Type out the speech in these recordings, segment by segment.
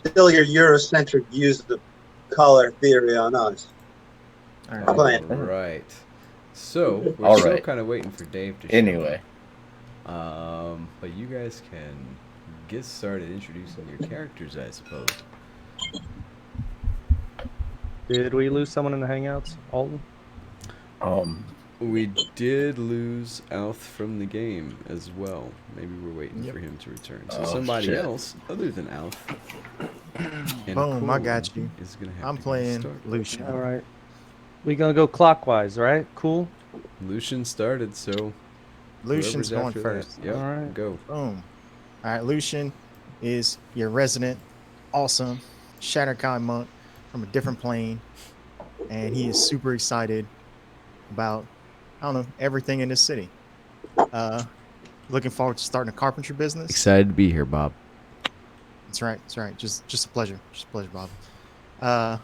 still your Eurocentric views of color theory on us. All right. So we're All still right. kind of waiting for Dave to show Anyway, up. But you guys can get started introducing your characters, I suppose. Did we lose someone in the Hangouts, Alton? We did lose Alf from the game as well. Maybe we're waiting for him to return. So somebody else other than Alf. And Boom, I Cole got you. Is gonna have I'm to playing start. Lucian. All right. We gonna go clockwise, right? Cool. Lucian started, so Lucian's whoever's going after first. That. Yep, All right. go. Boom. All right, Lucian is your resident, awesome Shatterkai monk from a different plane, and he is super excited about, I don't know, everything in this city. Looking forward to starting a carpentry business. Excited to be here, Bob. That's right. That's right. Just a pleasure. Just a pleasure, Bob.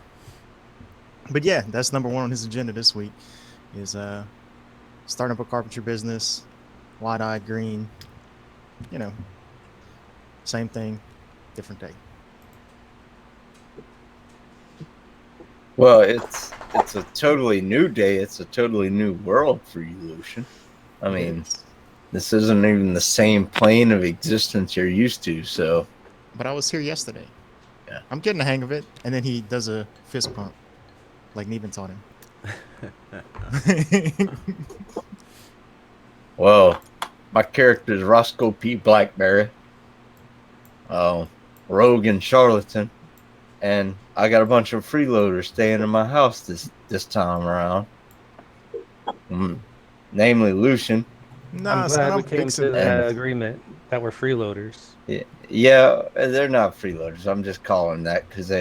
But yeah, that's number one on his agenda this week is starting up a carpentry business, wide-eyed green, you know, same thing, different day. well, it's a totally new day. It's a totally new world for you, Lucian. I mean, this isn't even the same plane of existence you're used to. So, But I was here yesterday. Yeah. I'm getting the hang of it. And then he does a fist pump, like Neven taught him. well, my character is Roscoe P. Blackberry, rogue and charlatan, and I got a bunch of freeloaders staying in my house this time around. Namely Lucian. Nah, I'm son, glad we I'm came fixing to that. that agreement that we're freeloaders. Yeah, they're not freeloaders. I'm just calling that because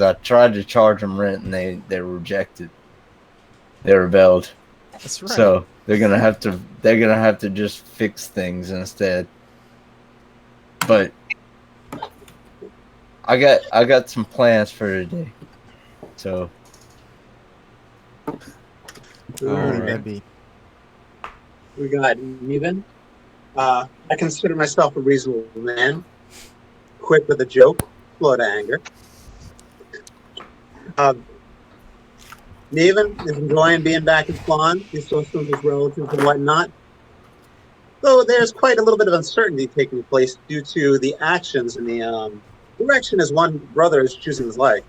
I tried to charge them rent and they rejected. They rebelled. That's right. So they're gonna have to just fix things instead. But I got some plans for today. So Who All would right. that be? We got Neven. I consider myself a reasonable man. Quick with a joke, slow to anger. Neven is enjoying being back in Flan. He's social with his relatives and whatnot. Though there's quite a little bit of uncertainty taking place due to the actions and the direction his one brother is choosing his life.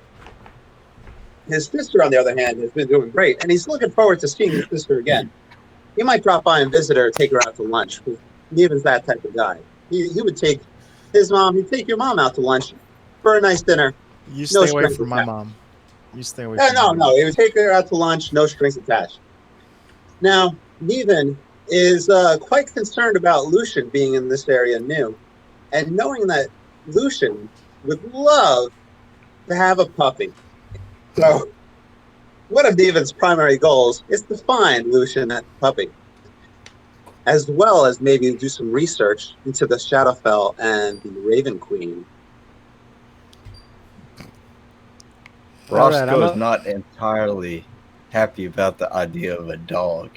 His sister, on the other hand, has been doing great, and he's looking forward to seeing his sister again. He might drop by and visit her or take her out to lunch. Neven's that type of guy. He would take his mom, he'd take your mom out to lunch for a nice dinner. You No stay away strings from my attached. mom. You stay away No, from no, my no. He would take her out to lunch, no strings attached. Now, Neven is quite concerned about Lucian being in this area new, and knowing that Lucian would love to have a puppy. So, one of Neven's primary goals is to find Lucian that puppy, as well as maybe do some research into the Shadowfell and the Raven Queen. All right, Roscoe is not entirely happy about the idea of a dog.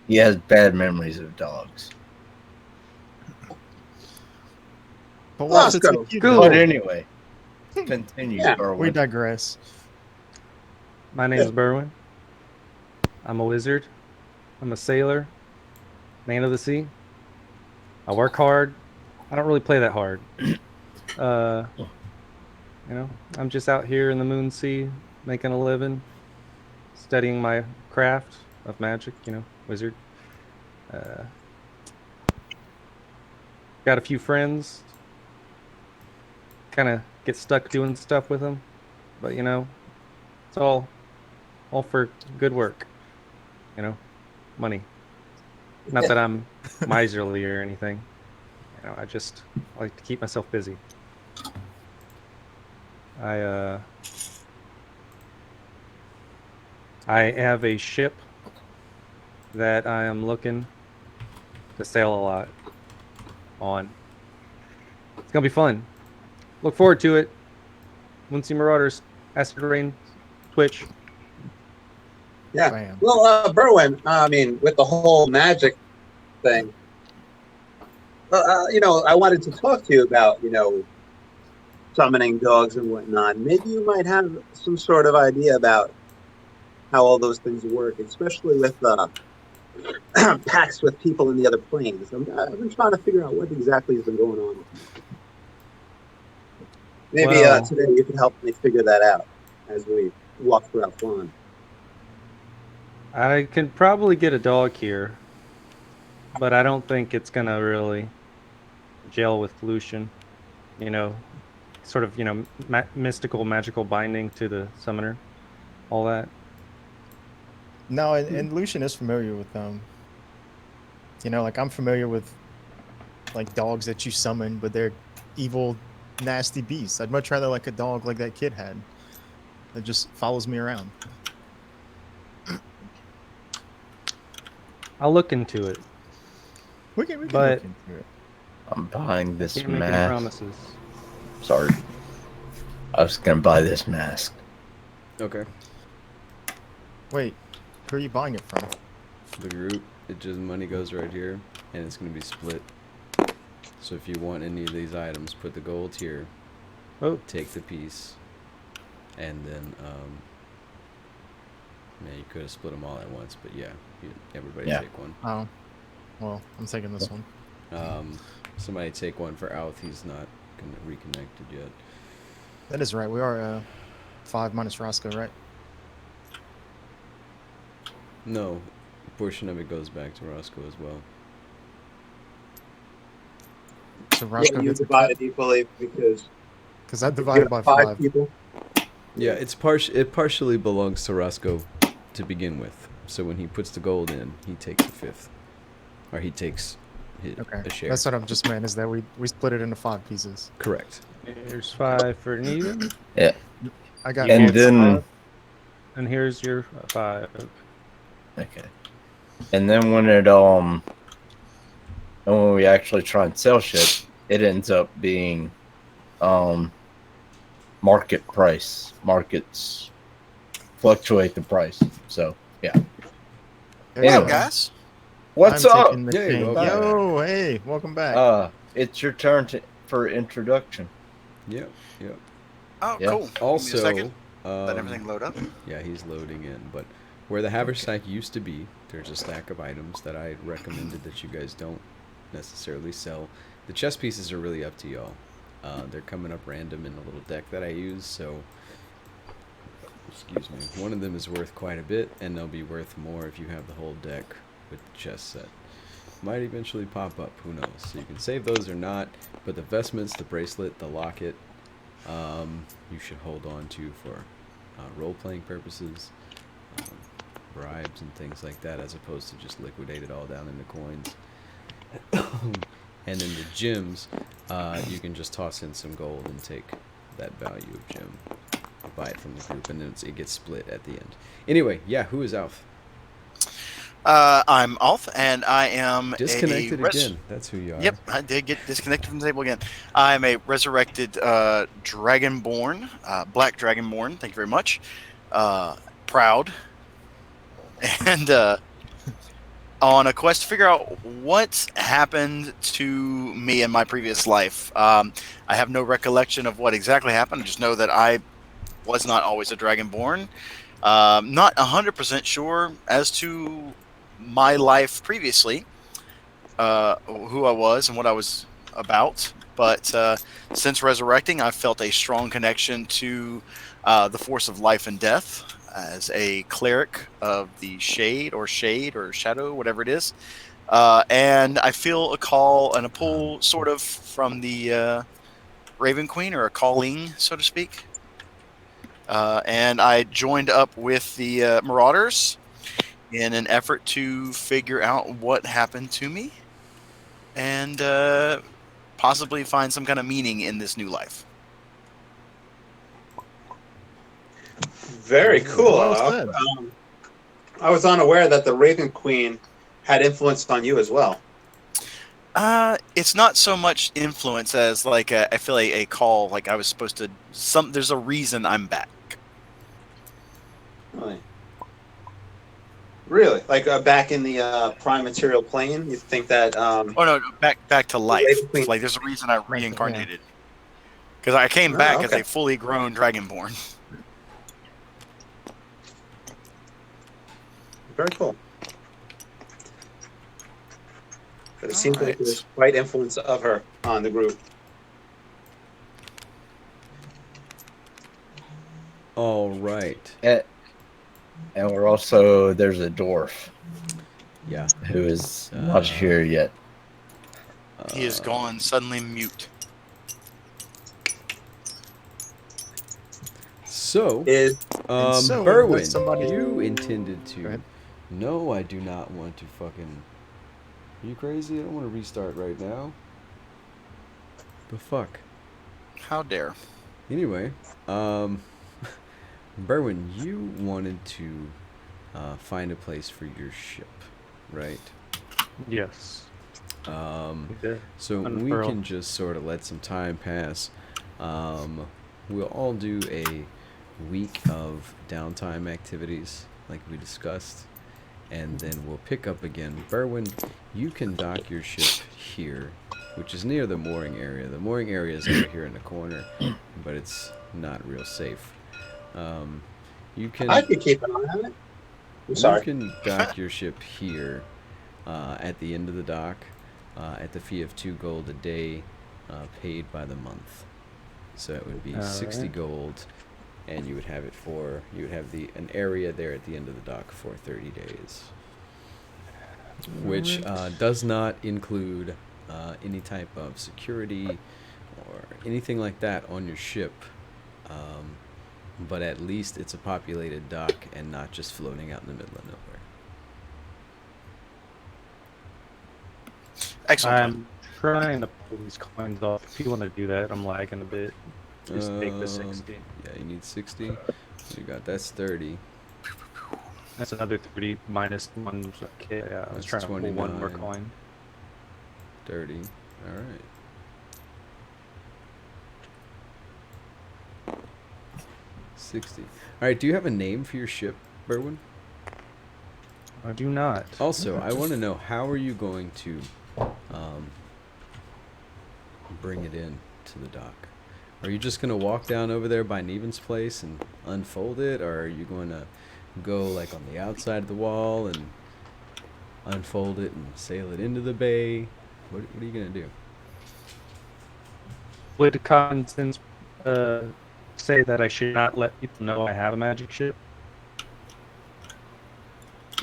He has bad memories of dogs. But what's it Roscoe, to you? cool. But anyway, continue, Yeah, Berwin. We digress. My name's Berwin. I'm a wizard. I'm a sailor. Man of the sea. I work hard. I don't really play that hard. You know, I'm just out here in the moon sea, making a living, studying my craft of magic, you know, wizard. Got a few friends. Kind of get stuck doing stuff with them. But, you know, it's all for good work. You know, money. Not that I'm miserly or anything. You know, I just like to keep myself busy. I have a ship that I am looking to sail a lot on. It's gonna be fun. Look forward to it. Moonsea Marauders, Acid Rain, Twitch. Yeah. Bam. Well, Berwin, I mean, with the whole magic thing, you know, I wanted to talk to you about, you know, summoning dogs and whatnot, maybe you might have some sort of idea about how all those things work, especially with pacts with people in the other planes. I've been trying to figure out what exactly has been going on. Maybe Well- today you can help me figure that out as we walk throughout Flan. I can probably get a dog here, but I don't think it's gonna really gel with Lucian. You know, sort of, mystical, magical binding to the summoner, all that. No, and Lucian is familiar with like I'm familiar with like dogs that you summon, but they're evil, nasty beasts. I'd much rather like a dog like that kid had that just follows me around. I'll look into it. We can But- look into it. I'm buying this Can't make any mask. promises. Sorry. I was gonna buy this mask. Okay. Wait, who are you buying it from? The group, it just money goes right here, and it's gonna be split. So if you want any of these items, put the gold here. Oh. Take the piece, and then yeah, you could have split them all at once, but yeah, everybody Yeah. take one. Oh, well, I'm taking this one. Somebody take one for Alth. He's not reconnected yet. That is right. We are 5 minus Roscoe, right? No, a portion of it goes back to Roscoe as well. So Roscoe you gets divide it equally because because I you divided have by 5 5. people. Yeah, it partially belongs to Roscoe to begin with. So when he puts the gold in, he takes a fifth, or he takes Okay, a share. that's what I'm just meant is that we split it into 5 pieces. Correct. Here's 5 for Needham, I got And Nancy. then and here's your 5. okay. And then when when we actually try and sell shit, it ends up being market price. Markets fluctuate the price. So There's, Anyway. Hello, guys. what's I'm up? taking the Yeah, king. welcome Yo, hey, welcome back. It's your turn for introduction. Yep. Oh, Yeah. cool. Give me a Also, second. Let everything load up. yeah, he's loading in. But where the haversack used to be, there's a stack of items that I recommended that you guys don't necessarily sell. The chess pieces are really up to y'all. They're coming up random in a little deck that I use, so excuse me. One of them is worth quite a bit, and they'll be worth more if you have the whole deck with the chess set. Might eventually pop up, who knows? So you can save those or not, but the vestments, the bracelet, the locket, you should hold on to for role-playing purposes, bribes and things like that, as opposed to just liquidate it all down into coins. And then the gems, you can just toss in some gold and take that value of gem, buy it from the group, and then it gets split at the end. Anyway, yeah, who is Alf? I'm Alf, and I am Disconnected a again. That's who you are. Yep, I did get disconnected from the table again. I'm a resurrected Dragonborn, Black Dragonborn. Thank you very much. Proud, and on a quest to figure out what happened to me in my previous life. I have no recollection of what exactly happened. I just know that I was not always a Dragonborn. Not 100% sure as to my life previously, who I was and what I was about. But since resurrecting, I've felt a strong connection to the force of life and death as a cleric of the shade or shadow, whatever it is. And I feel a call and a pull sort of from the Raven Queen, or a calling, so to speak. And I joined up with the Marauders in an effort to figure out what happened to me and possibly find some kind of meaning in this new life. Very cool. Well Alf. said. I was unaware that the Raven Queen had influence on you as well. It's not so much influence as like I feel a call, like I was supposed to. There's a reason I'm back. Really? Like back in the prime material plane? You think that? Oh no, back to life. Raven Queen. Like there's a reason I reincarnated. Because I came back as okay. a fully grown Dragonborn. Very cool. But it All seems like right. there's quite influence of her on the group. All right. And we're also there's a dwarf Yeah. who is not here yet. He is gone, suddenly mute. So, Is so, Berwin, unless somebody- you intended Go to. ahead. No, I do not want to fucking. Are you crazy? I don't want to restart right now. The fuck. How dare. Anyway, Berwin, you wanted to find a place for your ship, right? Yes. So we Unfurl. can just sort of let some time pass. We'll all do a week of downtime activities like we discussed, and then we'll pick up again. Berwin, you can dock your ship here, which is near the mooring area. The mooring area is over here in the corner, but it's not real safe. You can I could keep an eye on it. I'm sorry. you can dock your ship here at the end of the dock at the fee of 2 gold a day, paid by the month. So it would be 60 Alright. gold, and you would have an area there at the end of the dock for 30 days, which does not include any type of security or anything like that on your ship. But at least it's a populated dock and not just floating out in the middle of nowhere. Excellent. I'm trying to pull these coins off. If you want to do that, I'm lagging a bit. Just take the 60. Yeah, you need 60. You got that's 30. That's another 30 minus 1. Okay, yeah, I was That's trying to pull one more 29. coin. 30. All right. 60. All right. Do you have a name for your ship, Berwin? I do not. Also, I want to know, how are you going to bring it in to the dock? Are you just going to walk down over there by Neven's place and unfold it, or are you going to go like on the outside of the wall and unfold it and sail it into the bay? What are you going to do? Would common sense say that I should not let people know I have a magic ship?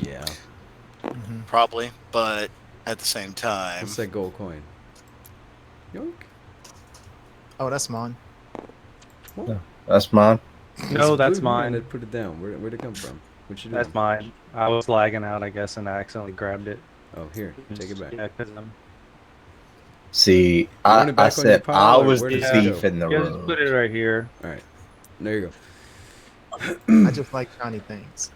Yeah. Mhm. Probably, but at the same time, What's that gold coin? Yoink. Oh, that's mine. That's mine. No, It's that's blue hand mine. that put it down. Where'd it come from? What you doing? That's mine. I was lagging out, I guess, and I accidentally grabbed it. Oh, here. Take it back. Yeah, because I'm. See, want it I back on your said I pile, or was where the does it thief go? in the Yeah, just put it room. right here. All right. There you go. I just like shiny things.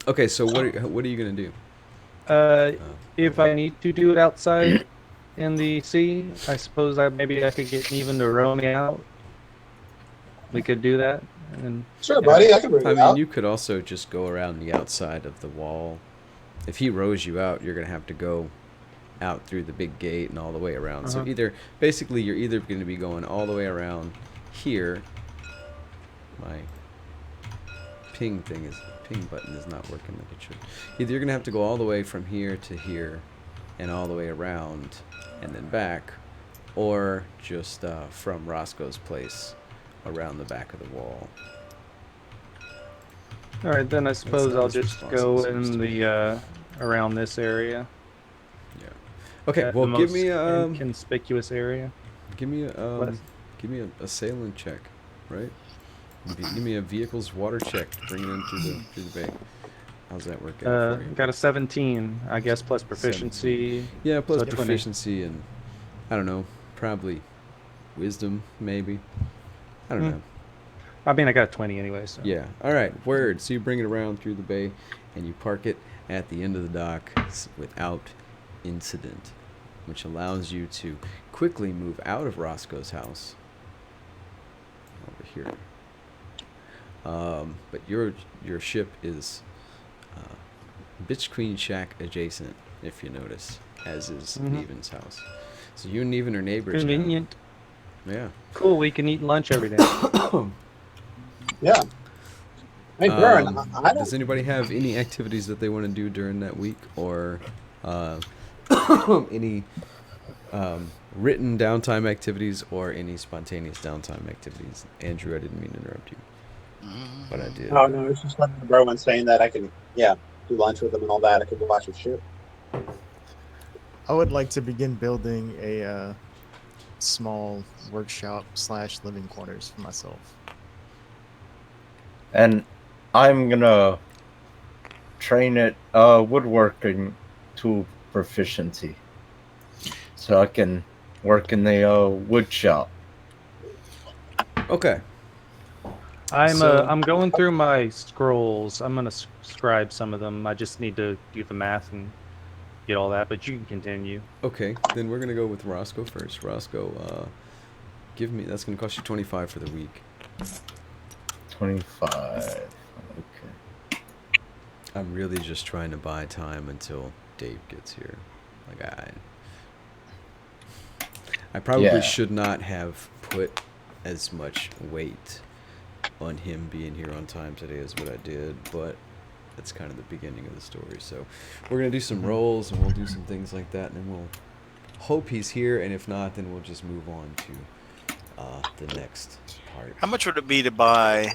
Okay, so what are you going to do? If I need to do it outside in the sea, I suppose maybe I could get even to row me out. We could do that, and then Sure, buddy. I can bring I it mean, out. you could also just go around the outside of the wall. If he rows you out, you're going to have to go out through the big gate and all the way around. So Uh-huh. basically you're either going to be going all the way around here. My ping button is not working like it should. Either you're going to have to go all the way from here to here and all the way around and then back, or just from Roscoe's place around the back of the wall. all right, then I suppose not I'll as just responsive go as it used in to be. the around this area. Yeah. Okay, At well the give most me a inconspicuous area. Give me a What? give me a sailing check, right? Give me a vehicle's water check to bring it in through the bay. How's that working for you? Got a 17, I guess, plus proficiency. Yeah, plus so 20. proficiency and I don't know, probably wisdom maybe. I don't Hmm. know. I mean, I got a 20 anyway. So. Yeah. All right. Word. So you bring it around through the bay, and you park it at the end of the dock without incident, which allows you to quickly move out of Roscoe's house over here. But your ship is Bitch Queen Shack adjacent, if you notice, as is Mhm. Neven's house. So you and Neven are neighbors. now. Convenient. Yeah. Cool. We can eat lunch every day. Yeah. Hey, Vern, I don't. Does anybody have any activities that they want to do during that week, or any written downtime activities, or any spontaneous downtime activities? Andrew, I didn't mean to interrupt you, but I did. Oh no, it's just like Berwin saying that I can, yeah, do lunch with them and all that. I could watch his ship. I would like to begin building a small workshop / living quarters for myself. And I'm gonna train at woodworking tool proficiency, so I can work in the wood shop. Okay. I'm going through my scrolls. I'm gonna scribe some of them. I just need to do the math and get all that. But you can continue. Okay, then we're gonna go with Roscoe first. Roscoe, give me. That's gonna cost you 25 for the week. 25. Okay. I'm really just trying to buy time until Dave gets here. Like I probably Yeah. should not have put as much weight on him being here on time today as what I did, but that's kind of the beginning of the story. So we're gonna do some rolls and we'll do some things like that, and then we'll hope he's here, and if not, then we'll just move on to the next part. How much would it be to buy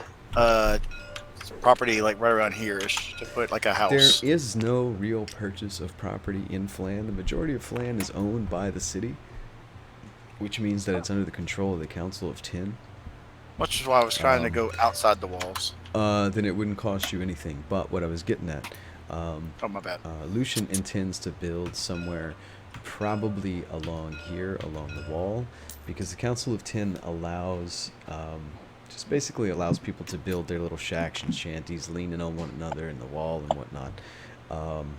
property like right around here-ish to put like a house? There is no real purchase of property in Flan. The majority of Flan is owned by the city, which means that it's under the control of the Council of 10. Which is why I was trying to go outside the walls. Then it wouldn't cost you anything. But what I was getting at, Oh, my bad. Lucian intends to build somewhere probably along here, along the wall, because the Council of 10 allows, just basically allows people to build their little shacks and shanties, leaning on one another in the wall and whatnot,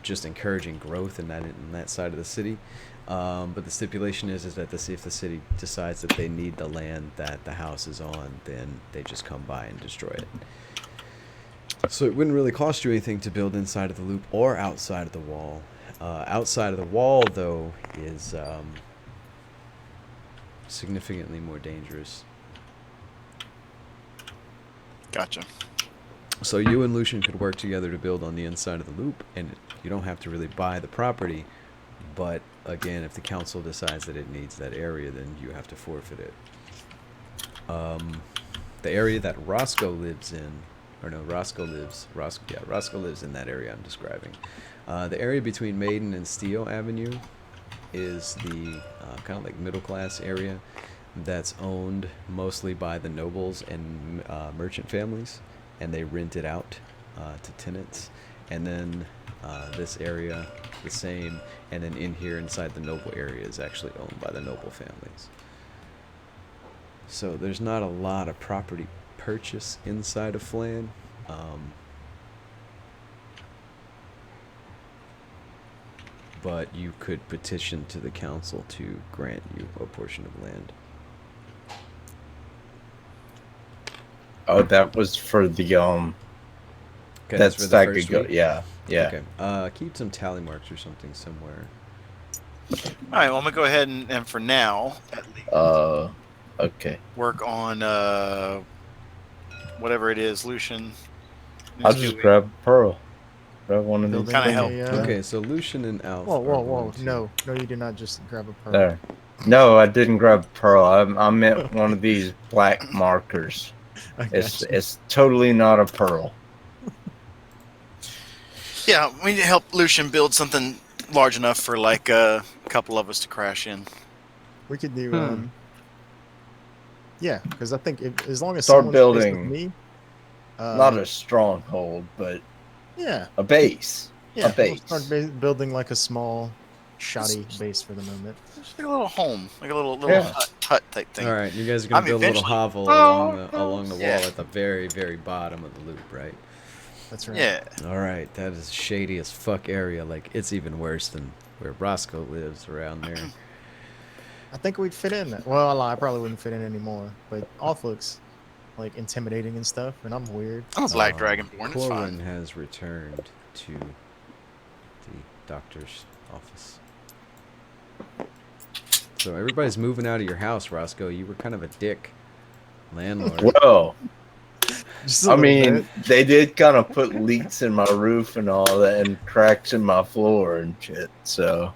just encouraging growth in that side of the city. But the stipulation is that if the city decides that they need the land that the house is on, then they just come by and destroy it. So it wouldn't really cost you anything to build inside of the loop or outside of the wall. Outside of the wall, though, is significantly more dangerous. Gotcha. So you and Lucian could work together to build on the inside of the loop, and you don't have to really buy the property. But again, if the council decides that it needs that area, then you have to forfeit it. The area that Roscoe lives in, Roscoe lives in that area I'm describing. The area between Maiden and Steel Avenue is the kind of like middle class area that's owned mostly by the nobles and merchant families, and they rent it out to tenants. And then this area, the same, and then in here inside the noble area is actually owned by the noble families. So there's not a lot of property purchase inside of Flan. But you could petition to the council to grant you a portion of land. Oh, that was for the Okay, that's for the that first could go. week? Yeah. Okay. Keep some tally marks or something somewhere. All right, well, I'm going to go ahead and for now, at least, Okay. work on whatever it is, Lucian. I'll just grab Pearl. Grab one of these. Building Kinda a, help. Okay, so Lucian and Alf. Whoa, are whoa, whoa! going to- No, you did not just grab a pearl. There. No, I didn't grab Pearl. I meant one of these black markers. I got It's you. it's totally not a pearl. Yeah, we need to help Lucian build something large enough for like a couple of us to crash in. We could do. Hmm. Yeah, because I think as long as Start someone stays with building. me, Not a stronghold, but yeah, a base. yeah, a base. We'll start building like a small, shoddy base for the moment. Just like a little home, like a little Yeah. hut type thing. All right, you guys are going I to mean, build a little eventually- hovel Oh, along the wall yeah. at the very, very bottom of the loop, right? That's right. Yeah. All right, that is shady as fuck area. Like, it's even worse than where Roscoe lives around there. I think we'd fit in. Well, I probably wouldn't fit in anymore, but Off looks like intimidating and stuff, and I'm weird. I'm a black Um, dragonborn. It's Corwin fine. has returned to the doctor's office. So everybody's moving out of your house, Roscoe. You were kind of a dick landlord. Well, Just a I little mean, bit. they did kind of put leaks in my roof and all that, and cracks in my floor and shit. So,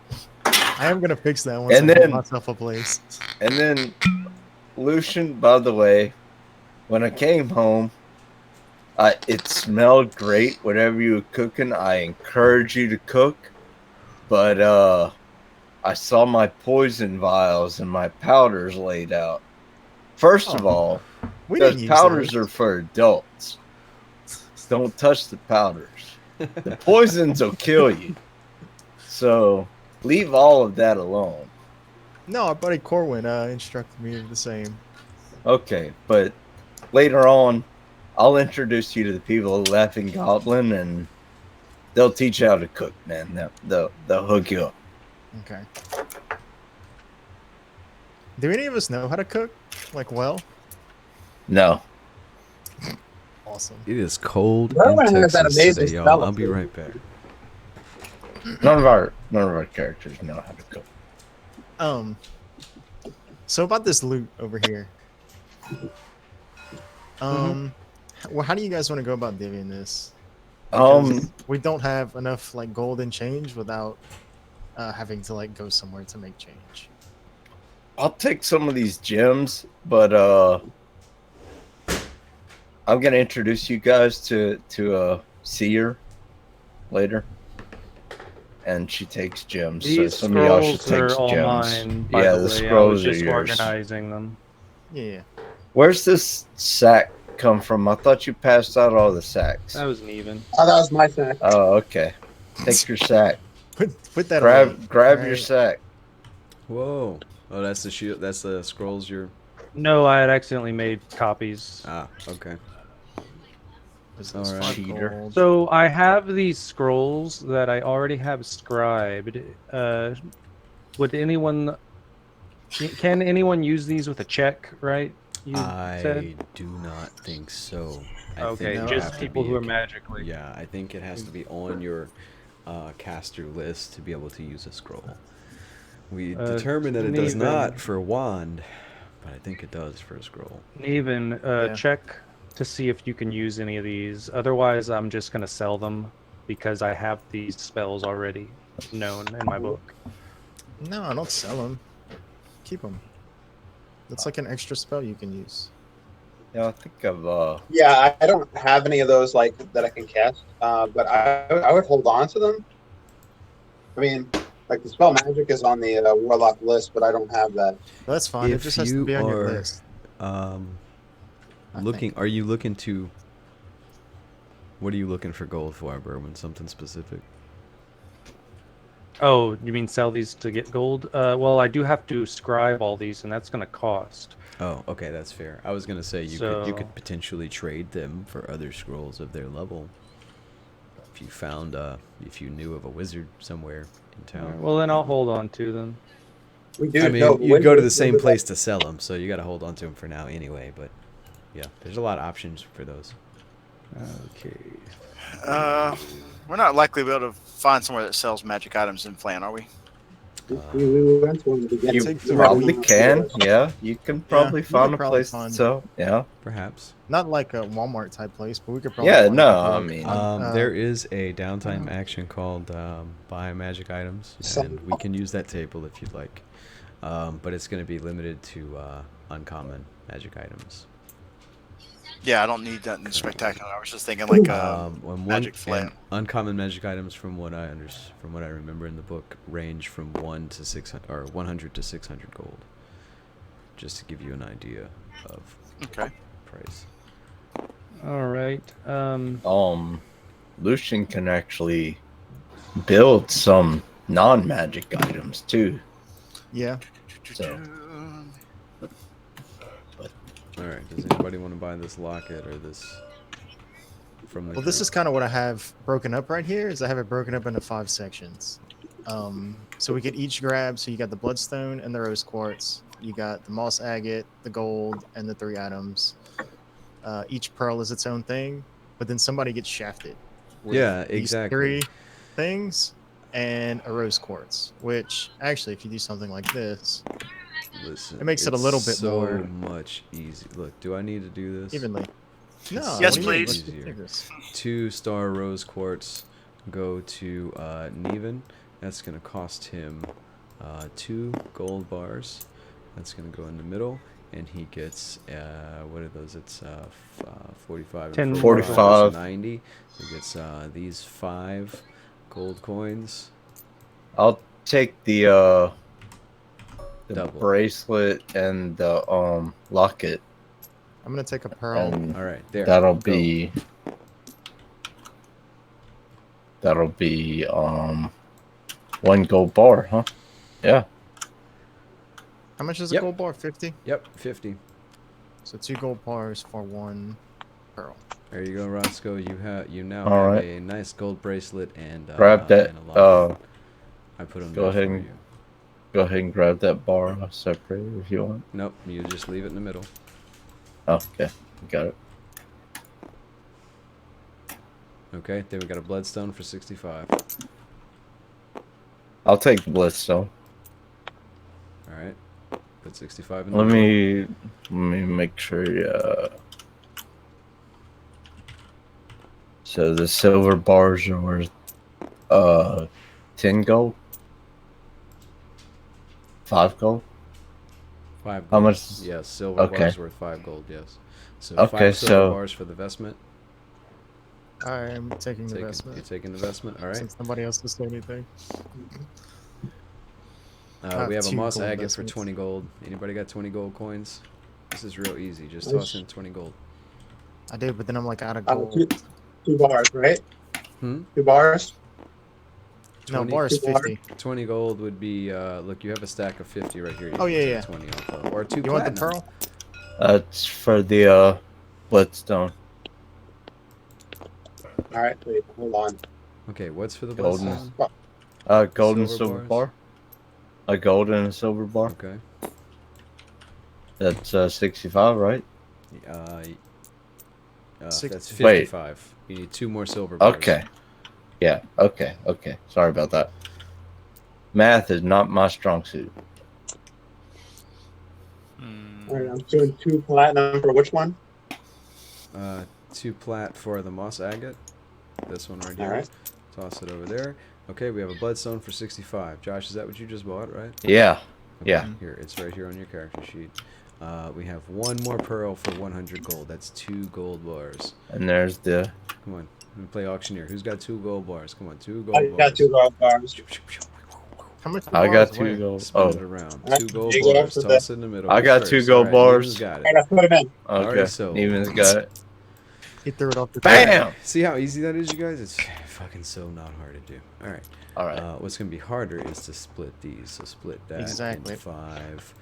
I am gonna fix that once And I get then- myself a place. and then, Lucian, by the way, when I came home, it smelled great. Whatever you were cooking, I encourage you to cook. But I saw my poison vials and my powders laid out. First of Oh, all, We those didn't use powders those. are for adults. Don't touch the powders. The poisons will kill you. So leave all of that alone. No, our buddy Corwin instructed me of the same. Okay, but later on, I'll introduce you to the people of Laughing Goblin, and they'll teach you how to cook, man. They'll hook you up. Okay. Do any of us know how to cook? Like, well? No. Awesome. It is cold in Everyone has that Texas amazing today, y'all. smell I'll be too. right back. None of our characters know how to cook. So about this loot over here. Well, how do you guys want to go about divvying this? Because we don't have enough like gold and change without having to like go somewhere to make change. I'll take some of these gems, but I'm gonna introduce you guys to Seer later, and she takes gems. These so some of y'all should scrolls take are all gems. mine. By Yeah, the the way. scrolls I was are just yours. organizing them. Yeah. Where's this sack come from? I thought you passed out all the sacks. That was an even. Oh, that was my snack. Oh, okay. Take your sack. Put that away. Grab your Right. sack. Whoa. Oh, that's the shield. That's the scrolls you're. No, I had accidentally made copies. Ah, okay. Was this Alright. five Cheater. gold? So I have these scrolls that I already have scribed. Would anyone? Can anyone use these with a check? Right? You said. I do not think so. I Okay, think you just have to people be who a are magically. Yeah, I think it has to be on your caster list to be able to use a scroll. We determined that it does Neven. not for a wand, but I think it does for a scroll. Even Yeah. check to see if you can use any of these. Otherwise, I'm just gonna sell them because I have these spells already known in my book. No, I don't sell them. Keep them. That's like an extra spell you can use. Yeah, I think I've Yeah, I don't have any of those like that I can cast, but I would hold on to them. I mean, like the spell magic is on the warlock list, but I don't have that. That's fine. It If just has to you be on your are, list. I Looking, think. are you looking to? What are you looking for gold for, Berwin? Something specific? Oh, you mean sell these to get gold? Well, I do have to scribe all these, and that's gonna cost. Oh, okay, that's fair. I was gonna say you So- could potentially trade them for other scrolls of their level. If you found if you knew of a wizard somewhere in town. Well, then I'll hold on to them. We do. I mean, know you go to the wizards- same place to sell them, so you got to hold on to them for now anyway. But yeah, there's a lot of options for those. Okay. We're not likely to be able to find somewhere that sells magic items in Flan, are we? We went to one to begin you with. Take the probably road. can. Yeah, you can probably you find could a probably place find- to sell. Yeah. Perhaps. Not like a Walmart type place, but we could probably. Yeah, find no, a I good- mean- There is a downtime action called buy magic items, Some- and we can use that table if you'd like. But it's going to be limited to uncommon magic items. Yeah, I don't need nothing spectacular. I was just thinking like And magic flat. and uncommon magic items, from what I from what I remember in the book, range from 1 to 600 or 100 to 600 gold. Just to give you an idea of Okay. price. All right. Lucian can actually build some non-magic items too. Yeah. So. All right. Does anybody want to buy this locket or this from the? Well, this group? is kind of what I have broken up right here. Is I have it broken up into 5 sections. So we could each grab. So you got the bloodstone and the rose quartz. You got the moss agate, the gold, and the 3 items. Each pearl is its own thing, but then somebody gets shafted. with Yeah, these exactly. 3 things and a rose quartz. Which actually, if you do something like this, Listen, It makes it a it's little bit so more- much easy. Look, do I need to do this? Evenly. No. It's Yes, what do you so mean? please. Let's easier. take this. 2-star rose quartz go to Neven. That's going to cost him 2 gold bars. That's going to go in the middle, and he gets what are those? It's 45 and 10 45. 90. He gets these 5 gold coins. I'll take the Double. bracelet and the locket, I'm gonna take a pearl. and All right, there. that'll go. be 1 gold bar, huh? Yeah. How much is a Yep. gold bar? 50. Yep, 50. So 2 gold bars for 1 pearl. There you go, Roscoe. You now All have right. a nice gold bracelet and Grab that. and a locket. I put them go there ahead for and- you. Go ahead and grab that bar separate if you want. Nope, you just leave it in the middle. Oh, okay. Got it. Okay, then we got a bloodstone for 65. I'll take the bloodstone. All right, put 65 in the Let middle. me make sure. So the silver bars are worth 10 gold. 5 gold. 5 gold. How much? Yes, silver Okay. bars worth 5 gold. Yes. So Okay, 5 silver so- bars for the vestment. I'm taking the You're investment taking the vestment. All right. since nobody else has said anything. We have a 2 moss gold agate for vestments. 20 gold. Anybody got 20 gold coins? This is real easy. Just Nice. toss in 20 gold. I do, but then I'm like out of Uh, gold. 2 bars, right? Hmm? 2 bars. No, 20 bar is 50. 20 gold would be, look, you have a stack of 50 right here. You Oh, can yeah, take yeah. 20 off of. Or 2 You want the platinum. pearl? It's for the bloodstone. All right, wait, hold on. Okay, what's for the Golden. bloodstone? Gold and Silver silver bars? bar. A gold and a silver bar. Okay. That's 65, right? That's 60. 55. You need 2 more silver bars. Okay. Yeah. Okay. Okay. Sorry about that. Math is not my strong suit. All right, I'm doing 2 platinum for which one? 2 plat for the moss agate. This one right here. All right. Toss it over there. Okay, we have a bloodstone for 65. Josh, is that what you just bought, right? Yeah. Okay, Yeah. Here, it's right here on your character sheet. We have 1 more pearl for 100 gold. That's 2 gold bars. And there's the. Come on, let me play auctioneer. Who's got 2 gold bars? Come on, 2 gold I bars. got 2 gold bars. How much? I bar got is 2 where? gold. Spin it Oh. around. Alright, 2 gold there you go bars. for Toss it in the middle. I Who's got 2 first? gold Alright, bars. Neven's got I it. got to put them in. Already Okay. sold. Neven's got it. He threw it off the Bam! See how easy that is, you guys? It's fucking so not hard to do. All right. All right. What's gonna be harder is to split these. So split that Exactly. into 5.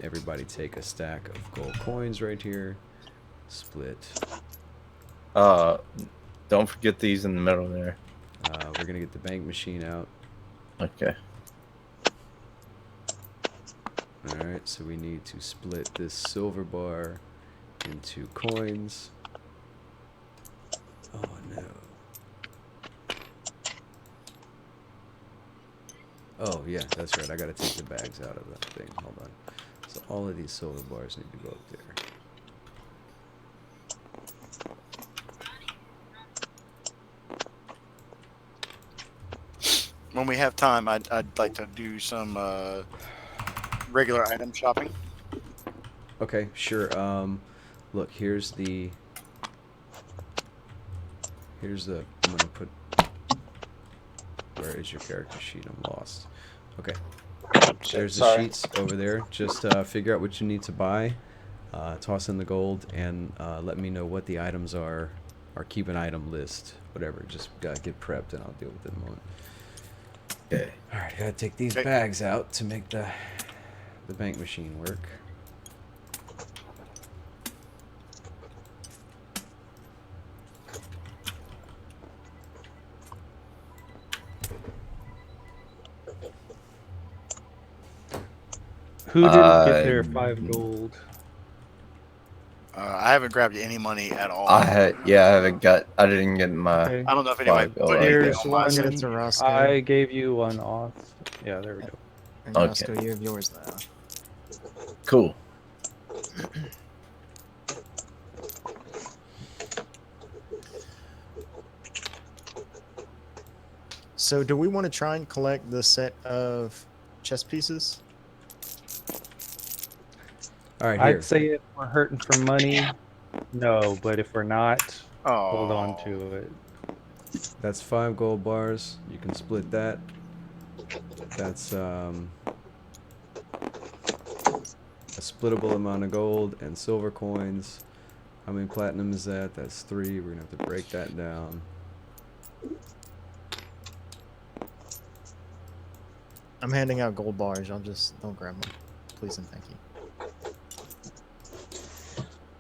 Everybody take a stack of gold coins right here. Split. Don't forget these in the middle there. We're gonna get the bank machine out. Okay. All right. So we need to split this silver bar into coins. Oh no. Oh yeah, that's right. I gotta take the bags out of that thing. Hold on. So all of these silver bars need to go up there. When we have time, I'd like to do some regular item shopping. Okay, sure. Look, here's the. I'm gonna put. Where is your character sheet? I'm lost. Okay. There's the Sorry. sheets over there. Just figure out what you need to buy. Toss in the gold and let me know what the items are. Or keep an item list. Whatever. Just get prepped and I'll deal with it in a moment. Okay. Alright, gotta take these Okay. bags out to make the bank machine work. Who didn't get their 5 gold? I haven't grabbed any money at all. I didn't get my. Okay. I don't know if anybody Five gold. put anything Here's on my I'll one. get it to Roscoe. I gave you one off. Yeah, there we go. And Okay. Roscoe, you have yours now. Cool. So, do we want to try and collect the set of chess pieces? All right, here. I'd say if we're hurting for money, no. But if we're not, Oh, hold on to it. That's 5 gold bars. You can split that. That's a splittable amount of gold and silver coins. How many platinum is that? That's 3. We're gonna have to break that down. I'm handing out gold bars. Y'all just don't grab them, please and thank you.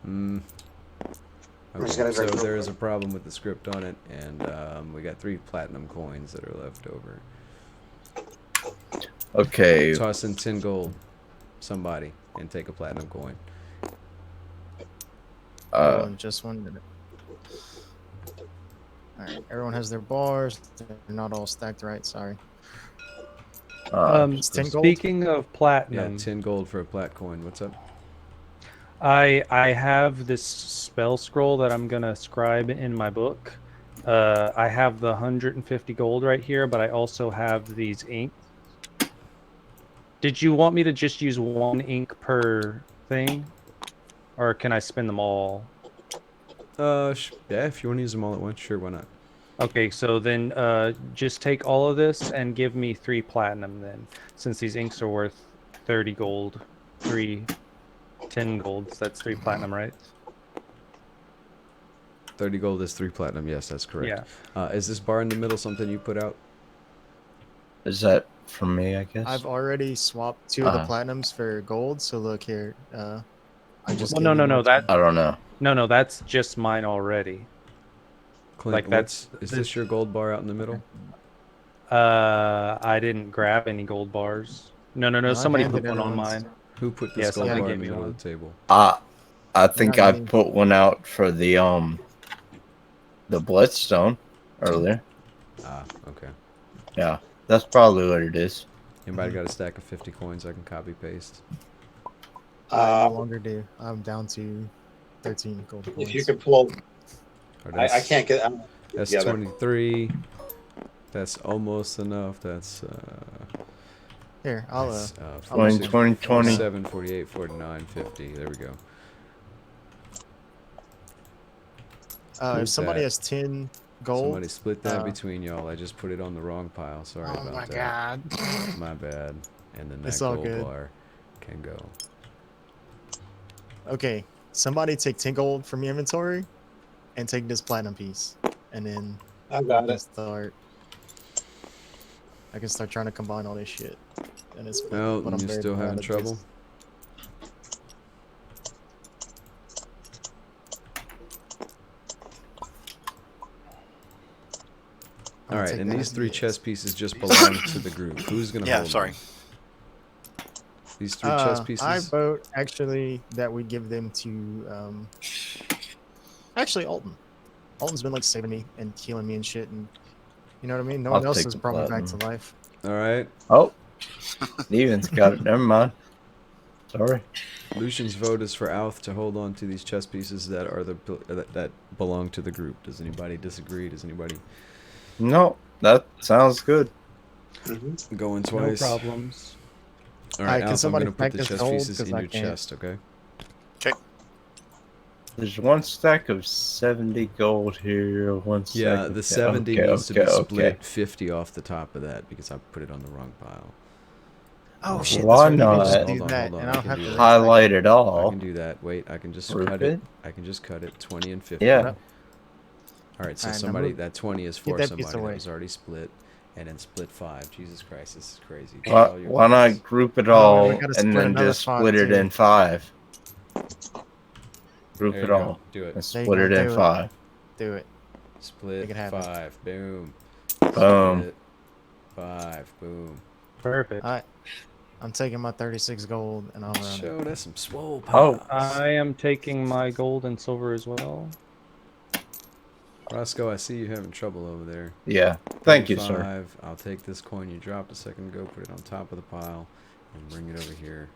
I'm just Okay, gonna so grab there gold is a problem with the script on it, and we got 3 platinum coins that are left over. Okay. Toss in 10 gold, somebody, and take a platinum coin. Hold on just 1 minute. All right, everyone has their bars. They're not all stacked right. Sorry. It's 10 gold? Speaking of Yeah, platinum, 10 gold for a plat coin. What's up? I have this spell scroll that I'm gonna scribe in my book. I have the 150 gold right here, but I also have these ink. Did you want me to just use 1 ink per thing, or can I spend them all? Yeah, if you want to use them all at once, sure, why not? Okay, so then just take all of this and give me 3 platinum then, since these inks are worth 30 gold, 10 golds. That's 3 platinum, right? 30 gold is 3 platinum. Yes, that's correct. Yeah. Is this bar in the middle something you put out? Is that for me, I guess? I've already swapped 2 of the Uh-huh. platinums for gold. So look here. I just Well, gave you no, more that I don't know. no, that's just mine already. Clint, Like, that's- is this your gold bar out in the middle? I didn't grab any gold bars. No, No, I somebody handed put one on everyone's. mine. Who put this Yeah, gold somebody bar in gave the me middle one. of the table? I think Not I me. put one out for the bloodstone earlier. Ah, okay. Yeah, that's probably what it is. Anybody got a stack of 50 coins I can copy paste? I no longer do. I'm down to 13 gold coins. If you could pull, Or I that's- can't get. That's together. 23. That's almost enough. That's Here, I'll that's, I'll 20, just- 20, 20. 47, 48, 49, 50. There we go. if Who's somebody that? has 10 gold, Somebody split that uh, between y'all. I just put it on the wrong pile. Sorry oh about my that. god. My bad. And then that It's all gold good. bar can go. Okay, somebody take 10 gold from your inventory and take this platinum piece, and then I got I can it. start. I can start trying to combine all this shit. And it's Oh, but I'm you very still bad having at trouble? this. I'm All gonna right, take and that these as 3 it chess is. pieces just belong to the group. Who's gonna Yeah, hold sorry. them? These 3 chess I pieces. vote actually that we give them to actually Alton. Alton's been like saving me and healing me and shit, and you know what I mean. No one I'll else take has the brought me back to platinum. life. All right. Oh, Steven's got it. Never mind. Sorry. Lucian's vote is for Alth to hold on to these chess pieces that are that belong to the group. Does anybody disagree? Does anybody No, that sounds good. Mhm. going No twice? problems. All right, Can Alf, I'm somebody gonna put pack the this chess gold? pieces 'Cause in I your can't. chest. Okay. There's 1 stack of 70 gold here. 1 stack. Yeah, of the 70 okay, needs to be okay, split okay. 50 off the top of that because I put it on the wrong pile. Oh Why shit! Why That's right. You can not? just Hold do on, that, hold on, and I I don't can have do to that. Highlight it I all. can do that. Wait, I can just Group cut it? it. I can just cut it. 20 and 50. Yeah. All right, so Alright, now somebody move- that 20 is get for that piece somebody that away. was already split, and then split 5. Jesus Christ, this is crazy. Why, All your why coins. not group it Oh, all and we gotta and split then another just 5 split it too. in 5? Group There it you go. all Do it. and There you split go, it in do it. 5. Do it. Split Make it happen. 5. Boom. Boom. Split 5. Boom. Perfect. Alright. I'm taking my 36 gold and I'm running. Show that's some swole Oh. piles. I am taking my gold and silver as well. Roscoe, I see you having trouble over there. Yeah. Thank you, sir. 35. I'll take this coin you dropped a second ago, put it on top of the pile, and bring it over here.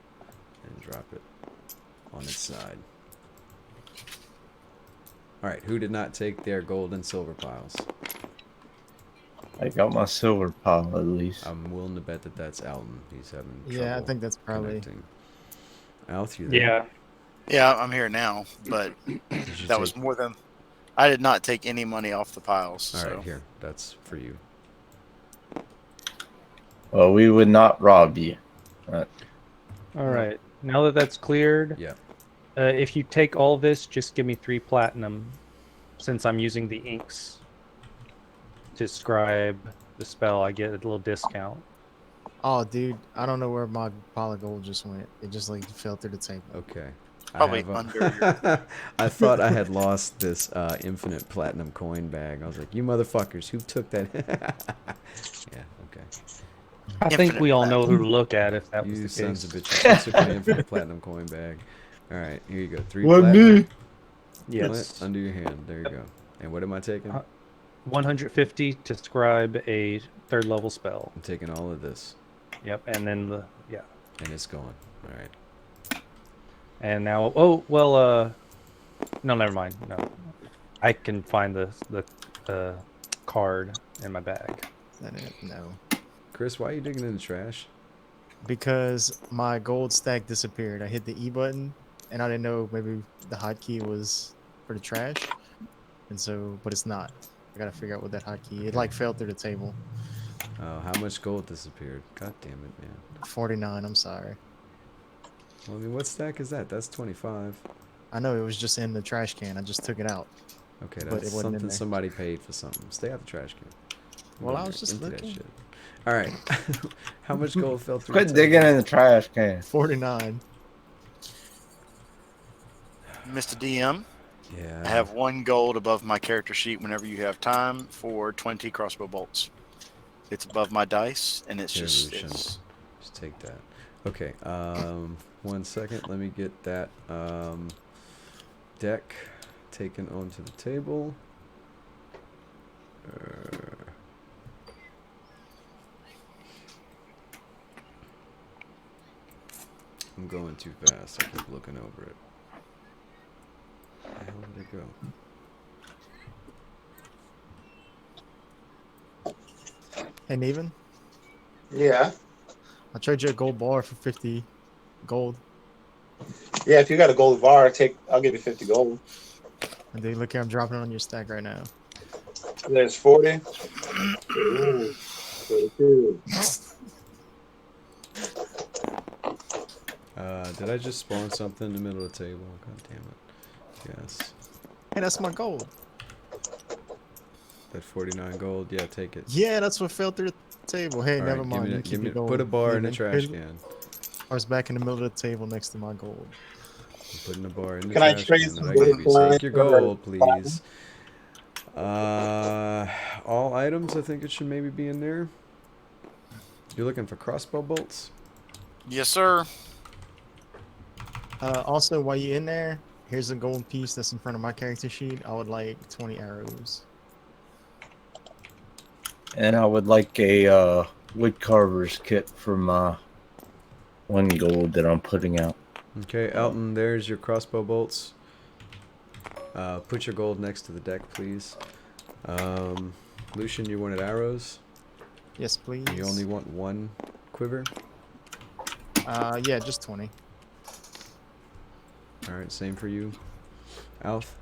and drop it on its side. All right, who did not take their gold and silver piles? I got my silver pile at least. I'm willing to bet that that's Alton. He's having trouble. Yeah, I think that's probably. connecting. Alf, you there? Yeah. Yeah, I'm here now, but Did you that was take- more than. I did not take any money off the piles. All so. right, here. That's for you. Well, we would not rob you. All right. Now that that's cleared, Yeah. if you take all this, just give me 3 platinum, since I'm using the inks to scribe the spell. I get a little discount. Oh, dude, I don't know where my pile of gold just went. It just like fell through the table. Okay. Probably under. I thought I had lost this infinite platinum coin bag. I was like, you motherfuckers, who took that? Yeah. Okay. I think Infinite we all know who platinum. to look at if that was You the sons case. of bitches. Who took an infinite platinum coin bag? All right, here you go. 3 What platinum. me? Yes. Under your hand. There you go. And what am I taking? 150 to scribe a 3rd level spell. I'm taking all of this, Yep. And then and it's gone. All right. And now, no, never mind. No, I can find the card in my bag. Is that it? No. Chris, why are you digging in the trash? Because my gold stack disappeared. I hit the E button, and I didn't know maybe the hotkey was for the trash, and so, but it's not. I gotta figure out what that hotkey. It like fell through the table. Oh, how much gold disappeared? God damn it, man. 49. I'm sorry. Well, I mean, what stack is that? That's 25. I know it was just in the trash can. I just took it out. Okay, But it that's wasn't in something there. somebody paid for something. Stay out the trash can. Well, Go I was just into that looking. shit. All right. How much gold fell through? Quit the digging table? in the trash can. 49. Mr. DM, Yeah. I have 1 gold above my character sheet whenever you have time for 20 crossbow bolts. It's above my dice, and it's Here, just. Lucian. It's, Just take that. Okay. 1 second. Let me get that deck taken onto the table. I'm going too fast. I keep looking over it. Where the hell did it go? Hey, Neven, Yeah. I'll trade you a gold bar for 50 gold. Yeah, if you got a gold bar, I'll give you 50 gold. And dude, look here, I'm dropping it on your stack right now. There's 40. Ooh, 42. Did I just spawn something in the middle of the table? God damn it. Yes. Hey, that's my gold. That 49 gold. Yeah, take it. Yeah, that's what fell through the table. Hey, All never right, mind. You give keep me your gold. put a bar in the Neven. trash can. I was back in the middle of the table next to my gold. I'm putting a bar in the Can I trash trade can some that I gave you. gold Take your for gold, please. All items, I think it should maybe be in there. You're looking for crossbow bolts? yes, sir. Also, while you're in there, here's a gold piece that's in front of my character sheet. I would like 20 arrows. And I would like a wood carver's kit for my 1 gold that I'm putting out. Okay, Elton, there's your crossbow bolts. Put your gold next to the deck, please. Lucian, you wanted arrows? Yes, please. You only want 1 quiver? Yeah, just 20. Alright, same for you. Alf?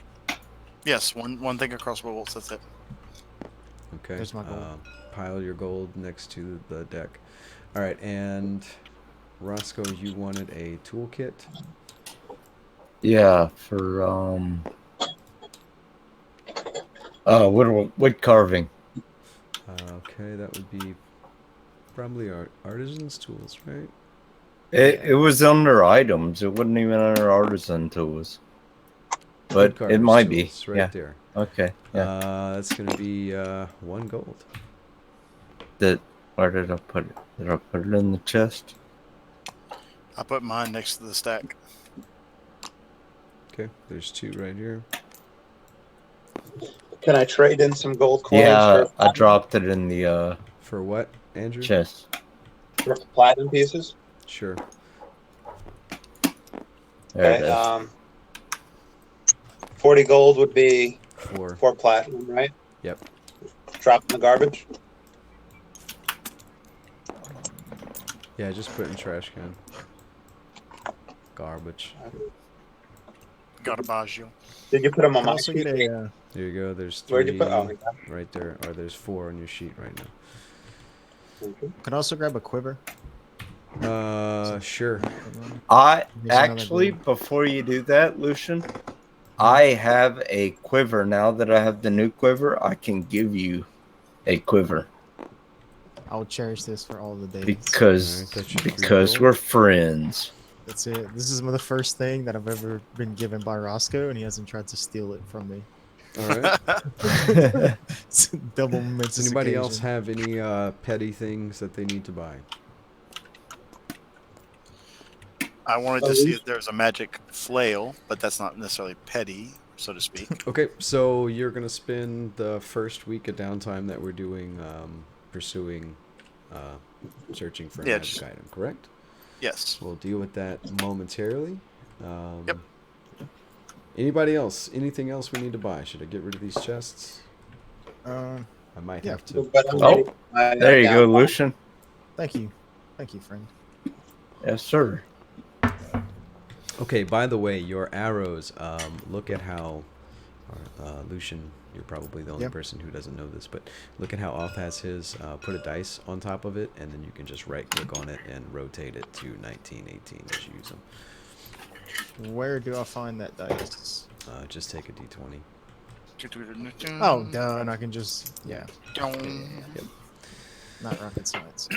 Yes, one thing of crossbow bolts. That's it. Okay. There's my gold. Pile your gold next to the deck. Alright, and Roscoe, you wanted a toolkit? Yeah, for wood carving. Okay, that would be probably artisan's tools, right? It was under items. It wasn't even under artisan tools. But it Woodcarver's might be. tools, right Yeah. there. Okay. Yeah. That's gonna be 1 gold. Where did I put it? Did I put it in the chest? I put mine next to the stack. Okay, there's 2 right here. Can I trade in some gold coins Yeah, for, I dropped it in the For what, Andrew? chest. for platinum pieces? Sure. There it Okay. is. 40 gold would be 4. 4 platinum, right? Yep. Drop in the garbage. Yeah, just put in trash can. Garbage. Garbaggio. Did you put them on Can my also sheet? get a. There you go. There's 3 Where'd you put? Oh, my God. right there, or there's 4 on your sheet right now. Okay. Can also grab a quiver. Sure. I There's another actually, blue. before you do that, Lucian, I have a quiver now that I have the new quiver. I can give you a quiver I will cherish this for all the days. because Alright, that's your 3 because gold. we're friends. That's it. This is the first thing that I've ever been given by Roscoe, and he hasn't tried to steal it from me. All right. It's a double momentous Does anybody else occasion. have any petty things that they need to buy? I wanted to see if there's a magic flail, but that's not necessarily petty, so to speak. Okay, so you're gonna spend the first week of downtime that we're doing pursuing, searching for a Yeah, magic just- item, correct? Yes. We'll deal with that momentarily. Yep. Anybody else? Anything else we need to buy? Should I get rid of these chests? Um, I might Yeah. have to. But I'm Oh, ready. There you go, down. Lucian. thank you, friend. Yes, sir. Okay, by the way, your arrows, look at how, Lucian, you're probably the only Yep. person who doesn't know this, but look at how Off has his, put a dice on top of it, and then you can just right click on it and rotate it to 19, 18 as you use them. Where do I find that dice? Just take a d20. Oh, duh, and I can just yeah, Yep. not rocket science.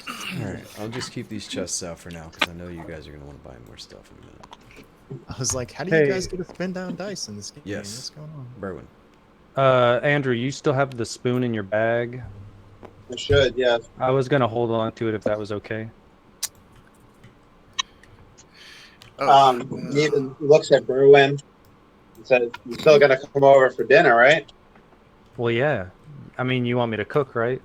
Alright, I'll just keep these chests out for now, because I know you guys are going to want to buy more stuff in a minute. I was like, how do Hey. you guys get a spin down dice in this game? Yes. What's going on? Berwin. Andrew, you still have the spoon in your bag? I should, yeah. I was gonna hold on to it if that was okay. Oh, He even looks at Berwin and says, "You're still gonna come over for dinner, right?" Well, yeah. I mean, you want me to cook, right?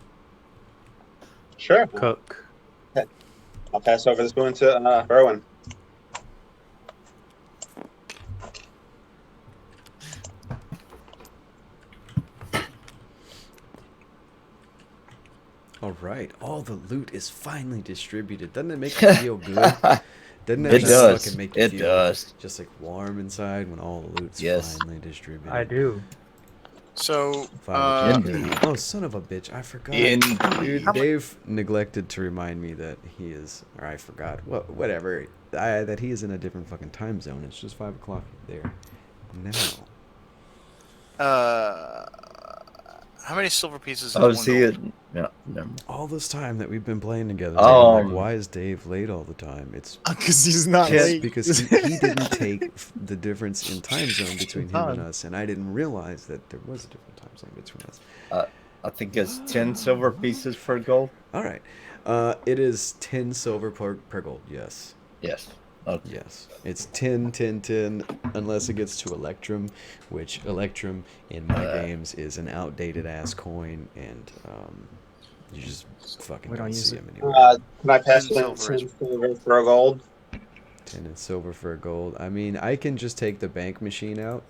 Sure. Cook. I'll pass over the spoon to Berwin. Alright, all the loot is finally distributed. Doesn't it make you feel good? Doesn't that It just does. fucking make you It feel does. just like warm inside when all the loot's Yes. finally distributed? I do. so Finally Indeed. distributed. Oh, son of a bitch! I forgot. Indeed. Dude, Dave neglected to remind me that he is, or I forgot. Whatever. That he is in a different fucking time zone. It's just 5 o'clock there now. how many silver pieces? Is Oh, one see gold? it? No, never mind. All this time that we've been playing together, Oh. I'm like, why is Dave late all the time? It's Because he's not Yes, late. because he didn't take the difference in time zone between him and Time. us, and I didn't realize that there was a different time zone between us. I think it's 10 silver pieces for gold. All right, it is 10 silver per gold. Yes, Yes. Okay. yes, it's 10, 10, 10, unless it gets to Electrum, which Electrum in my games is an outdated ass coin, and you just fucking We don't don't use see it. them anymore. Can I pass 10 him silver 10 silver for a gold? 10 and silver for a gold. I mean, I can just take the bank machine out.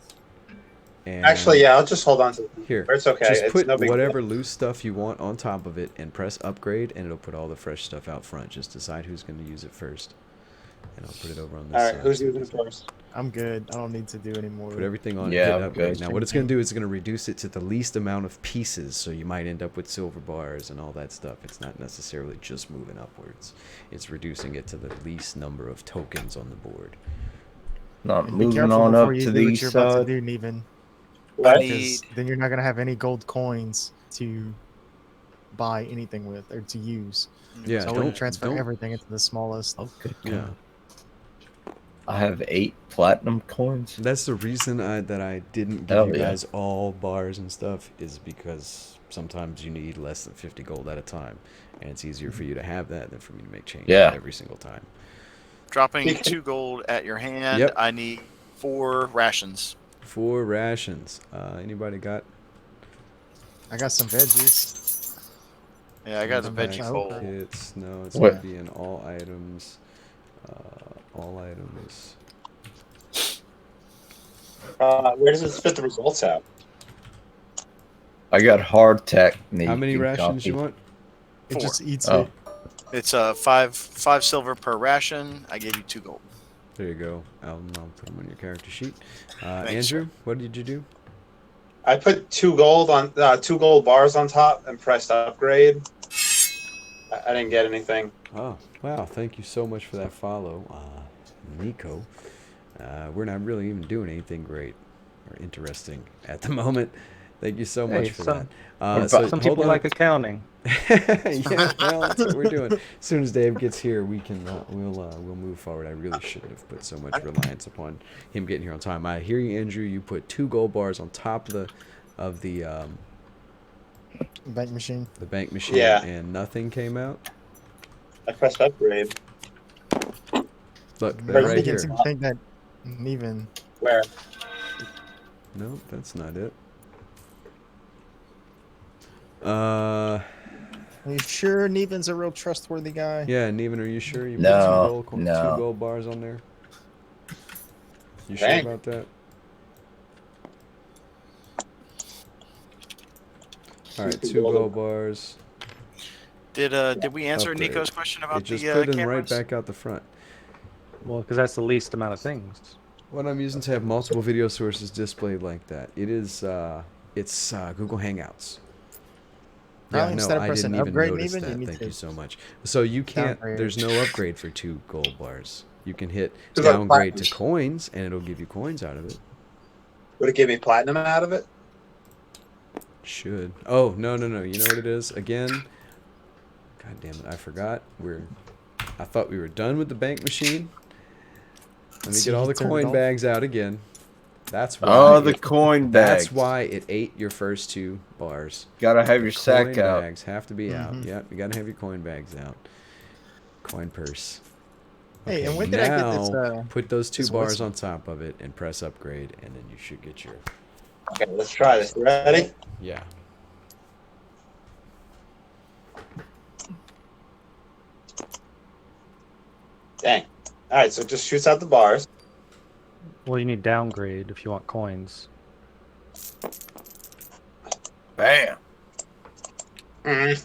And Actually, yeah, I'll just hold on to it. Here, It's okay. just It's put no big whatever loose stuff you want on top of it and press upgrade, and it'll put all the fresh stuff out front. Just decide who's going to use it first, and I'll put it over on this All right, side. who's so using you it can first? I'm good. I don't need to do any more. Put everything on. Yeah, hit I'm upgrade. good. Now, what it's going to do is it's going to reduce it to the least amount of pieces, so you might end up with silver bars and all that stuff. It's not necessarily just moving upwards. It's reducing it to the least number of tokens on the board. Not And be moving careful on up before you to do the what east you're about side. to do, Neven. What? need- Because then you're not gonna have any gold coins to buy anything with or to use. Yeah, So I wouldn't don't transfer don't- everything into the smallest. Okay. Yeah. I have 8 platinum coins. That's the reason that I didn't give Hell you yeah. guys all bars and stuff, is because sometimes you need less than 50 gold at a time, and it's easier for you to have that than for me to make change Yeah. every single time. Dropping You can- 2 gold at your hand. Yep. I need 4 rations. 4 rations. Anybody got? I got some veggies. Yeah, I got a I'm veggie back. bowl. It's no, it's What? gonna be in all items. All items. Where does it spit the results out? I got hardtack. How many rations you want? It 4. just eats Oh. it. It's 5 silver per ration. I gave you 2 gold. There you go. I'll put them on your character sheet. Thanks, Andrew, what did you do? I put 2 gold on 2 gold bars on top and pressed upgrade. I didn't get anything. Oh, wow. Thank you so much for that follow, Nico. We're not really even doing anything great or interesting at the moment. Thank you so much Hey, for some- that. Some hold people on. like accounting. Yeah, well, that's what we're doing. As soon as Dave gets here, we can we'll move forward. I really shouldn't have put so much reliance upon him getting here on time. I hear you, Andrew. You put 2 gold bars on top of the Bank machine. bank machine, Yeah. and nothing came out. I pressed upgrade. Look, I they're Right right think here. I think that even Where? No, that's not it. Are you sure Neven's a real trustworthy guy? Yeah, Neven, are you sure you put No, 2 no. gold bars on there? You sure Dang. about that? All right, 2 gold bars. Did we answer Upgrade. Nico's question about It just the put them cameras? right back out the front. Well, because that's the least amount of things. What I'm using to have multiple video sources displayed like that. It is it's Google Hangouts. Probably Yeah, no, instead of I pressing didn't even upgrade, notice Neven, you that. need Thank to you so much. So you can't. downgrade. There's no upgrade for 2 gold bars. You can hit To go downgrade to platinum. coins, and it'll give you coins out of it. Would it give me platinum out of it? Should. Oh, no. You know what it is? Again. God damn it, I forgot. I thought we were done with the bank machine. Let me See, get all you the turned coin off. bags out again. That's why. Oh, the coin bags. That's why it ate your first 2 bars. Gotta have The your sack coin out. bags have to be out. Mhm. Yep, you gotta have your coin bags out. Coin purse. Hey, and when did I get this? Now, put those 2 this bars whistle? on top of it and press upgrade, and then you should get your. Okay, let's try this. You ready? Yeah. Dang. All right, so it just shoots out the bars. Well, you need downgrade if you want coins. Bam. Mm.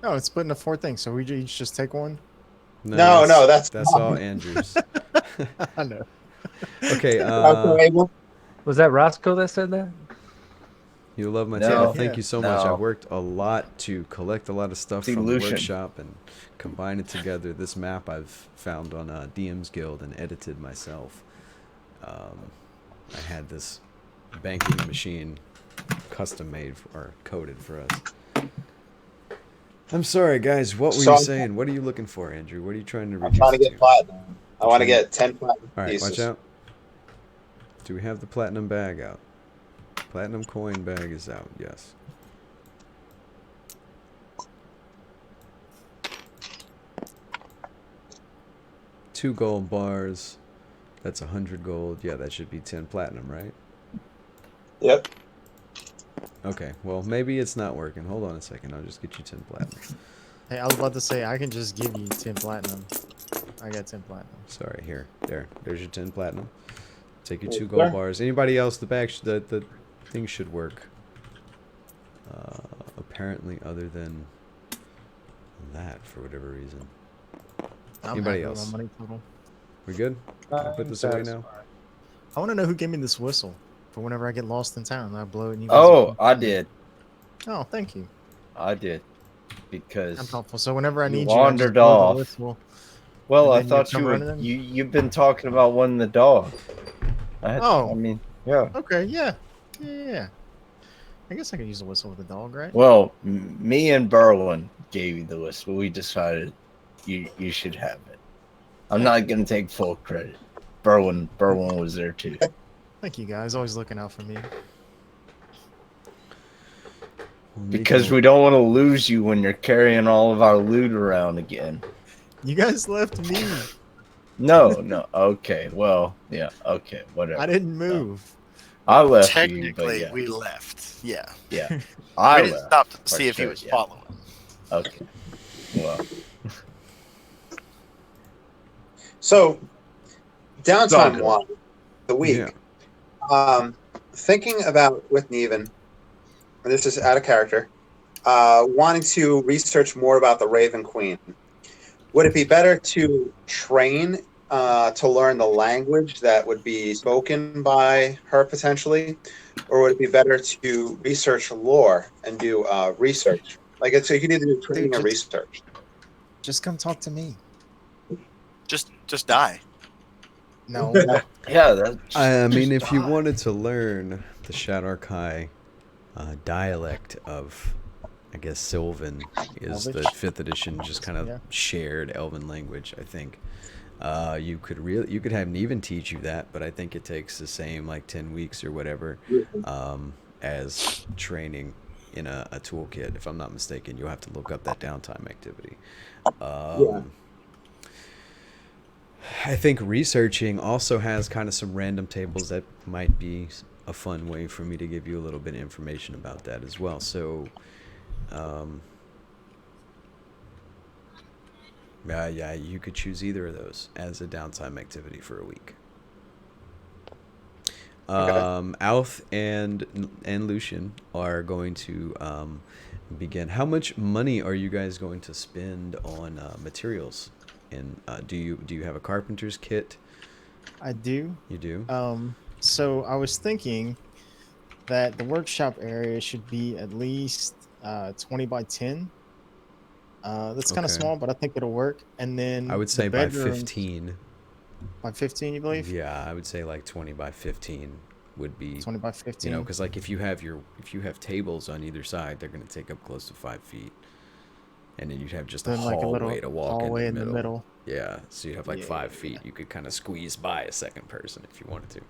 Oh, it's putting a 4 thing. So we each just take one. No, that's all Andrews. I know. Okay. Okay, well, Was that Roscoe that said that? You love my No. channel. Thank Yeah. you so much. I No. worked a lot to collect a lot of stuff from the Delusion. workshop and combine it together. This map I've found on DM's Guild and edited myself. I had this banking machine custom made or coded for us. I'm sorry, guys. What were So you I'm- saying? What are you looking for, Andrew? What are you trying to I'm reduce trying to it get platinum. I want to Trying- get 10 platinum All right, pieces. watch out. Do we have the platinum bag out? Platinum coin bag is out. Yes. Two gold bars. That's 100 gold. Yeah, that should be 10 platinum, right? Yep. Okay. Well, maybe it's not working. Hold on a second. I'll just get you 10 platinum. Hey, I was about to say I can just give you 10 platinum. I got 10 platinum. Sorry. Here. There's your 10 platinum. Take your Yes, 2 gold sir. bars. Anybody else? The bag. The thing should work. Apparently, other than that, for whatever reason. I'm Anybody happy with else? my money total. We good? Can I put this away now? I want to know who gave me this whistle for whenever I get lost in town. I blow it. And you guys Oh, will- I did. Oh, thank you. I did. I'm Because helpful. So whenever I You need you, I just wandered blow the off. whistle. well, And I then you thought come you running would, in? you've been talking about one the dog. Oh. I mean, yeah. Okay, yeah. Yeah. I guess I could use the whistle with the dog, right? Well, me and Berwin gave you the whistle. We decided you should have it. I'm not gonna take full credit. Berwin was there too. Thank you guys. Always looking out for me. Because we don't want to lose you when you're carrying all of our loot around again. You guys left me. No. Okay. Well, yeah. Okay. Whatever. I didn't move. I left you, Technically, but yeah. we left. Yeah. Yeah. I we didn't left. stop to for see if he sure, was yeah. following. Okay. Well, So, Dog. downtime one, the week. Yeah. Thinking about with Neven, and this is out of character, wanting to research more about the Raven Queen. Would it be better to train to learn the language that would be spoken by her potentially, or would it be better to research lore and do research? Like so, you can either do training or research. Just come talk to me. Just die. No. Yeah, that's. I mean, if you wanted to learn the Shadar-kai dialect of, I guess, Sylvan is the Elvish? 5th edition, just kind of Yeah. shared Elven language, I think. You could have Neven teach you that, but I think it takes the same, like, 10 weeks or whatever, as training in a toolkit. If I'm not mistaken, you'll have to look up that downtime activity. I think researching also has kind of some random tables that might be a fun way for me to give you a little bit of information about that as well. So, yeah, you could choose either of those as a downtime activity for a week. Alf and Lucian are going to begin. How much money are you guys going to spend on materials? And do you have a carpenter's kit? I do. You do? So I was thinking that the workshop area should be at least 20 by 10. That's kind of Okay. small, but I think it'll work. And then I would the say by bedrooms- 15. By 15, you believe? Yeah, I would say like 20 by 15 would be, 20 by 15. you know, because like if you have tables on either side, they're going to take up close to 5 feet. And then you'd have just a Then like a little hallway to walk hallway in the middle. Yeah, so you'd have like Yeah. 5 feet. You could kind of squeeze by a second person if you wanted to.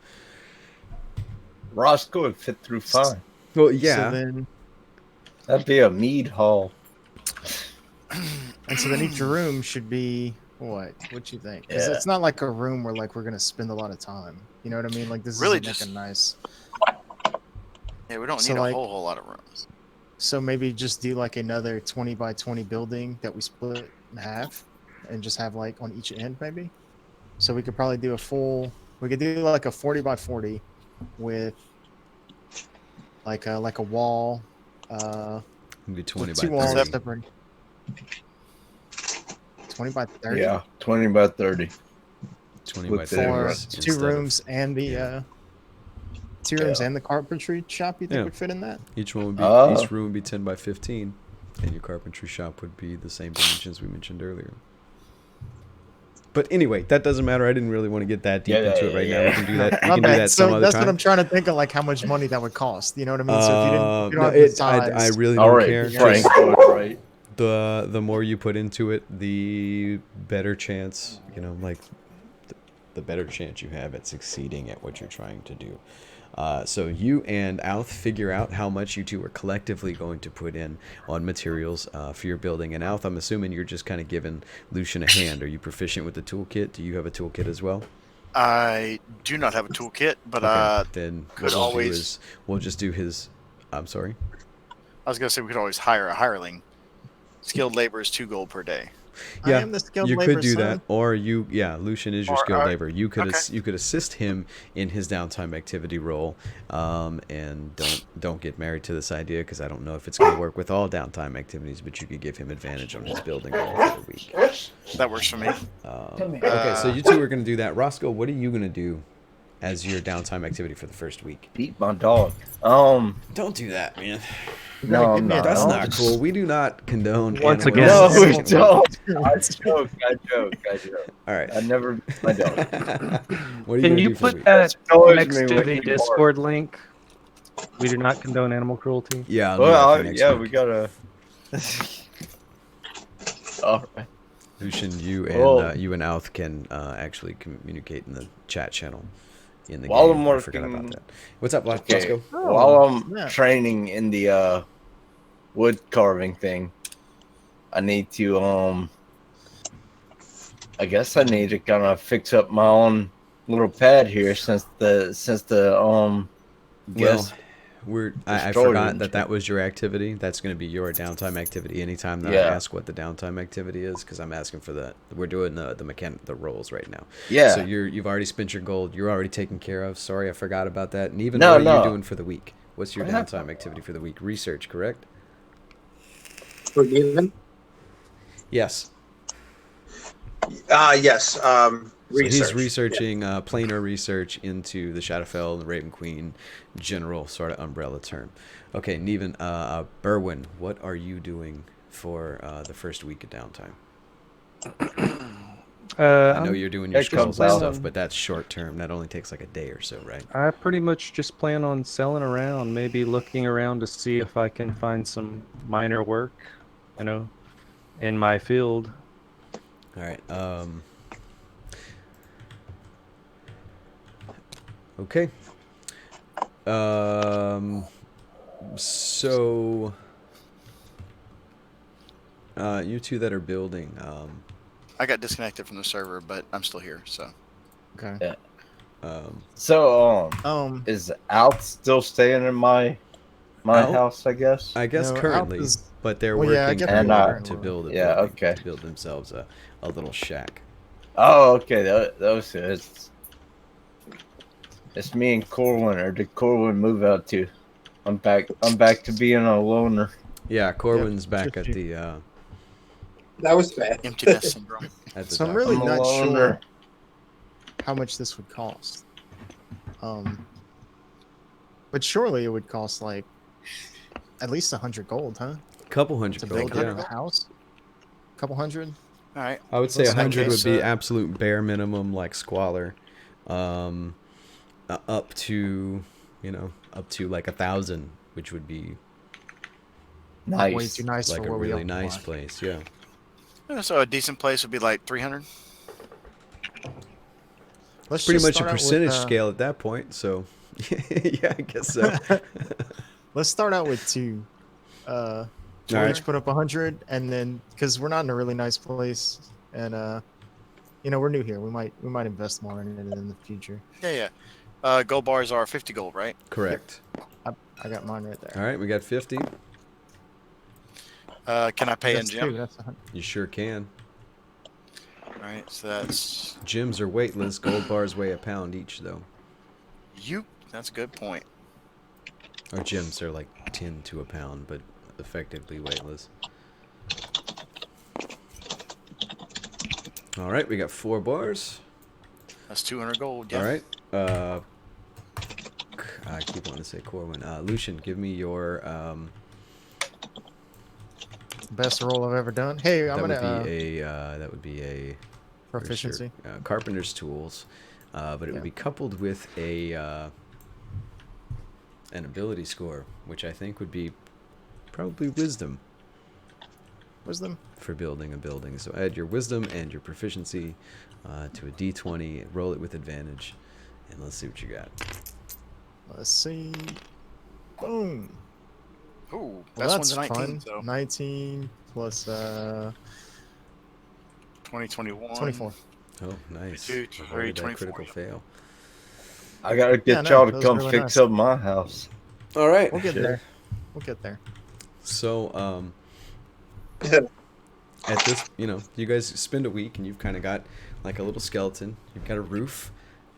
Roscoe would fit through fine. Well, So then, That'd be a mead hall. and so then each room should be what? What you think? Because Yeah. it's not like a room where like we're gonna spend a lot of time. You know what I mean? Like this Really is like just- a nice. Yeah, we don't So, need a like- whole lot of rooms. So maybe just do like another 20 by 20 building that we split in half, and just have like on each end maybe. So we could probably do we could do like a 40 by 40 with like a wall, It'd be 20 with by two walls 30. separated. 20 by 30 Yeah, 20 by 30. 20 With by the- 30 for instead two of- rooms and the yeah. two rooms Yeah. and the carpentry shop. You think Yeah. would fit in that? Each one would be Oh. each room would be 10 by 15, and your carpentry shop would be the same dimensions we mentioned earlier. But anyway, that doesn't matter. I didn't really want to get that deep Yeah, into it right now. We can do that. We My can do bad. that some So other that's time. what I'm trying to think of, like how much money that would cost. You know what I mean? So if you don't No, have the size, I really All don't right, care. Frank, Just was right. the more you put into it, the better chance, you know, like the better chance you have at succeeding at what you're trying to do. So you and Alf figure out how much you two are collectively going to put in on materials for your building. And Alf, I'm assuming you're just kind of giving Lucian a hand. Are you proficient with the toolkit? Do you have a toolkit as well? I do not have a toolkit, but Then could what we'll do always- is we'll just do his. I'm sorry. I was gonna say we could always hire a hireling. Skilled labor is 2 gold per day. I Yeah, am the skilled you labor could do son. that, or Lucian is your Or, skilled labor. You could okay. you could assist him in his downtime activity role, and don't get married to this idea because I don't know if it's going to work with all downtime activities, but you could give him advantage on his building role for the week. That works for me. Okay, so you two are going to do that. Roscoe, what are you going to do as your downtime activity for the first week? Beat my dog. Don't do that, man. No, I'm not. That's I'll not just- cool. We do not condone. Once animal again. No, abuse. we don't. I joke. All right. I never beat my dog. What are you Can gonna you do for the put week? that Annoys next me to when the you Discord link? We do not condone animal cruelty. Yeah. I'll do that for Well, next yeah, week. we gotta. All right. Lucian, you Oh. and Alf can actually communicate in the chat channel in the While game. I'm I forgot about working- that. What's up, Okay. Roscoe? While I'm yeah. training in the wood carving thing, I need to I guess I need to kind of fix up my own little pad here since the Well, guest I Destroy forgot engine. that was your activity. That's going to be your downtime activity. Anytime that I Yeah. ask what the downtime activity is, because I'm asking for the, we're doing the rolls right now. Yeah. So you've already spent your gold. You're already taken care of. Sorry, I forgot about that. And even No, what are you no. doing for the week? What's your What happened? downtime activity for the week? Research, correct? For Neven? Yes. Yes. So he's Research. researching planar research into the Shadowfell and the Raven Queen, general sort of umbrella term. Okay, Neven, Berwin, what are you doing for the first week of downtime? I know you're doing your That comes scrolls and out. stuff, but that's short term. That only takes like a day or so, right? I pretty much just plan on selling around, maybe looking around to see if I can find some minor work, you know, in my field. All right. Okay. So you two that are building, I got disconnected from the server, but I'm still here. So Okay. Yeah. um, So is Alf still staying in my Alf? house? I guess. I guess No, Alf currently, is- but they're well, yeah, I working guess And, together we're to build a yeah, building, okay. to build themselves a little shack. Oh, okay. Those it's me and Corwin. Or did Corwin move out too? I'm back to being a loner. Yeah, Corwin's Yep, back just at you. the That was fast. empty nest syndrome. So I'm dock. really I'm a not sure loner. how much this would cost. But surely it would cost like at least 100 gold, huh? Couple hundred To gold, build yeah. a house. Couple hundred. All right. I would say In that 100 would case, be absolute bare minimum, like Squalor. Up to, up to like 1,000, which would be Nice. Way too nice like for a what we really all nice want. place. Yeah. Yeah, so a decent place would be like 300. Let's Pretty just much a start out with, percentage scale at that point. So, yeah, I guess so. Let's start out with 2. We'll Alright. each put up 100, and then because we're not in a really nice place, and we're new here, we might invest more in it in the future. Yeah. Gold bars are 50 gold, right? Correct. I got mine right there. All right, we got 50. Can I pay in That's 2. gem? That's 100. You sure can. All right. So that's Gems are weightless. Gold bars weigh a pound each, though. That's a good point. Or gems are like 10 to a pound, but effectively weightless. All right, we got 4 bars. That's 200 gold. Yeah. All right. I keep wanting to say Corwin. Lucian, give me your. Best roll I've ever done. Hey, I'm That gonna would be a. That would be a. proficiency. Carpenter's tools, but it would be coupled with an ability score, which I think would be probably wisdom Wisdom. for building a building. So add your wisdom and your proficiency to a d20, roll it with advantage, and let's see what you got. Let's see. Boom. Ooh, Well, best that's one's 19. fun. So 19 plus 2021. 24. Oh, nice. 2, Avoided 3, that critical 24. fail. I gotta get Yeah, no, y'all to that was come really fix nice. up my house. All right. We'll get Sure. there. We'll get there. So, at this, you guys spend a week and you've kind of got like a little skeleton. You've got a roof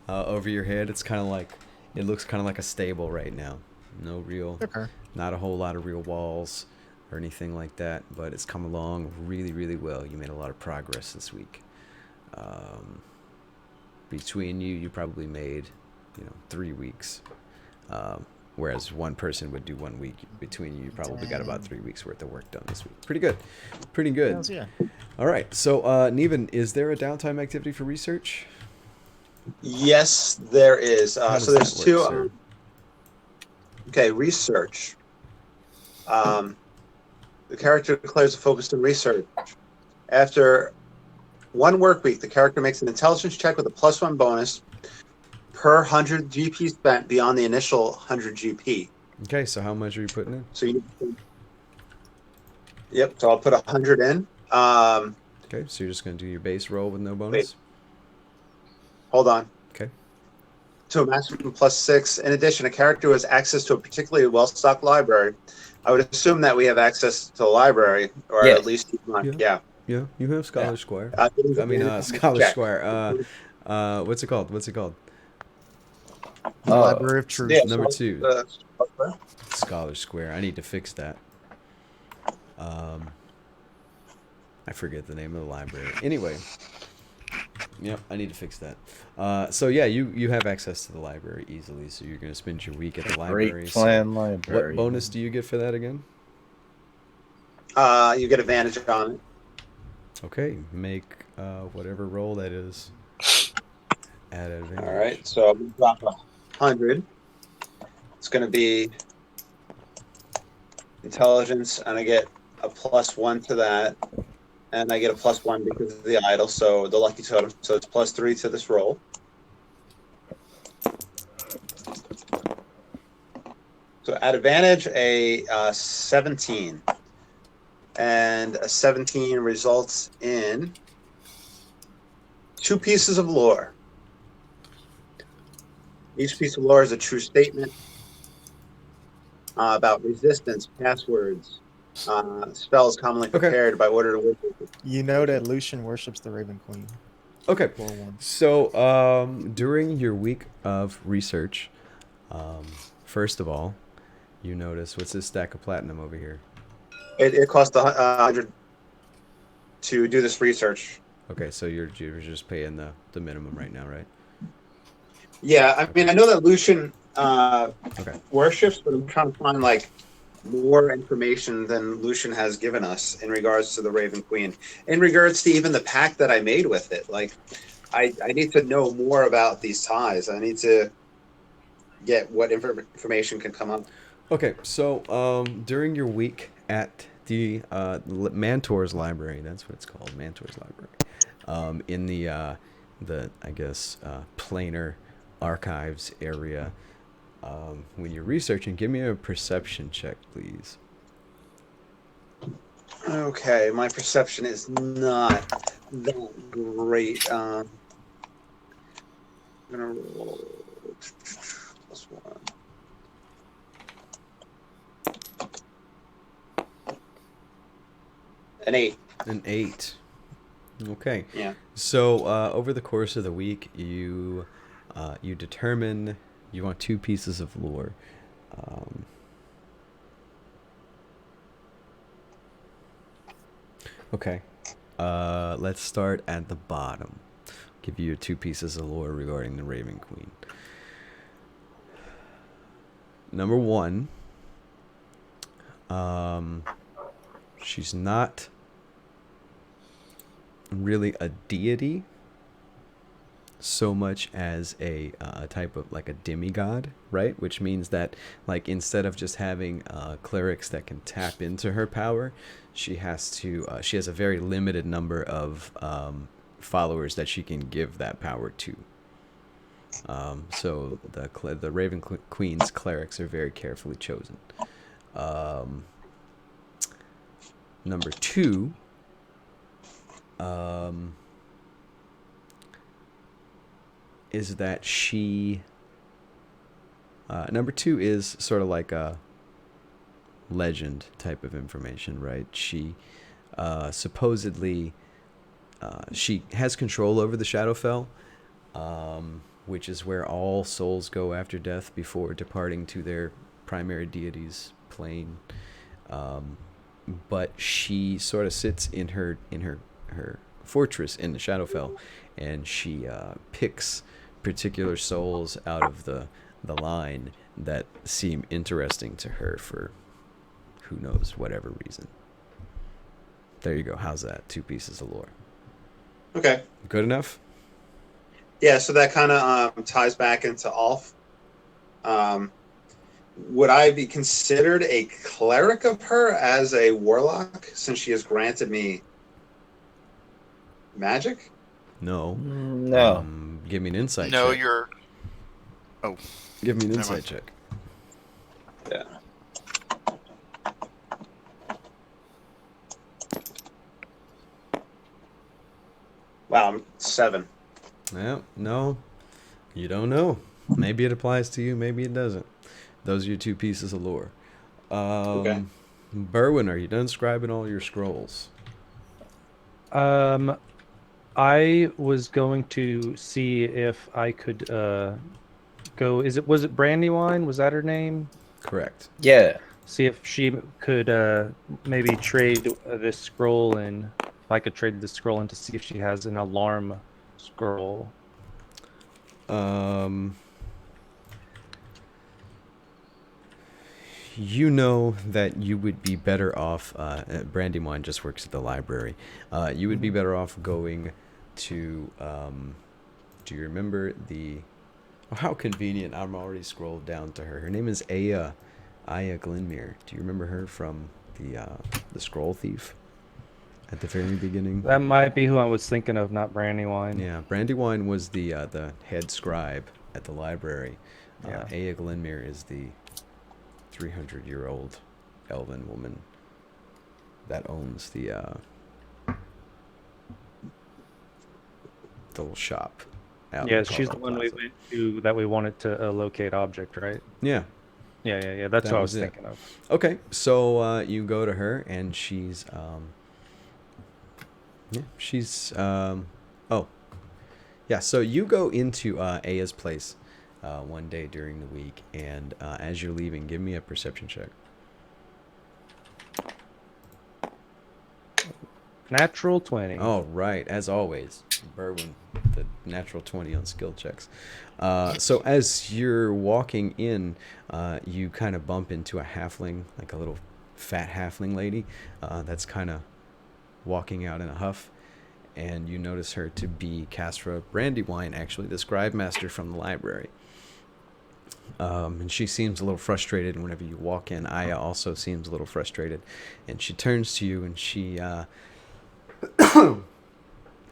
over your head. It's kind of like, it looks kind of like a stable right now. No real, Okay. not a whole lot of real walls or anything like that, but it's come along really, really well. You made a lot of progress this week. Between you probably made, 3 weeks. Whereas one person would do 1 week. Between you probably got about 3 weeks worth of work done this week. Pretty good. Pretty good. Hells yeah. All right. So, Neven, is there a downtime activity for research? Yes, there is. How does So there's that 2. work, sir? Okay, research. The character declares a focus on research. After 1 work week, the character makes an intelligence check with a +1 bonus per 100 GP spent beyond the initial 100 GP. Okay. So, how much are you putting in? So yep. So I'll put 100 in. Okay. So, you're just going to do your base roll with no bonus? Hold on. Okay. to a maximum plus 6. In addition, a character who has access to a particularly well-stocked library. I would assume that we have access to the library, or Yes. at least Yeah. Yeah, you have Scholar Square. Getting I mean, advantage on Scholar check. Square. What's it called? What's it called? The Oh, Library of Truth. Yeah, Number so, 2, uh, Scholar Square. I need to fix that. I forget the name of the library. Anyway, yep, I need to fix that. So yeah, you have access to the library easily. So you're gonna spend your week at the library. Great So plan library. what bonus do you get for that again? you get advantage on it. Okay, make whatever roll that is. Add advantage. All right, so I'm gonna drop 100. It's gonna be intelligence, and I get a +1 to that, and I get a +1 because of the idol. So the lucky totem. So it's +3 to this roll. So at advantage, a 17, and a 17 results in 2 pieces of lore. Each piece of lore is a true statement about resistance, passwords, spells commonly Okay. prepared by order of wizard. You know that Lucian worships the Raven Queen. Okay. Floor 1. So during your week of research, first of all, you notice what's this stack of platinum over here? It costs 100 to do this research. Okay, so you're just paying the minimum right now, right? Yeah, I mean, I know that Lucian Okay. worships, but I'm trying to find like more information than Lucian has given us in regards to the Raven Queen, in regards to even the pact that I made with it. Like, I need to know more about these ties. I need to get what information can come up. Okay, so during your week at the Mantor's Library, that's what it's called, Mantor's Library, in the I guess planar archives area, when you're researching, give me a perception check, please. Okay, my perception is not that great. I'm gonna roll +1. An 8. An 8. Okay. Yeah. So over the course of the week, you determine you want 2 pieces of lore. Okay. Let's start at the bottom. Give you 2 pieces of lore regarding the Raven Queen. Number 1, she's not really a deity so much as a type of like a demigod, right? Which means that like instead of just having clerics that can tap into her power, she has a very limited number of followers that she can give that power to. So the Raven Queen's clerics are very carefully chosen. Number 2, is that she number 2 is sort of like a legend type of information, right? She supposedly she has control over the Shadowfell, which is where all souls go after death before departing to their primary deity's plane. But she sort of sits in her fortress in the Shadowfell, and she picks particular souls out of the line that seem interesting to her for who knows whatever reason. There you go. How's that? 2 pieces of lore. Okay. Good enough? Yeah, so that kind of ties back into Ulf. Would I be considered a cleric of her as a warlock, since she has granted me magic? No. No. Give me an insight No, check. you're. Give me an Never insight mind. check. Yeah. Wow, I'm 7. Well, no. You don't know. Maybe it applies to you, maybe it doesn't. Those are your two pieces of lore. Okay. Berwin, are you done scribing all your scrolls? I was going to see if I could go. Was it Brandywine? Was that her name? Correct. Yeah. See if she could maybe trade this scroll in. If I could trade this scroll in to see if she has an alarm scroll. You know that you would be better off. Brandywine just works at the library. You would be better off going to. Do you remember the? Oh, how convenient! I'm already scrolled down to her. Her name is Aya Glenmere. Do you remember her from the Scroll Thief? At the very beginning. That might be who I was thinking of, not Brandywine. Yeah, Brandywine was the head scribe at the library. Yeah. Aya Glenmere is the 300-year-old elven woman that owns the little shop. Out Yeah, in she's the Colorado one we Plaza. went to that we wanted to locate object, right? Yeah. Yeah. That's That what I was was it. thinking of. Okay, so you go to her, and she's oh, yeah. So you go into Aya's place one day during the week, and as you're leaving, give me a perception check. Natural 20. Oh, right, as always, Berwin, the natural 20 on skill checks. So as you're walking in, you kind of bump into a halfling, like a little fat halfling lady that's kind of walking out in a huff, and you notice her to be Castra Brandywine, actually, the scribe master from the library. And she seems a little frustrated, and whenever you walk in, Aya also seems a little frustrated, and she turns to you, and she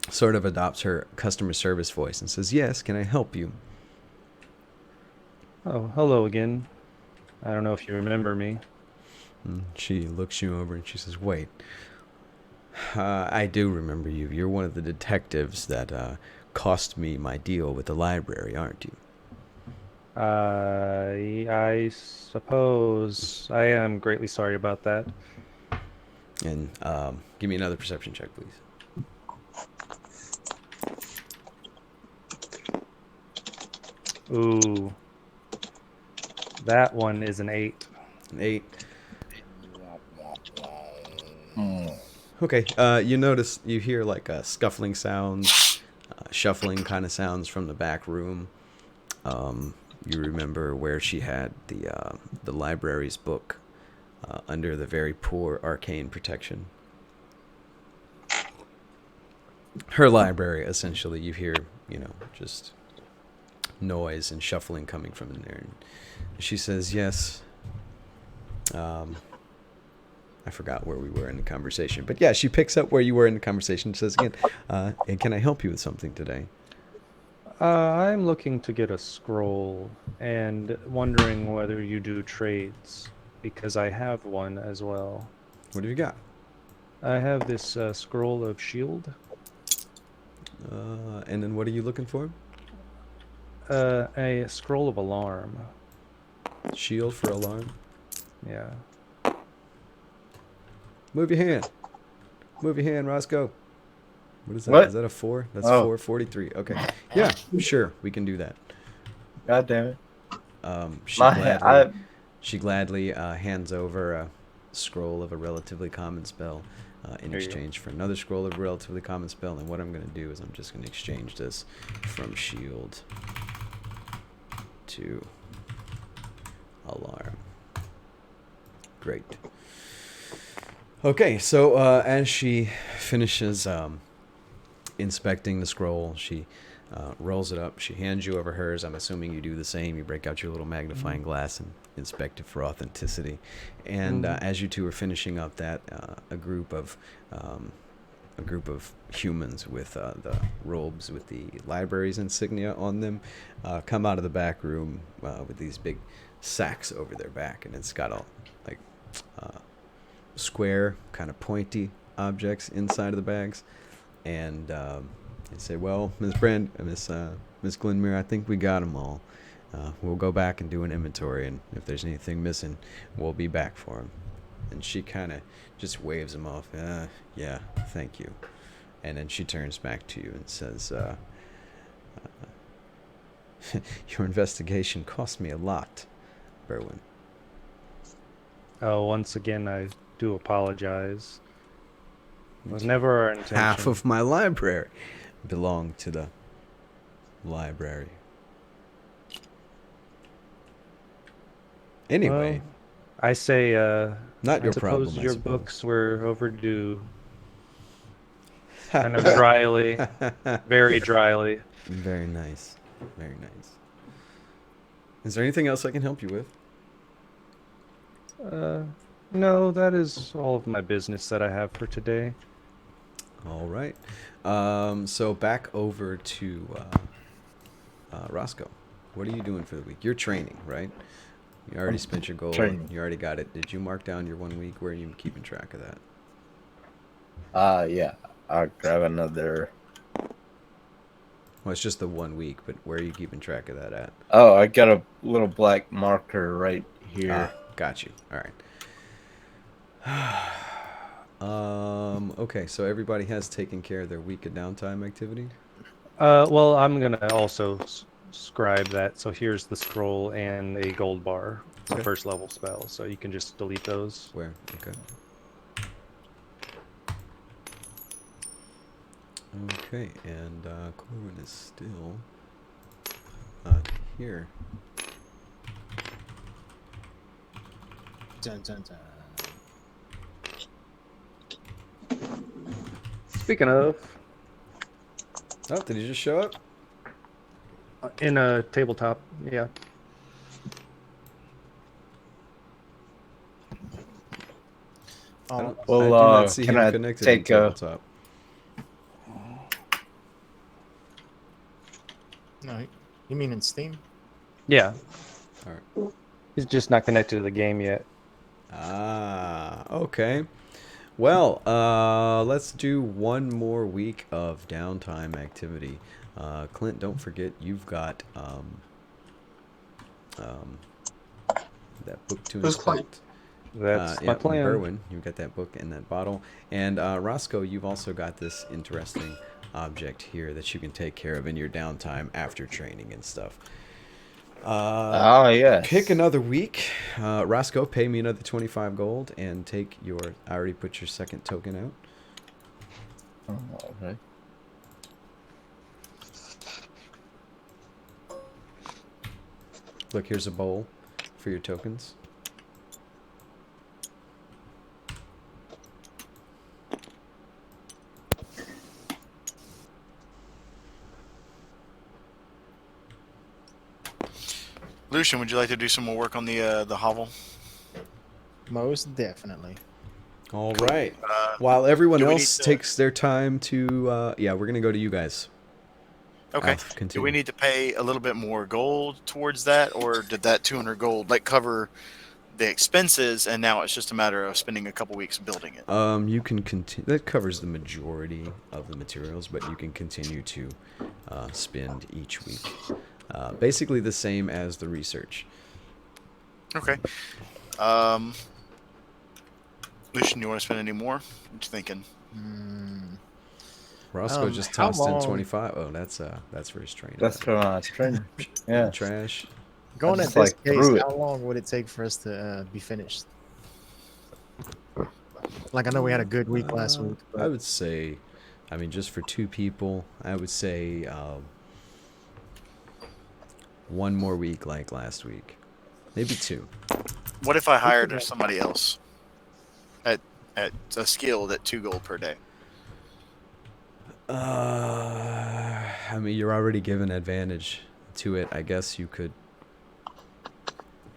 sort of adopts her customer service voice and says, "Yes, can I help you?" Oh, hello again. I don't know if you remember me. And she looks you over and she says, "Wait, I do remember you. You're one of the detectives that cost me my deal with the library, aren't you?" I suppose I am greatly sorry about that. And give me another perception check, please. Ooh. That one is an 8. An 8. Hmm. Okay, you hear like scuffling sounds, shuffling kind of sounds from the back room. You remember where she had the library's book under the very poor arcane protection. Her library, essentially. You hear, just noise and shuffling coming from in there. And she says, "Yes." I forgot where we were in the conversation, but yeah, she picks up where you were in the conversation and says again, "And can I help you with something today?" I'm looking to get a scroll and wondering whether you do trades, because I have one as well. What have you got? I have this scroll of shield. And then what are you looking for? A scroll of alarm. Shield for alarm. Yeah. Move your hand. Move your hand, Roscoe. What is that? What? Is that a 4? That's Oh. 443. Okay. Yeah, sure. We can do that. God damn it. She gladly hands over a scroll of a relatively common spell in There you go. exchange for another scroll of a relatively common spell. And what I'm going to do is I'm just going to exchange this from shield to alarm. Great. Okay, so as she finishes inspecting the scroll, she rolls it up. She hands you over hers. I'm assuming you do the same. You break out your little magnifying glass and inspect it for authenticity. And as you two are finishing up that, a group of humans with the robes with the library's insignia on them come out of the back room with these big sacks over their back, and it's got square, kind of pointy objects inside of the bags. And they say, "Well, Miss Glenmere, I think we got them all." We'll go back and do an inventory, and if there's anything missing, we'll be back for him. And she kind of just waves him off. Yeah, thank you. And then she turns back to you and says, your investigation cost me a lot, Berwin. Oh, once again, I do apologize. It was never our intention. Half of my library belonged to the library. Anyway, Well, I say, not your I problem, suppose I your suppose. books were overdue. Kind of dryly, very dryly. Very nice. Very nice. Is there anything else I can help you with? No, that is all of my business that I have for today. All right. So back over to Roscoe. What are you doing for the week? You're training, right? You already spent your gold. Training. You already got it. Did you mark down your 1 week? Where are you keeping track of that? Yeah. I'll grab another. Well, it's just the 1 week, but where are you keeping track of that at? Oh, I got a little black marker right here. Got you. All right. Okay, so everybody has taken care of their week of downtime activity? Well, I'm gonna also scribe that. So here's the scroll and a gold bar. It's a Okay. first level spell, so you can just delete those. Where? Okay. Okay, and Corwin is still here. Dun, dun, dun. Speaking of, Oh, did he just show up? in a tabletop, yeah. I Oh, don't, I Well, do not see can him I connected take to a- tabletop. no, you mean in Steam? Yeah. All right. He's just not connected to the game yet. Ah, okay. Well, let's do one more week of downtime activity. Clint, don't forget you've got that book to Who's inspect. Clint? That's my Yeah, plan. Berwin, you've got that book and that bottle. And Roscoe, you've also got this interesting object here that you can take care of in your downtime after training and stuff. Oh, yes. Pick another week. Roscoe, pay me another 25 gold and take your... I already put your second token out. Oh, okay. Look, here's a bowl for your tokens. Lucian, would you like to do some more work on the hovel? Most definitely. All right. Uh, While everyone do we else need to- takes their time to... yeah, we're going to go to you guys. Okay. I'll Do continue. we need to pay a little bit more gold towards that, or did that 200 gold like cover the expenses, and now it's just a matter of spending a couple weeks building it? You can continue. That covers the majority of the materials, but you can continue to spend each week. Basically the same as the research. Okay. Lucian, you want to spend any more? What you thinking? Roscoe Um, just how tossed in long- 25. Oh, that's for his training. That's from training. Yeah. Trash. Going I at just, this like, case, threw it. how long would it take for us to be finished? Like, I know we had a good week last week. I But would say, I mean, just for 2 people, I would say 1 more week like last week. Maybe 2. What if I hired somebody else at a skilled at 2 gold per day? I mean, you're already given advantage to it. I guess you could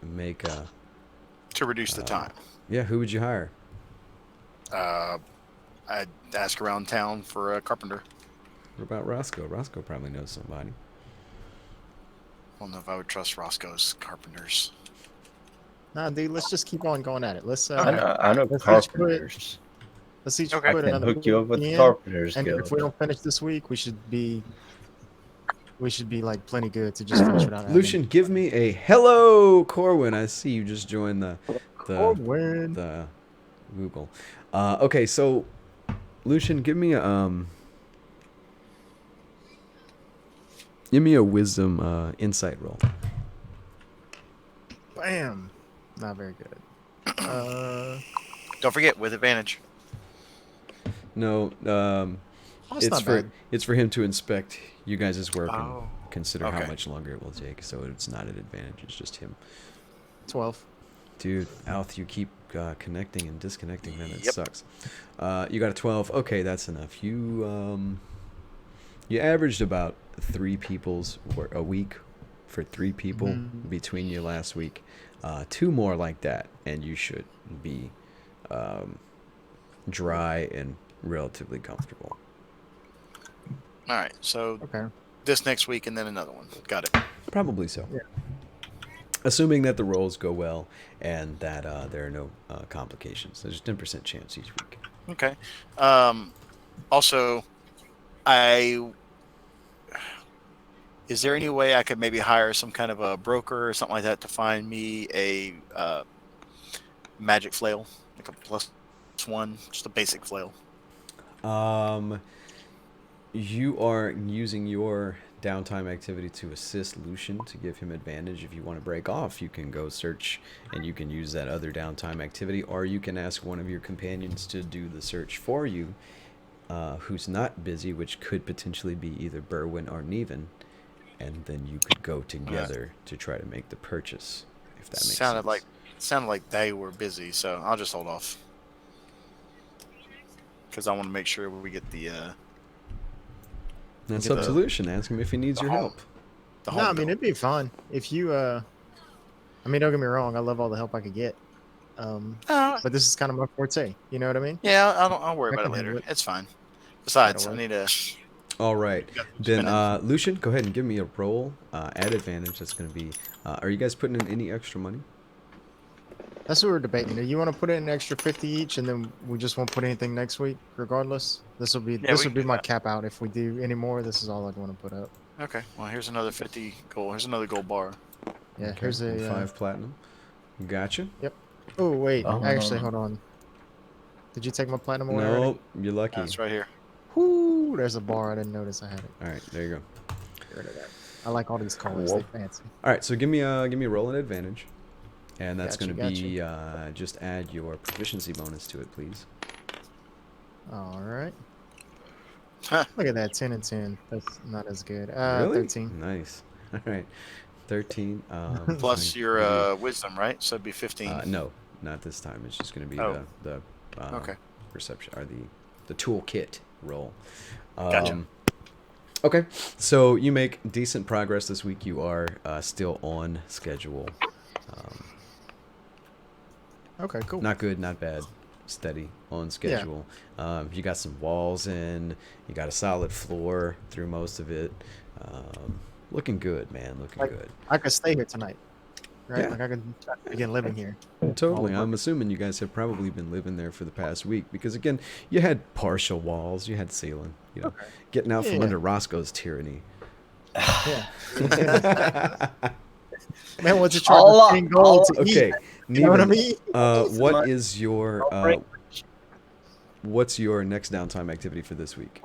make a... To reduce the time. Yeah, who would you hire? I'd ask around town for a carpenter. What about Roscoe? Roscoe probably knows somebody. I don't know if I would trust Roscoe's carpenters. nah, dude, let's just keep on going at it. Let's I know Let's each put- carpenters. let's each Okay. I put can another hook you up with the in, carpenters and guild. if we don't finish this week, we should be we should be like plenty good to just finish without Lucian, give me a hello, Corwin. I see you just joined the Corwin. the Google. Okay, so Lucian, give me a wisdom insight roll. Bam. Not very good. Don't forget with advantage. No, That's it's not for bad. it's for him to inspect you guys' work and Oh. consider how Okay. much longer it will take. So it's not an advantage. It's just him. 12. Dude, Alth, you keep connecting and disconnecting, man. It Yep. sucks. You got a 12. Okay, that's enough. You averaged about 3 people's a week for 3 people Mhm. between you last week. 2 more like that, and you should be dry and relatively comfortable. All right. So Okay. this next week and then another one. Got it. Probably so. Yeah. Assuming that the rolls go well and that there are no complications. There's a 10% chance each week. Okay. Also, is there any way I could maybe hire some kind of a broker or something like that to find me a magic flail, like a +1, just a basic flail? You are using your downtime activity to assist Lucian to give him advantage. If you want to break off, you can go search and you can use that other downtime activity, or you can ask one of your companions to do the search for you, who's not busy, which could potentially be either Berwin or Neven, and then you could go together to try to make the purchase. If that makes Sounded sense. sounded like they were busy, so I'll just hold off because I want to make sure we get the That's Get up to the- Lucian. Ask him if he needs the your home- help. the No, I home mean bill. it'd be fine if you. I mean, don't get me wrong. I love all the help I could get. But this is kind of my forte. You know what I mean? Yeah, I'll worry I about it can handle later. it. It's fine. Besides, I work. need a. All right. got Then, spending. Lucian, go ahead and give me a roll at advantage. That's going to be. Are you guys putting in any extra money? That's what we're debating. Do you want to put in an extra 50 each, and then we just won't put anything next week, regardless? This will be Yeah, this we will can be do my that. cap out. If we do any more, this is all I'd want to put up. Okay, well here's another 50 gold. Here's another gold bar. Yeah. Okay, Here's and a. 5 platinum. Gotcha. Oh wait, Oh. actually, hold on. Did you take my platinum away already? Nope, you're lucky. That's right here. Whoo! There's a bar. I didn't notice I had it. All right, there you go. Get rid of that. I like all these colors. Whoa. They fancy. All right, so give me a roll at advantage, and that's Gotcha, going to be just add your proficiency bonus to it, please. All right. Huh. Look at that, 10 and 10. That's not as good. Really? 13. Nice. All right, 13. Plus give your you- wisdom, right? So it'd be 15. no, not this time. It's just going to be Oh. the Okay. perception or the toolkit roll. Gotcha. Okay, so you make decent progress this week. You are still on schedule. Okay, cool. Not good, not bad. Steady on schedule. You got some walls in. You got a solid floor through most of it. Looking good, man. Looking Like- good. I could stay here tonight. Right? Yeah. Like I could begin living here. Totally. all I'm assuming you guys have probably been living there for the past week because, again, you had partial walls, you had ceiling. You know, getting out from Yeah. under Roscoe's tyranny. Yeah. Man, what's it charge Allah- 10 gold to Okay. eat? You know what I Neven, mean? what is your I'll break what's your next downtime activity for this week?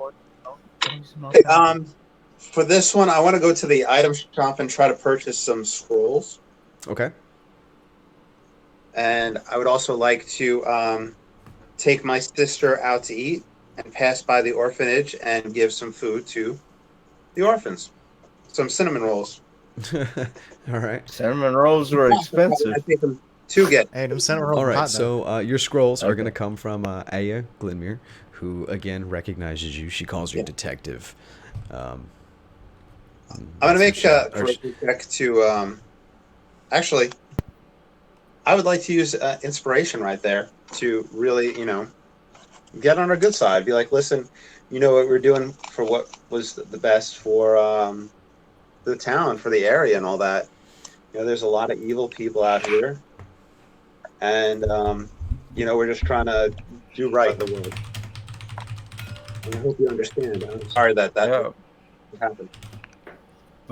Okay, for this one, I want to go to the item shop and try to purchase some scrolls. Okay. And I would also like to take my sister out to eat and pass by the orphanage and give some food to the orphans. Some cinnamon rolls. All right. Cinnamon rolls were expensive. I take them to get. Hey, them cinnamon rolls All are right. hot, So your scrolls are Okay. going to come from Aya Glenmere, who again recognizes you. She calls you detective. I'm going to make a charisma check to. Actually, I would like to use inspiration right there to really, get on our good side. Be like, listen, you know what we're doing for what was the best for the town, for the area, and all that. There's a lot of evil people out here, and we're just trying to do right in the world. And I hope you understand. I'm sorry that Yeah. happened.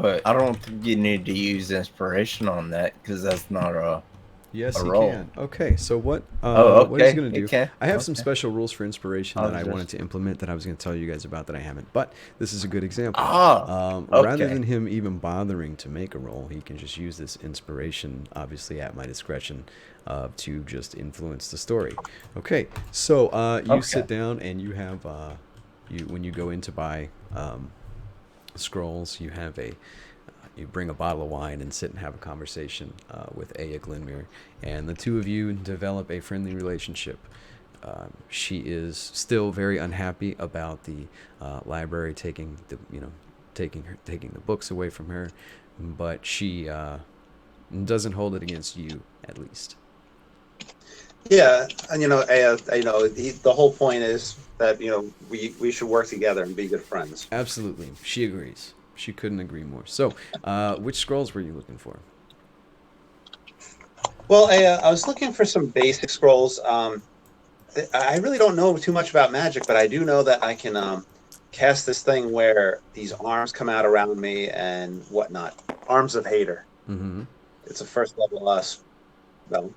but I don't think you need to use inspiration on that because that's not a. Yes, A you roll. can. Okay, so what? Oh, okay. What he's gonna do? Okay. I have some Okay. special rules for inspiration I'll that I just- wanted to implement that I was going to tell you guys about that I haven't. But this is a good example. Ah, Rather okay. than him even bothering to make a roll, he can just use this inspiration, obviously at my discretion, to just influence the story. Okay, so you Okay. sit down and you have when you go in to buy scrolls, you have you bring a bottle of wine and sit and have a conversation with Aya Glenmere, and the two of you develop a friendly relationship. She is still very unhappy about the library taking the books away from her, but she doesn't hold it against you, at least. Yeah, and the whole point is that we should work together and be good friends. Absolutely, she agrees. She couldn't agree more. So, which scrolls were you looking for? Well, I was looking for some basic scrolls. I really don't know too much about magic, but I do know that I can cast this thing where these arms come out around me and whatnot. Arms of Hater. Mm-hmm. It's a first level spell.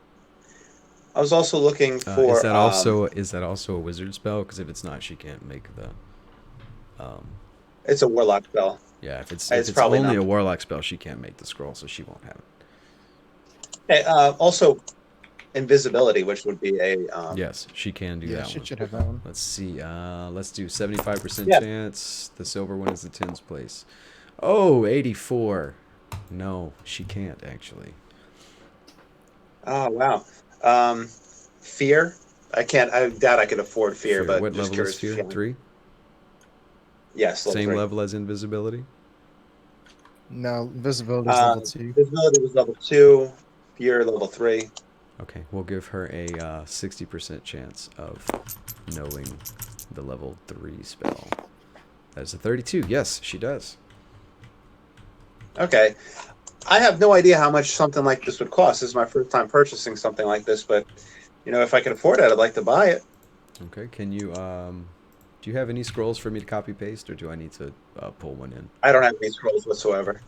I was also looking for. Is that also a wizard spell? Because if it's not, she can't make the. It's a warlock spell. Yeah, if it's probably only not. a warlock spell, she can't make the scroll, so she won't have it. Hey, also, invisibility, which would be a. Yes, she can do Yeah, that she one. should have that one. Let's see. Let's do 75% Yeah. chance. The silver one is the tens place. Oh, 84. No, she can't actually. Oh wow. Fear. I can't. I doubt I could afford fear, but What just level is curious. fear? if you- 3? Yes. Level Same 3. level as invisibility? No, invisibility is level 2. Invisibility was level 2. Fear level 3. Okay, we'll give her a 60% chance of knowing the level 3 spell. That's a 32. Yes, she does. Okay. I have no idea how much something like this would cost. This is my first time purchasing something like this, but if I could afford it, I'd like to buy it. Okay, can you do you have any scrolls for me to copy paste, or do I need to pull one in? I don't have any scrolls whatsoever.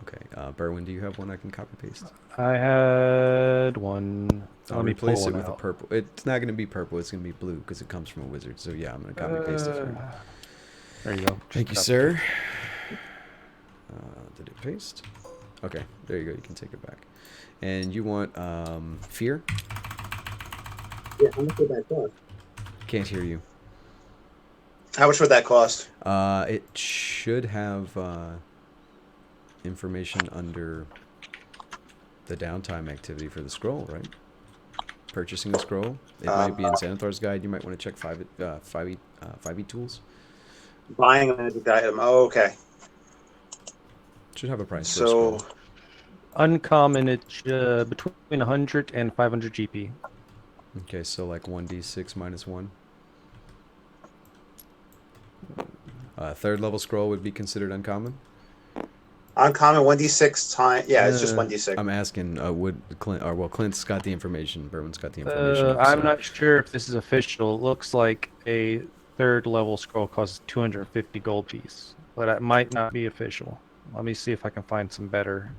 Okay, Berwin, do you have one I can copy paste? I had one. I'll Let me pull replace it one with a out. purple. It's not going to be purple. It's going to be blue because it comes from a wizard. So yeah, I'm going to copy paste it for you. There you go. Thank you, Just sir. Did it paste? Okay, there you go. You can take it back. And you want fear? Yeah, how much would that cost? Can't hear you. How much would that cost? It should have information under the downtime activity for the scroll, right? Purchasing a scroll. It might be in Xanathar's guide. You might want to check 5e tools. Buying a magic item. Oh, okay. Should have a price for a scroll. So, Uncommon, it's between 100 and 500 GP. Okay, so like 1d6 minus 1. Third level scroll would be considered uncommon. uncommon 1d6 time. Yeah, it's just 1d6. I'm asking, would Clint, Clint's got the information. Berwin's got the information. I'm so- not sure if this is official. It looks like a third level scroll costs 250 gold piece, but it might not be official. Let me see if I can find some better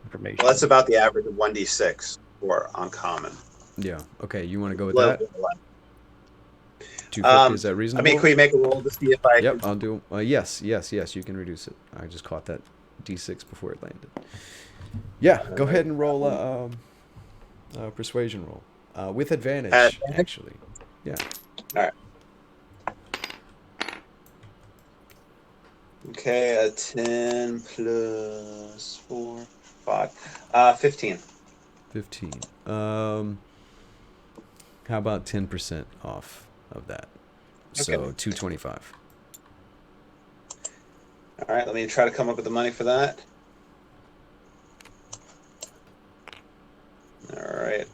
information. Well, that's about the average of 1d6 for uncommon. Yeah. Okay, you want to go with Low- that? 250, is that I reasonable? mean, can we make a roll to see if I Yep, can... I'll do. Yes, you can reduce it. I just caught that d6 before it landed. Yeah, go ahead and roll a persuasion roll with advantage, Advantage? actually. Yeah. Okay, a 10 plus 4, 5. 15. 15. How about 10% off of that? So Okay. 225. All right, let me try to come up with the money for that. All right.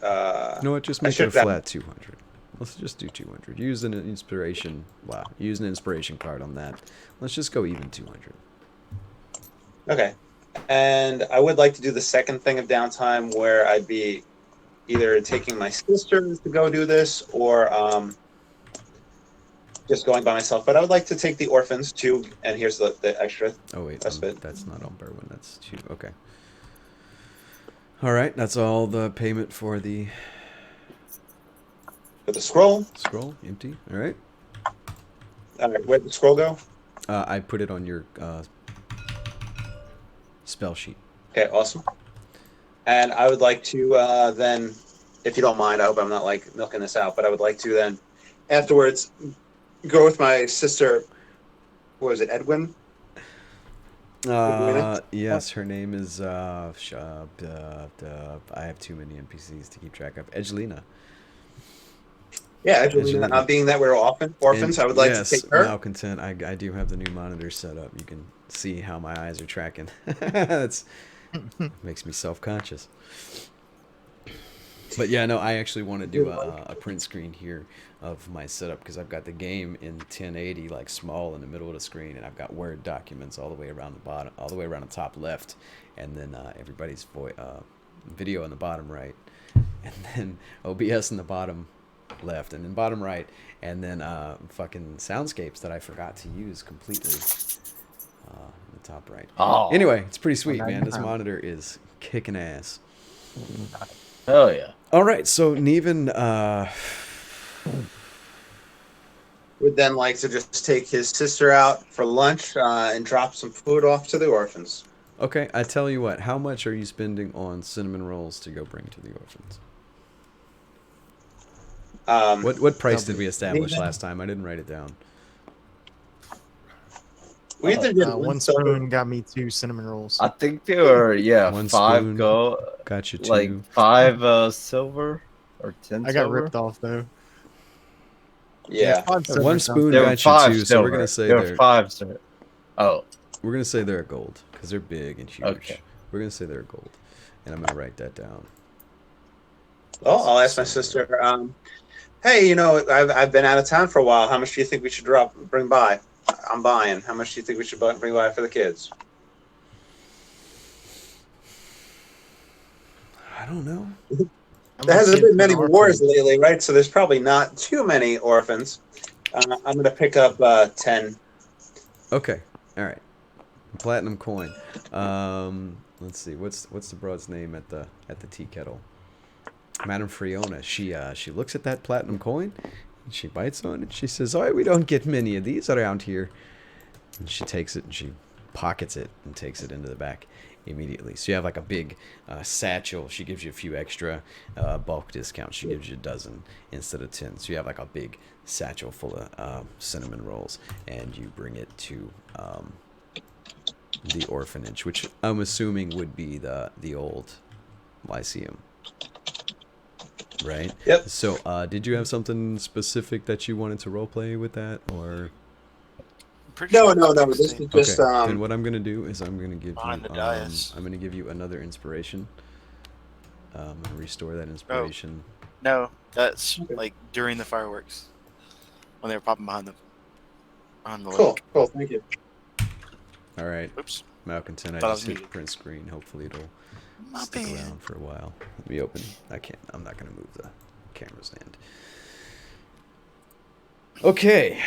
You know what? Just I make it a should have- flat 200. Let's just do 200. Use an inspiration. Wow. Use an inspiration card on that. Let's just go even 200. Okay. And I would like to do the second thing of downtime where I'd be either taking my sister to go do this or just going by myself. But I would like to take the orphans too. And here's the extra. Oh wait, That's it. that's not on Berwin. That's 2. Okay. All right, that's all the payment for the With the scroll. scroll. Empty. All right. All right, where'd the scroll go? I put it on your spell sheet. Okay, awesome. And I would like to then, if you don't mind, I hope I'm not like milking this out, but I would like to then afterwards go with my sister. What was it, Edwin? Yes, her name is I have too many NPCs to keep track of. Edgelina. Yeah, Angelina. Angelina. Being that we're orphans, I would like yes, to take her. Malcontent. I do have the new monitor set up. You can see how my eyes are tracking. That's makes me self-conscious. But yeah, no, I actually want to do a print screen here of my setup because I've got the game in 1080, like small in the middle of the screen, and I've got Word documents all the way around the bottom, all the way around the top left, and then everybody's video in the bottom right, and then OBS in the bottom left, and then bottom right, and then fucking soundscapes that I forgot to use completely in the top right. Oh, Anyway, it's pretty sweet, now man. you This know. monitor is kicking ass. hell yeah. All right, so Neven, Would then like to just take his sister out for lunch and drop some food off to the orphans. okay, I tell you what, how much are you spending on cinnamon rolls to go bring to the orphans? What price did we establish Neven? last time? I didn't write it down. We either did One silver- spoon got me 2 cinnamon rolls. I think they were 1 5 spoon. gold, Got you 2. like 5 silver or 10 I got silver. ripped off though. Yeah. 5 silver 1 sounds- spoon There were got 5 you 2, silver. so we're gonna say there were they're 5 silver. Oh, we're gonna say they're a gold because they're big and huge. Okay. We're gonna say they're a gold, and I'm gonna write that down. Well, I'll ask my sister. Hey, you know, I've been out of town for a while. How much do you think we should bring by? I'm buying. How much do you think we should bring by for the kids? I don't know. There hasn't been many wars lately, right? So there's probably not too many orphans. I'm going to pick up 10. Okay, all right. Platinum coin. Let's see. What's the broad's name at the tea kettle? Madame Friona. She looks at that platinum coin, and she bites on it. She says, "Oh, we don't get many of these around here." And she takes it and she pockets it and takes it into the back immediately. So you have like a big satchel. She gives you a few extra bulk discounts. She gives you a dozen instead of 10. So you have like a big satchel full of cinnamon rolls, and you bring it to the orphanage, which I'm assuming would be the old Lyceum. Right? Yep. So, did you have something specific that you wanted to roleplay with that, or? Pretty No. sure it's the This same. is just Then what I'm gonna do is I'm gonna give Behind you the dais. I'm gonna give you another inspiration. I'm gonna restore that inspiration. No, that's like during the fireworks when they were popping behind the cool. lake. Cool. Thank you. All right, Oops. Malcontent. I Thought I just was hit muted. print screen. Hopefully it'll My stick bad. around for a while. Let me open. I'm not gonna move the camera stand. Okay,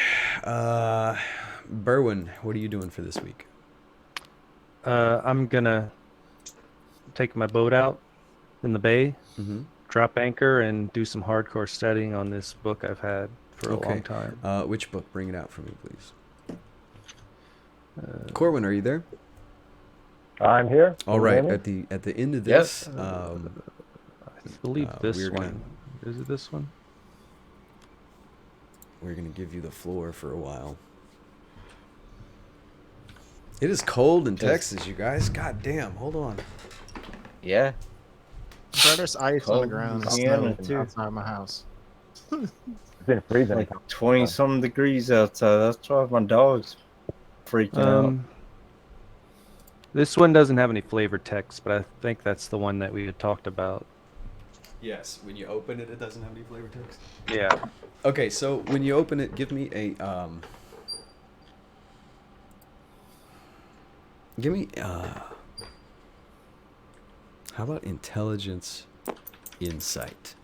Berwin, what are you doing for this week? I'm gonna take my boat out in the bay, Mm-hmm. drop anchor, and do some hardcore studying on this book I've had for a Okay. long time. Which book? Bring it out for me, please. Corwin, are you there? I'm here. All Can you right. hear me? At the end of Yes. this, I believe this we're gonna- one. Is it this one? we're gonna give you the floor for a while. It is cold in Yes. Texas, you guys. God damn. Hold on. yeah. Bro, there's ice on the Cold ground and Louisiana, snow too. outside my house. It's been freezing. Like 20 some degrees outside. That's why my dog's freaking out. This one doesn't have any flavor text, but I think that's the one that we had talked about. Yes. When you open it, it doesn't have any flavor text. Yeah. Okay. So when you open it, give me a Give me how about intelligence insight?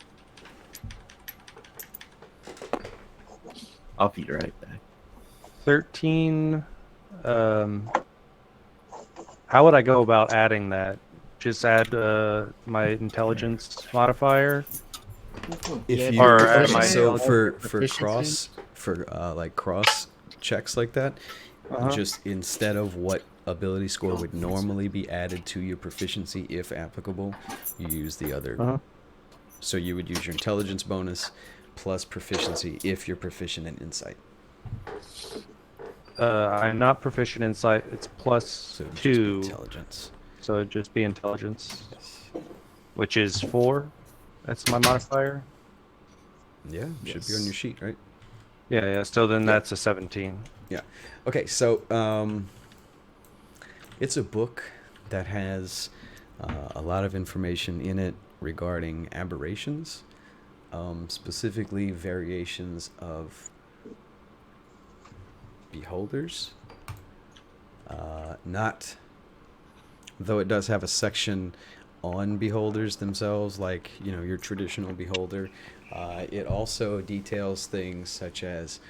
I'll be right back. 13. How would I go about adding that? Just add my intelligence modifier. If Yeah, you Or am I- so for proficiency? like cross checks like that, Uh-huh. just instead of what ability score would normally be added to your proficiency if applicable, you use the other. Uh-huh. So you would use your intelligence bonus plus proficiency if you're proficient in insight. I'm not proficient in insight. It's plus So it'd just be 2, intelligence. so it'd just be intelligence, which is 4. That's my modifier. Yeah, should be on your sheet, right? Yeah. So then that's a 17. Okay, so it's a book that has a lot of information in it regarding aberrations, specifically variations of beholders. Not, though it does have a section on beholders themselves, like your traditional beholder. It also details things such as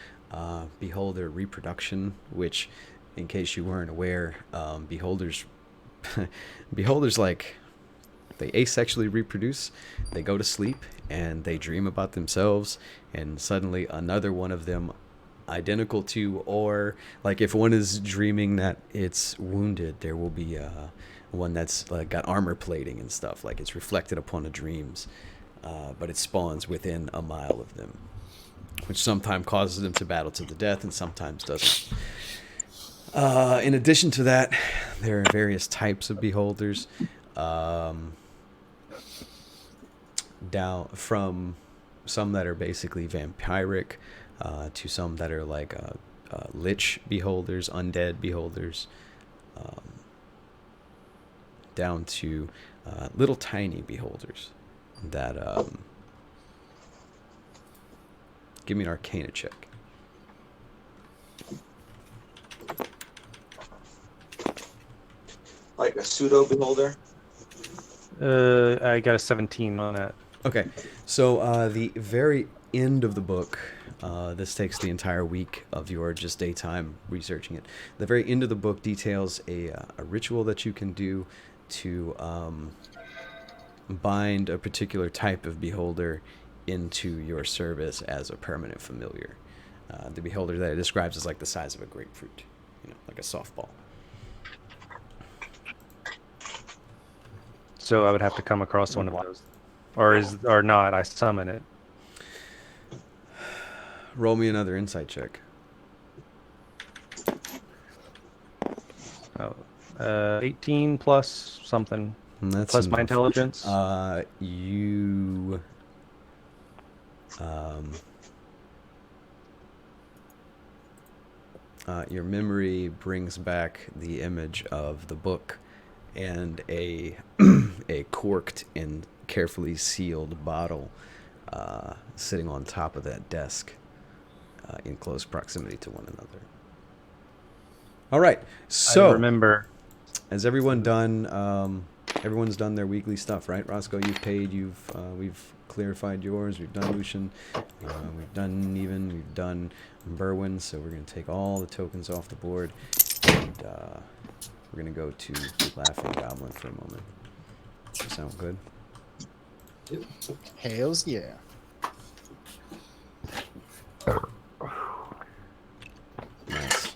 beholder reproduction, which, in case you weren't aware, beholders like they asexually reproduce. They go to sleep and they dream about themselves, and suddenly another one of them identical to, or like if one is dreaming that it's wounded, there will be one that's got armor plating and stuff, like it's reflected upon the dreams, but it spawns within a mile of them, which sometimes causes them to battle to the death and sometimes doesn't. In addition to that, there are various types of beholders, down from some that are basically vampiric, to some that are like lich beholders, undead beholders, down to little tiny beholders that give me an Arcana check. Like a pseudo beholder. I got a 17 on that. Okay, so the very end of the book, this takes the entire week of your just daytime researching it. The very end of the book details a ritual that you can do to bind a particular type of beholder into your service as a permanent familiar. The beholder that it describes is like the size of a grapefruit, like a softball. So I would have to come across one of those, or not. I summon it. Roll me another insight check. 18 plus something. And that's Plus my enough. intelligence. Your memory brings back the image of the book and a corked and carefully sealed bottle sitting on top of that desk in close proximity to one another. All right, I so remember. has everyone done? Everyone's done their weekly stuff, right? Roscoe, you've paid. We've clarified yours. We've done Lucian. We've done Neven. We've done Berwyn. So we're gonna take all the tokens off the board, and we're gonna go to the Laughing Goblin for a moment. Sound good? Hells yeah. Nice.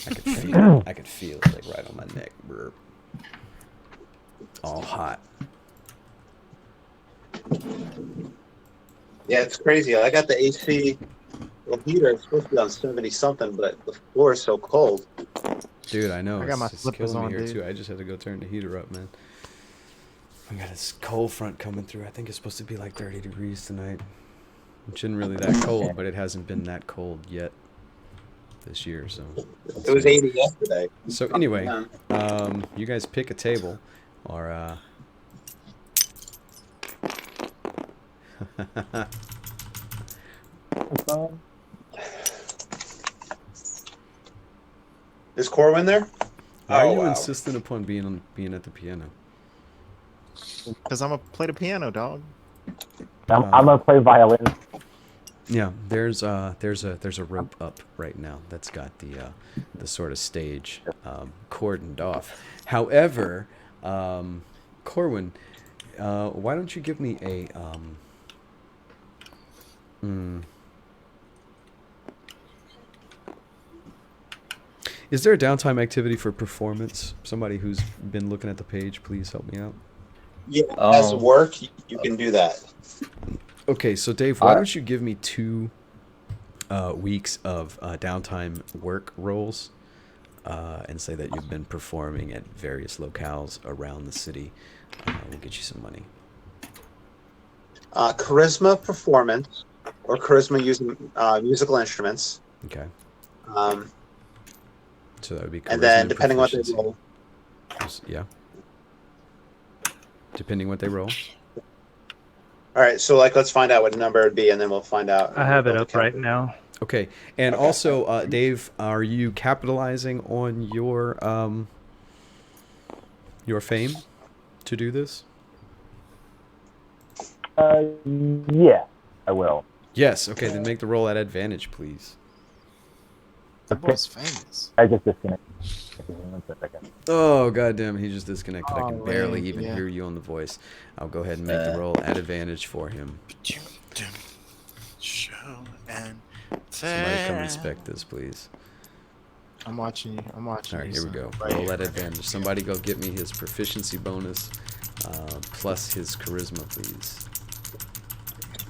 I could feel it like right on my neck. Brr. All hot. Yeah, it's crazy. I got the AC. The heater is supposed to be on 70 something, but the floor is so cold. Dude, I know. I got my It's slippers killing me on, here dude. too. I just had to go turn the heater up, man. I got this cold front coming through. I think it's supposed to be like 30 degrees tonight. Which isn't really that cold, but it hasn't been that cold yet this year. So It was 80 yesterday. So anyway, Yeah. you guys pick a table, or Is Corwin there? why are Oh, you wow. insistent upon being at the piano? Because I'm going to play the piano, dog. I'm gonna play violin. Yeah, there's a rope up right now that's got the sort of stage cordoned off. However, Corwin, why don't you give me a Is there a downtime activity for performance? Somebody who's been looking at the page, please help me out. Yeah, as work, you can do that. Okay, so Dave, why don't you give me 2 weeks of downtime work roles and say that you've been performing at various locales around the city. We'll get you some money. Charisma performance or charisma using musical instruments. Okay. So that would be charisma And then depending on what they proficiency. roll. Yeah. Depending what they roll. All right, so let's find out what number it'd be, and then we'll find out. I have it up right now. Okay, and also, Dave, are you capitalizing on your fame to do this? Yeah, I will. Yes. Okay, then make the roll at advantage, please. That boy's famous. I just disconnected. 1 second. Oh, goddamn, he just disconnected. I can Oh, barely man, even yeah. hear you on the voice. I'll go ahead and make the roll at advantage for him. Show and Somebody come tell. inspect this, please. I'm watching you. I'm watching All right, you. here we son. go. Right Roll here. at advantage. Somebody go get me his proficiency bonus plus his charisma, please.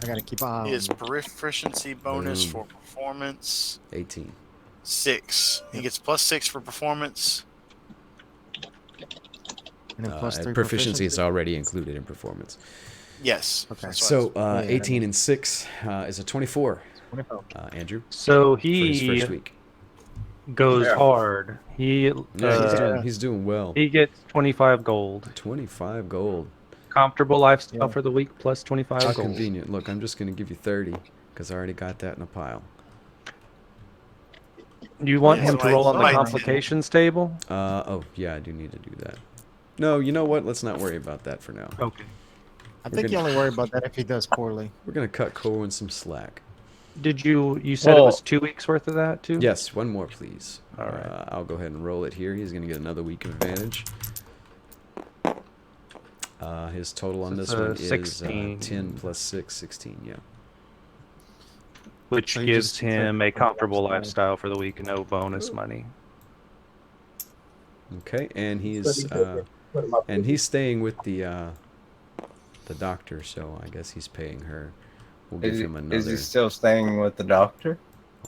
I gotta keep an eye on His you. proficiency bonus Boom. for performance 18. 6. He gets +6 for performance. And then plus 3 Proficiency is already included in performance. Yes. Okay. That's So Yeah. 18 and 6 is a 24. 24. Andrew, So for his he first week. goes Yeah. hard. He Yeah, he's doing well. he gets 25 gold. 25 gold. Comfortable lifestyle Yeah. for the week plus 25 How gold. convenient. Look, I'm just going to give you 30 because I already got that in a pile. You want Yeah, him to like- roll on the like- complications table? Oh, yeah, I do need to do that. No, you know what? Let's not worry about that for now. Okay. I think you only worry about that if he does poorly. We're going to cut Corwin some slack. Did you said it was 2 weeks worth of that too? Yes, one more, please. All right. I'll go ahead and roll it here. He's going to get another week of advantage. His total on It's this one 16. is 10 plus 6, 16, yeah. Which So he gives just- him a comfortable lifestyle for the week, no bonus money. Okay, and he's staying with the doctor, so I guess he's paying her. We'll give him another. Is he still staying with the doctor?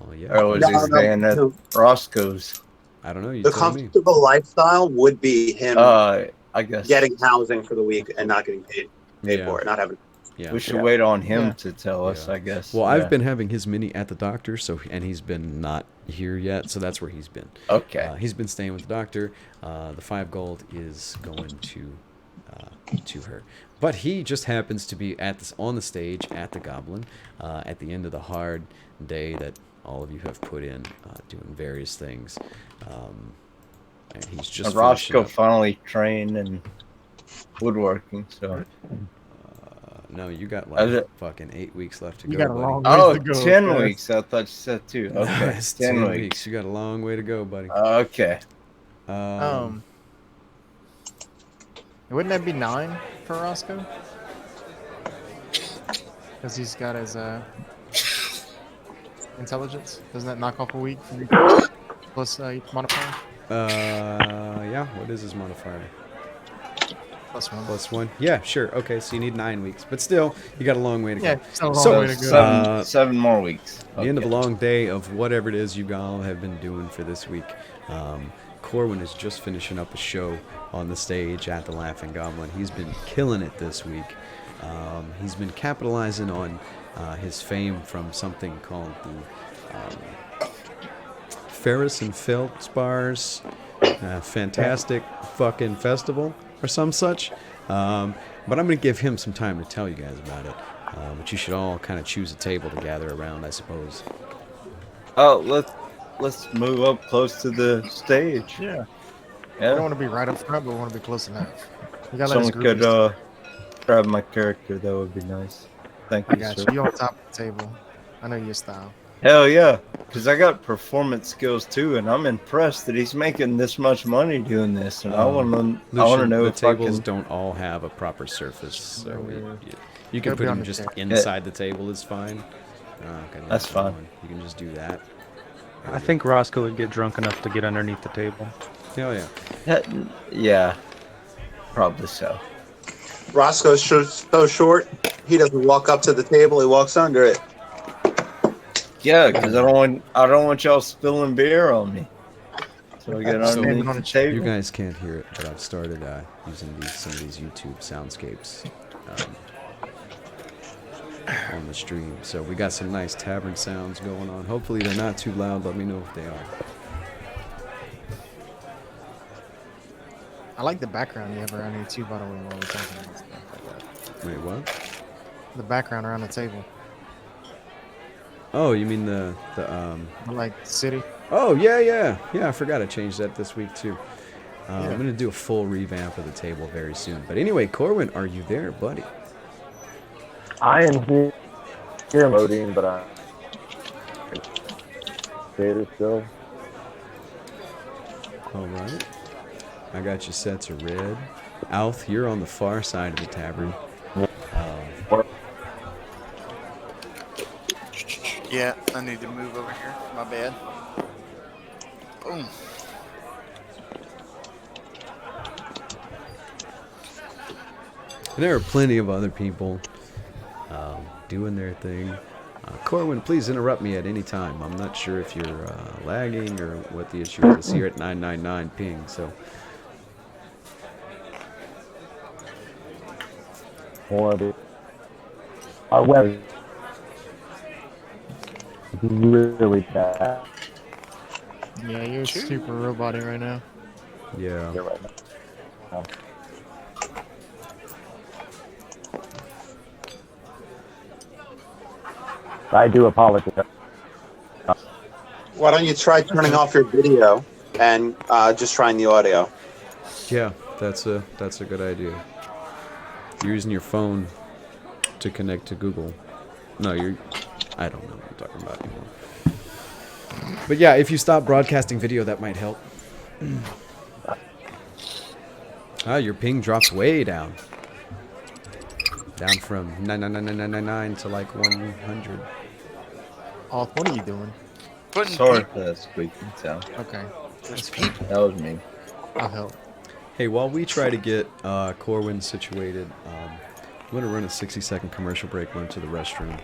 Oh yeah. Or was he staying at Roscoe's? I don't know. You The tell me. comfortable lifestyle would be him I guess getting housing for the week and not getting paid Yeah. for it, not having. Yeah. we should wait on him Yeah. to tell us, Yeah. I guess. Well, Yeah. I've been having his mini at the doctor, and he's been not here yet, so that's where he's been. Okay. He's been staying with the doctor. The 5 gold is going to her, but he just happens to be on the stage at the Goblin at the end of the hard day that all of you have put in doing various things, and he's just finishing Roscoe up. finally trained in woodworking, so. No, you got Is like it- fucking 8 weeks left to You go, got a buddy. long Oh, ways to go. 10 guys. weeks. I thought you said 2. Okay. It's 10 10 weeks. weeks. You got a long way to go, buddy. Okay. Wouldn't that be 9 for Roscoe? Because he's got his intelligence. Doesn't that knock off a week from plus modifier? Yeah. What is his modifier? +1. Plus 1. Yeah, sure. Okay, so you need 9 weeks, but still, you got a long way to go. Yeah, still a long So, way to go. Seven more weeks. The end of a Okay. long day of whatever it is you all have been doing for this week. Corwin is just finishing up a show on the stage at the Laughing Goblin. He's been killing it this week. He's been capitalizing on his fame from something called the Ferris and Feldspars Fantastic Fucking Festival or some such. But I'm going to give him some time to tell you guys about it. But you should all kind of choose a table to gather around, I suppose. Oh, let's move up close to the stage. Yeah. We don't Yeah. want to be right up front, but we want to be close enough. We gotta let Someone his could groupies- grab my character. That would be nice. Thank I you, got sir. you. You on top of the table. I know your style. Hell yeah, because I got performance skills too, and I'm impressed that he's making this much money doing this. And I want to Lucian, know the if I tables can. don't all have a proper surface, so you can Gotta put be on them the just chair. inside the table is fine. Okay, That's that fine. one. You can just do that. I think Roscoe would get drunk enough to get underneath the table. Hell yeah. Yeah, probably so. Roscoe's so short, he doesn't walk up to the table, he walks under it. Yeah, because I don't want y'all spilling beer on me. So I get So- underneath the table. You guys can't hear it, but I've started using some of these YouTube soundscapes on the stream. So we got some nice tavern sounds going on. Hopefully they're not too loud. Let me know if they are. I like the background you have around here too, by the way, while we're talking about stuff like that. Wait, what? The background around the table. Oh, you mean the I like city. Oh, yeah. I forgot I changed that this week, too. Yeah. I'm going to do a full revamp of the table very soon. But anyway, Corwin, are you there, buddy? I am here loading, but I'm theater still. All right. I got your sets of red. Alf, you're on the far side of the tavern. Yeah, I need to move over here. My bad. Boom. And there are plenty of other people doing their thing. Corwin, please interrupt me at any time. I'm not sure if you're lagging or what the issue is. It's here at 999 ping, so... Horrible. Our weather is really bad Yeah, you're super roboty right now. Yeah. here right now. I do apologize. Why don't you try turning off your video and just trying the audio? Yeah, that's a good idea. You're using your phone to connect to Google. No, I don't know what I'm talking about anymore. But yeah, if you stop broadcasting video, that might help. Your ping drops way down. Down from 99999 to like 100. Alf, what are you doing? Putting Sorry people. for that squeaking sound. Okay, There's people. That was me. I'll help. Hey, while we try to get Corwin situated, I'm going to run a 60-second commercial break, run to the restroom.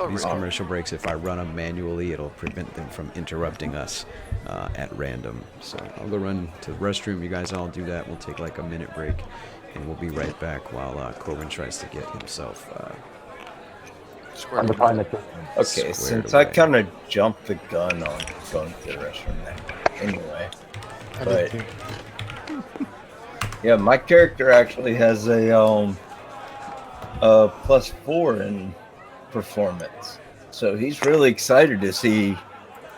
These commercial breaks, if I run them manually, it'll prevent them from interrupting us at random. So I'll go run to the restroom. You guys all do that. We'll take like a minute break, and we'll be right back while Corwin tries to get himself I'm the prime minister. Okay, Squared since away. I kind of jumped the gun on going to the restroom there. Anyway, I But- did too. yeah, my character actually has a +4 in performance, so he's really excited to see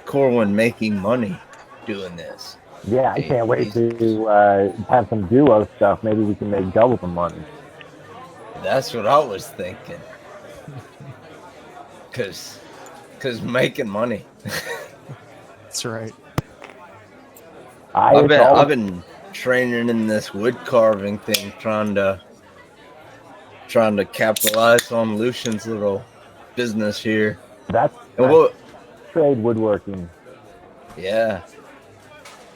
Corwin making money doing this. Yeah, I can't wait to have some duo stuff. Maybe we can make double the money. That's what I was thinking. Cause making money. That's right. I've been training in this wood carving thing, trying to capitalize on Lucian's little business here. That's And what? trade woodworking. Yeah.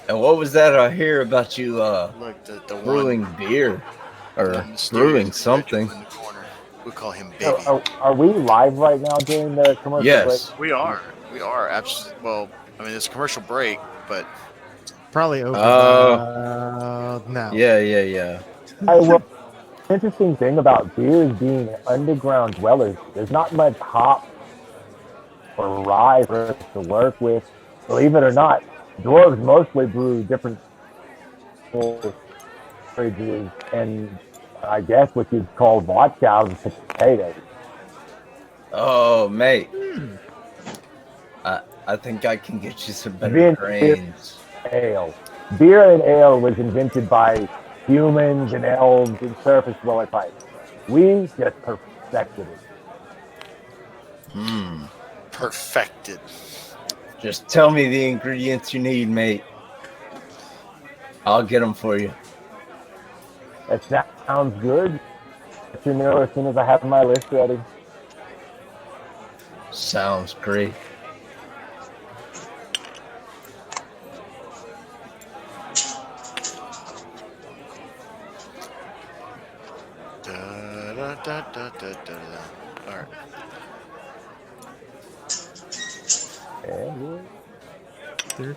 And what was that I hear about you Look, the brewing one beer or in the studio brewing in something? the corner. We call him Baby. Are we live right now during the commercial Yes. We are. We are absolutely. Well, I mean, it's a commercial break, but Probably over now. Yeah. break? Interesting thing about beers being underground dwellers, there's not much hop or rye for us to work with. Believe it or not, dwarves mostly brew different beverages and I guess what you'd call vodka and potatoes. Oh, mate. I think I can get you some better Vince, grains. Ale. Beer and ale was invented by humans and elves and surface dweller types. We just perfected it. Perfected. Just tell me the ingredients you need, mate. I'll get them for you. That sounds good. Let you know as soon as I have my list ready. Sounds great. All right.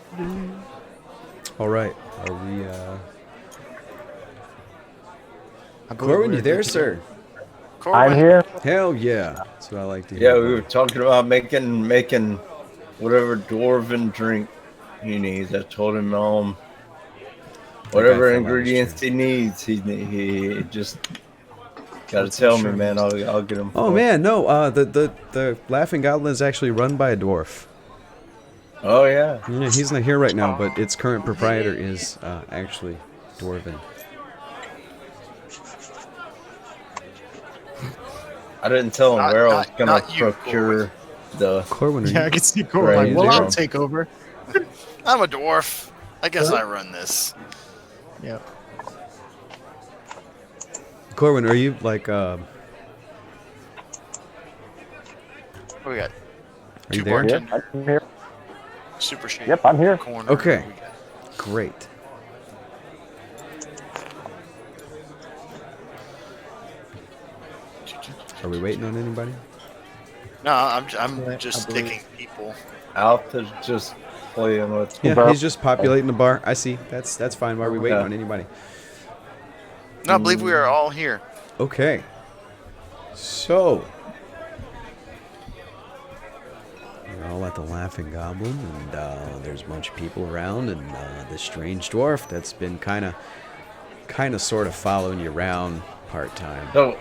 All right. Are we? I believe Corwin, we're you there, good to go. sir? I'm here. Hell yeah. That's what I like to hear. Yeah, we were talking about making whatever dwarven drink he needs. I told him whatever fell out of his ingredients chair. he needs. He just gotta What's tell his me, shirt? man. I'll get him. Oh for- man, no. The Laughing Goblin is actually run by a dwarf. Oh yeah. Yeah, he's not here right now, but its current proprietor is actually dwarven. I didn't tell him Not- where I not- was gonna not you, procure the. Corwin, are Yeah, I you? can see Corwin like, Right, well, I'll zero. take over. I'm a dwarf. I guess I run this. Yeah. Corwin, are you like? What we got? Are you Two there? bartenders. Yep, I'm here. Super shake. Yep, I'm here. Corner. Okay. What we got? Great. Are we waiting on anybody? No, I'm Yeah, just I believe- picking people. Alpha's just playing with. Yeah, he's just populating the bar. I see. That's fine. Why are we waiting Yeah. on anybody? No, I believe we are all here. Okay. So we're all at the Laughing Goblin, and there's a bunch of people around, and this strange dwarf that's been kind of sort of following you around part time So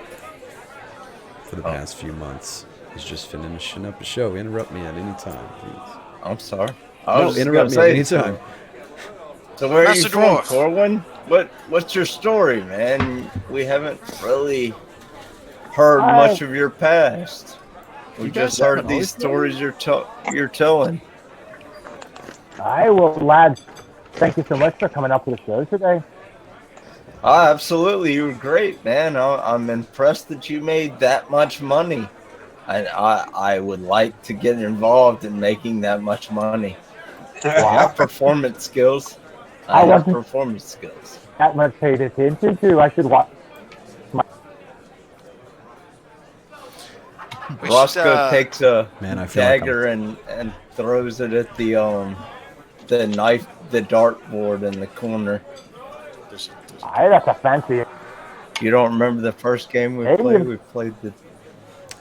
for the past few months. He's just finishing up a show. Interrupt me at any time, please. I'm sorry. I No, was just interrupt me gonna at any say, time. So where are Master you from, Dwarf. Corwin? What's your story, man? We haven't really heard much of your past. We You guys just heard haven't these always stories you're telling. All well, lads, thank you so much for coming up to the show today. Absolutely, you were great, man. I'm impressed that you made that much money. I would like to get involved in making that much money. I have performance skills. I I have wasn't- performance skills. That much paid attention to. I should watch. We should, Roscoe takes a Man, I feel like dagger and throws it at the dartboard in the corner. That's a fancy. You don't remember the first game we Hey. played? We played the.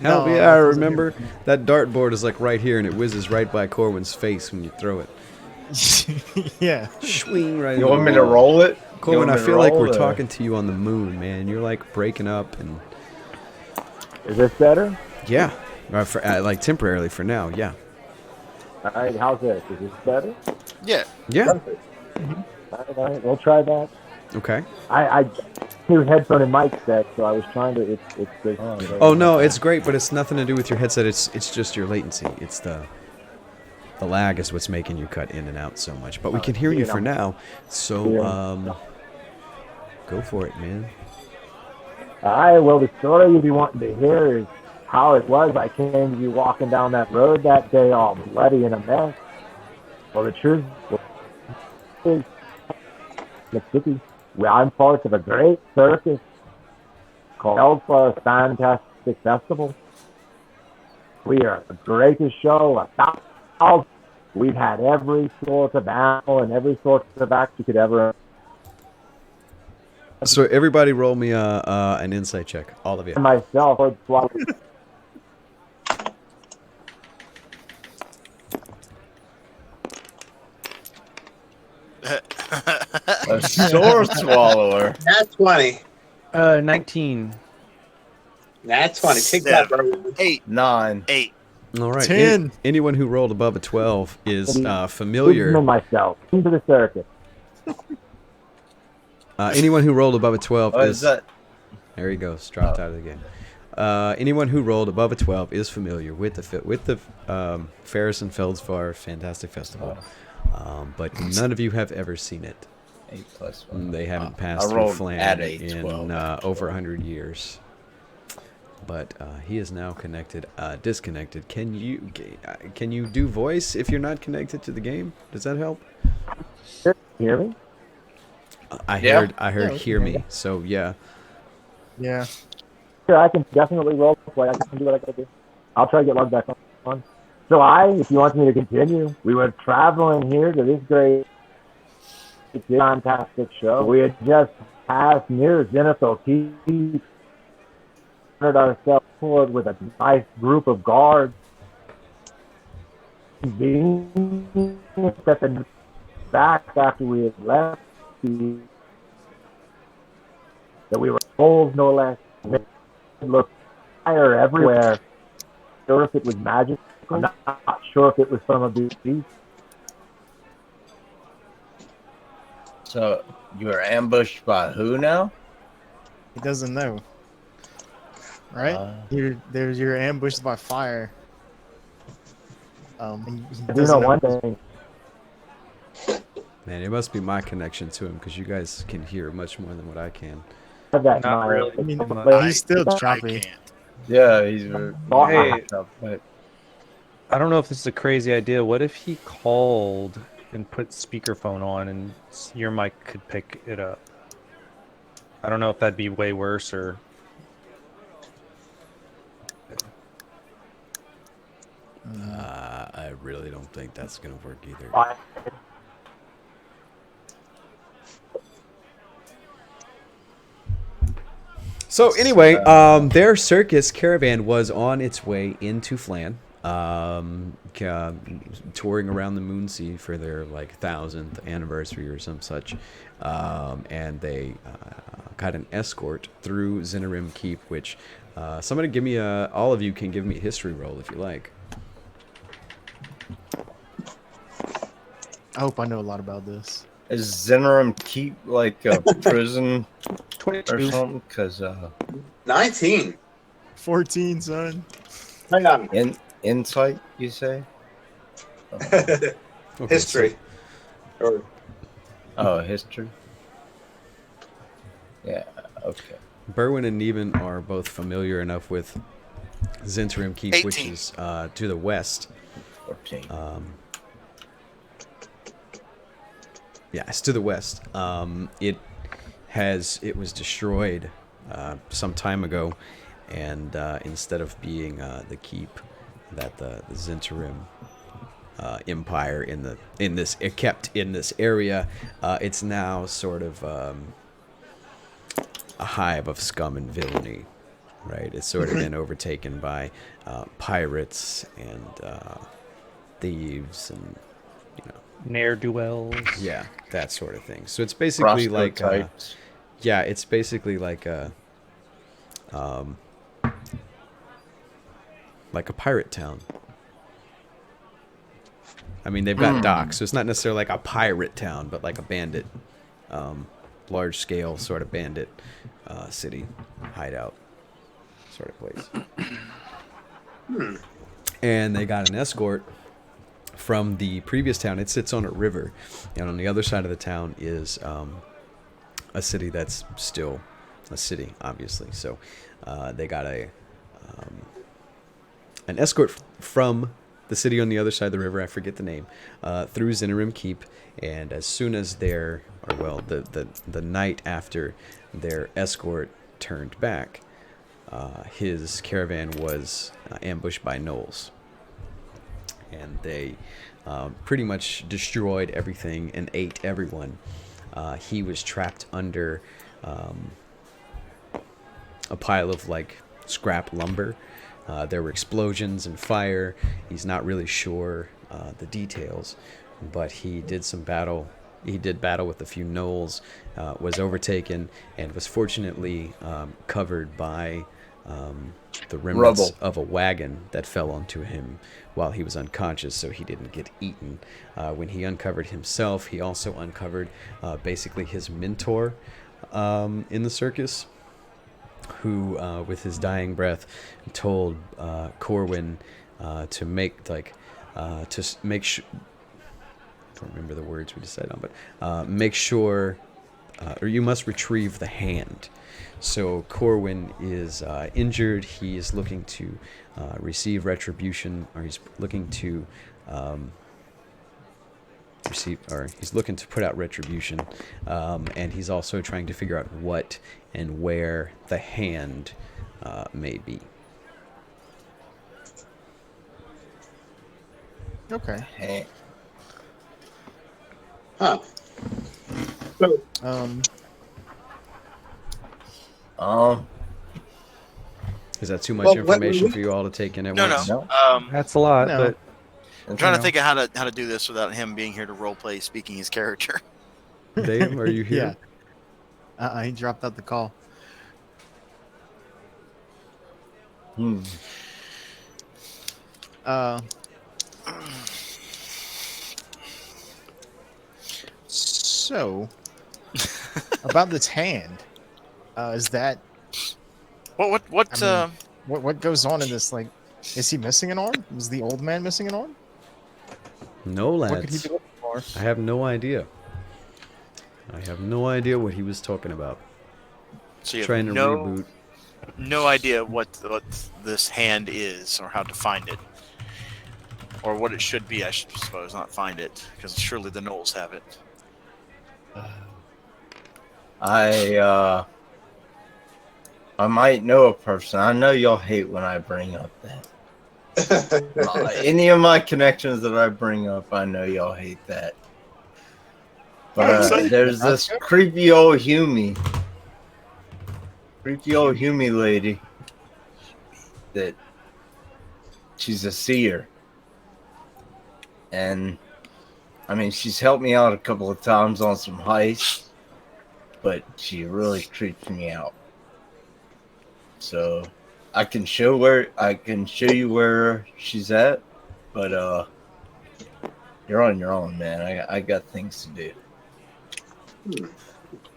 Hell No, yeah, I that wasn't remember. That dartboard is like right here, and it whizzes right by Corwin's face when you throw it. Yeah. Swing right. You in want the me to wall. roll it? You Corwin, want I me to feel like roll we're or- talking to you on the moon, man. You're like breaking up, and Is this better? yeah, like temporarily for now, yeah, All right, how's this? Is this better? Yeah. yeah. All right, we'll try that. Okay. I new headphone and mic set, so I was trying to. It's good. Oh no, it's great, but it's nothing to do with your headset. It's just your latency. It's the lag is what's making you cut in and out so much. But we can hear you for now, so go for it, man. All right, well, the story you'll be wanting to hear is how it was. I came to you walking down that road that day, all bloody and a mess. Well, the truth is, Mississippi, where I'm part of a great circus called Elfa Fantastic Festival. We are the greatest show about. We've had every sort of animal and every sort of act you could ever. So everybody, roll me an insight check, all of you. Myself, I'd swallow. A sword swallower. Nat 20. 19. Nat 20. Take that, bro. 8. 9. 8. All right. 10. Anyone who rolled above a 12 is And familiar. myself into the circus. Anyone who rolled above a 12 What is that? There he goes. Dropped out of the game. Anyone who rolled above a 12 is familiar with the Ferris and Feldsvar Fantastic Festival, but none of you have ever seen it. 8+1. They haven't I passed through rolled Flan at in 12. over 100 years. But he is now disconnected. Can you do voice if you're not connected to the game? Does that help? Hear me? I Yeah. heard Yeah, we hear can me. So yeah. Yeah. Sure, I can definitely role play. I can do what I gotta do. I'll try to get logged back on. So if you want me to continue, we were traveling here to this great fantastic show. We had just passed near Zenithal Keep, entered ourselves forward with a nice group of guards. Being stepping back after we had left, that we were told no less. It looked fire everywhere. Sure if it was magic. I'm not sure if it was from a beast. So you were ambushed by who now? He doesn't know. Right? You're ambushed by fire. And he I do know doesn't one thing. Man, it must be my connection to him because you guys can hear much more than what I can. That Not night. really. I mean, But he's still I choppy. can't. Yeah, he's. Hey. But I don't know if this is a crazy idea. What if he called and put speakerphone on and your mic could pick it up? I don't know if that'd be way worse or. I really don't think that's gonna work either. So anyway, their circus caravan was on its way into Flan, touring around the Moonsea for their 1,000th anniversary or some such, and they got an escort through Zinarim Keep. Which somebody give me all of you can give me a history roll if you like. I hope I know a lot about this. is Zinarim Keep like a prison or 22. something? Because 19. 14, son. Hang on. insight, you say? Okay, History. Or History. Yeah. Okay. So Berwin and Neben are both familiar enough with Zinarim Keep, which 18. is to the west. 14. Yeah, it's to the west. It was destroyed some time ago, and instead of being the keep that the Zinarim empire kept in this area, it's now sort of a hive of scum and villainy. Right, it's sort of been overtaken by pirates and thieves and Ne'er-do-wells. yeah, that sort of thing. So it's basically like Types. it's basically like a pirate town. I mean, they've got docks, so it's not necessarily like a pirate town, but like a bandit, large scale sort of bandit city hideout sort of place. And they got an escort from the previous town. It sits on a river, and on the other side of the town is a city that's still a city, obviously. So they got an escort from the city on the other side of the river. I forget the name. Through Zinarim Keep, and as soon as the night after their escort turned back, his caravan was ambushed by gnolls. And they pretty much destroyed everything and ate everyone. He was trapped under a pile of scrap lumber. There were explosions and fire. He's not really sure the details, but he did some battle. He did battle with a few gnolls, was overtaken, and was fortunately covered by the remnants Rubble. of a wagon that fell onto him while he was unconscious, so he didn't get eaten. When he uncovered himself, he also uncovered basically his mentor in the circus, who, with his dying breath, told Corwin to make make sure. I don't remember the words we decided on, but make sure, or you must retrieve the hand. So Corwin is injured. He is looking to receive retribution, or he's looking to he's looking to put out retribution, and he's also trying to figure out what and where the hand may be. Okay. Hey, Huh. So, Is that too much Well, what- information for you all to take in at No, once? no. no. That's a lot, No. but I'm trying to think of how to do this without him being here to roleplay speaking his character. Dave, are you here? Yeah. He dropped out the call. Hmm. So, about this hand, is that What? I mean, what goes on in this? Like, is he missing an arm? Is the old man missing an arm? No, What could he lads. be looking for? I have no idea. I have no idea what he was talking about. So you have Trying to reboot. no idea what this hand is or how to find it, or what it should be. I should suppose, not find it, because surely the Knowles have it. I might know a person. I know y'all hate when I bring up that. Any of my connections that I bring up, I know y'all hate that. But there's this creepy old Hume lady that she's a seer. And I mean, she's helped me out a couple of times on some heists, but she really creeps me out. So I can show you where she's at, but you're on your own, man. I got things to do.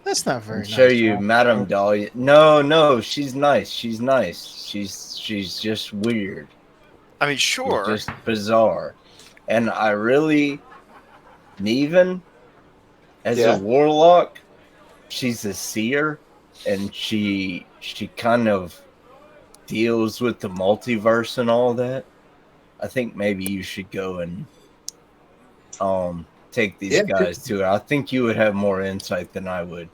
That's not very I'll nice. show you Rob. Madame Dahlia. No, she's nice. She's nice. She's just weird. I mean, sure. She's just bizarre. And I really, Neven, as Yeah. a warlock, she's a seer, and she kind of deals with the multiverse and all that. I think maybe you should go and take these Yeah. guys to it. I think you would have more insight than I would.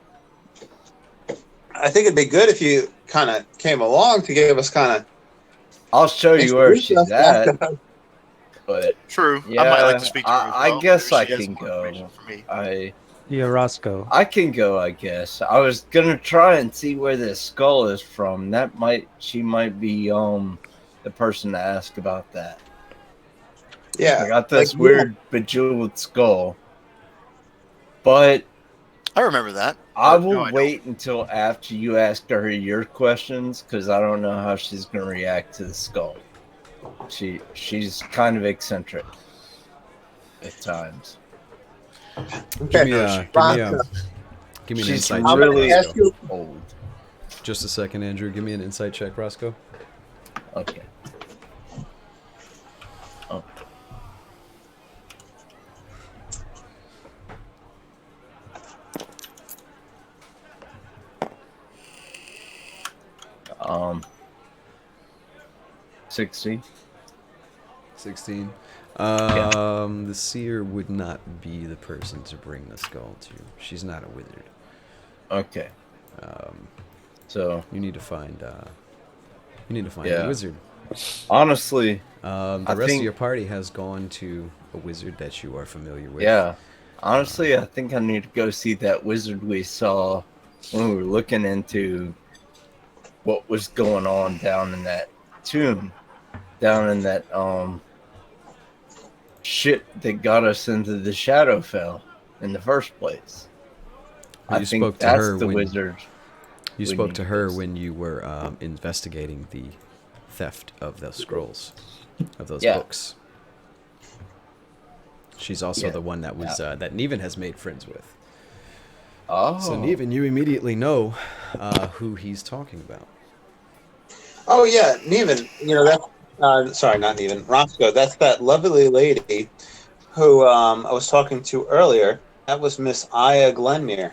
I think it'd be good if you kind of came along to give us kind of. I'll show you where she's at, but True. yeah, I might like to speak to her. as I well. guess Maybe I she has can more go. information for me. yeah, Roscoe. I can go, I guess. I was gonna try and see where this skull is from. She might be the person to ask about that. Yeah. I got this like, weird bejeweled skull. But I remember that. I No, will I don't. wait until after you ask her your questions, because I don't know how she's gonna react to the skull. She's kind of eccentric at times. Give me Roscoe. give me an She's insight I'm check. going really to ask you. old. Just a second, Andrew. Give me an insight check, Roscoe. Okay. Oh. Um, 60. 16. Yeah. The seer would not be the person to bring the skull to. She's not a wizard. Okay. So You need to find. You need to find Yeah. a wizard. honestly, The I rest think- of your party has gone to a wizard that you are familiar with. yeah. Honestly, I think I need to go see that wizard we saw when we were looking into what was going on down in that tomb, down in that shit that got us into the Shadowfell in the first place. You I spoke think to that's her the when- wizard. You We spoke need to her this. when you were investigating the theft of those scrolls, of those Yeah. books. She's also Yeah. the one that was that Neven has made friends with. Oh, So Neven, you immediately know who he's talking about. Oh yeah, Neven. You know that. Sorry, not Neven. Roscoe. That's that lovely lady who I was talking to earlier. That was Miss Aya Glenmere.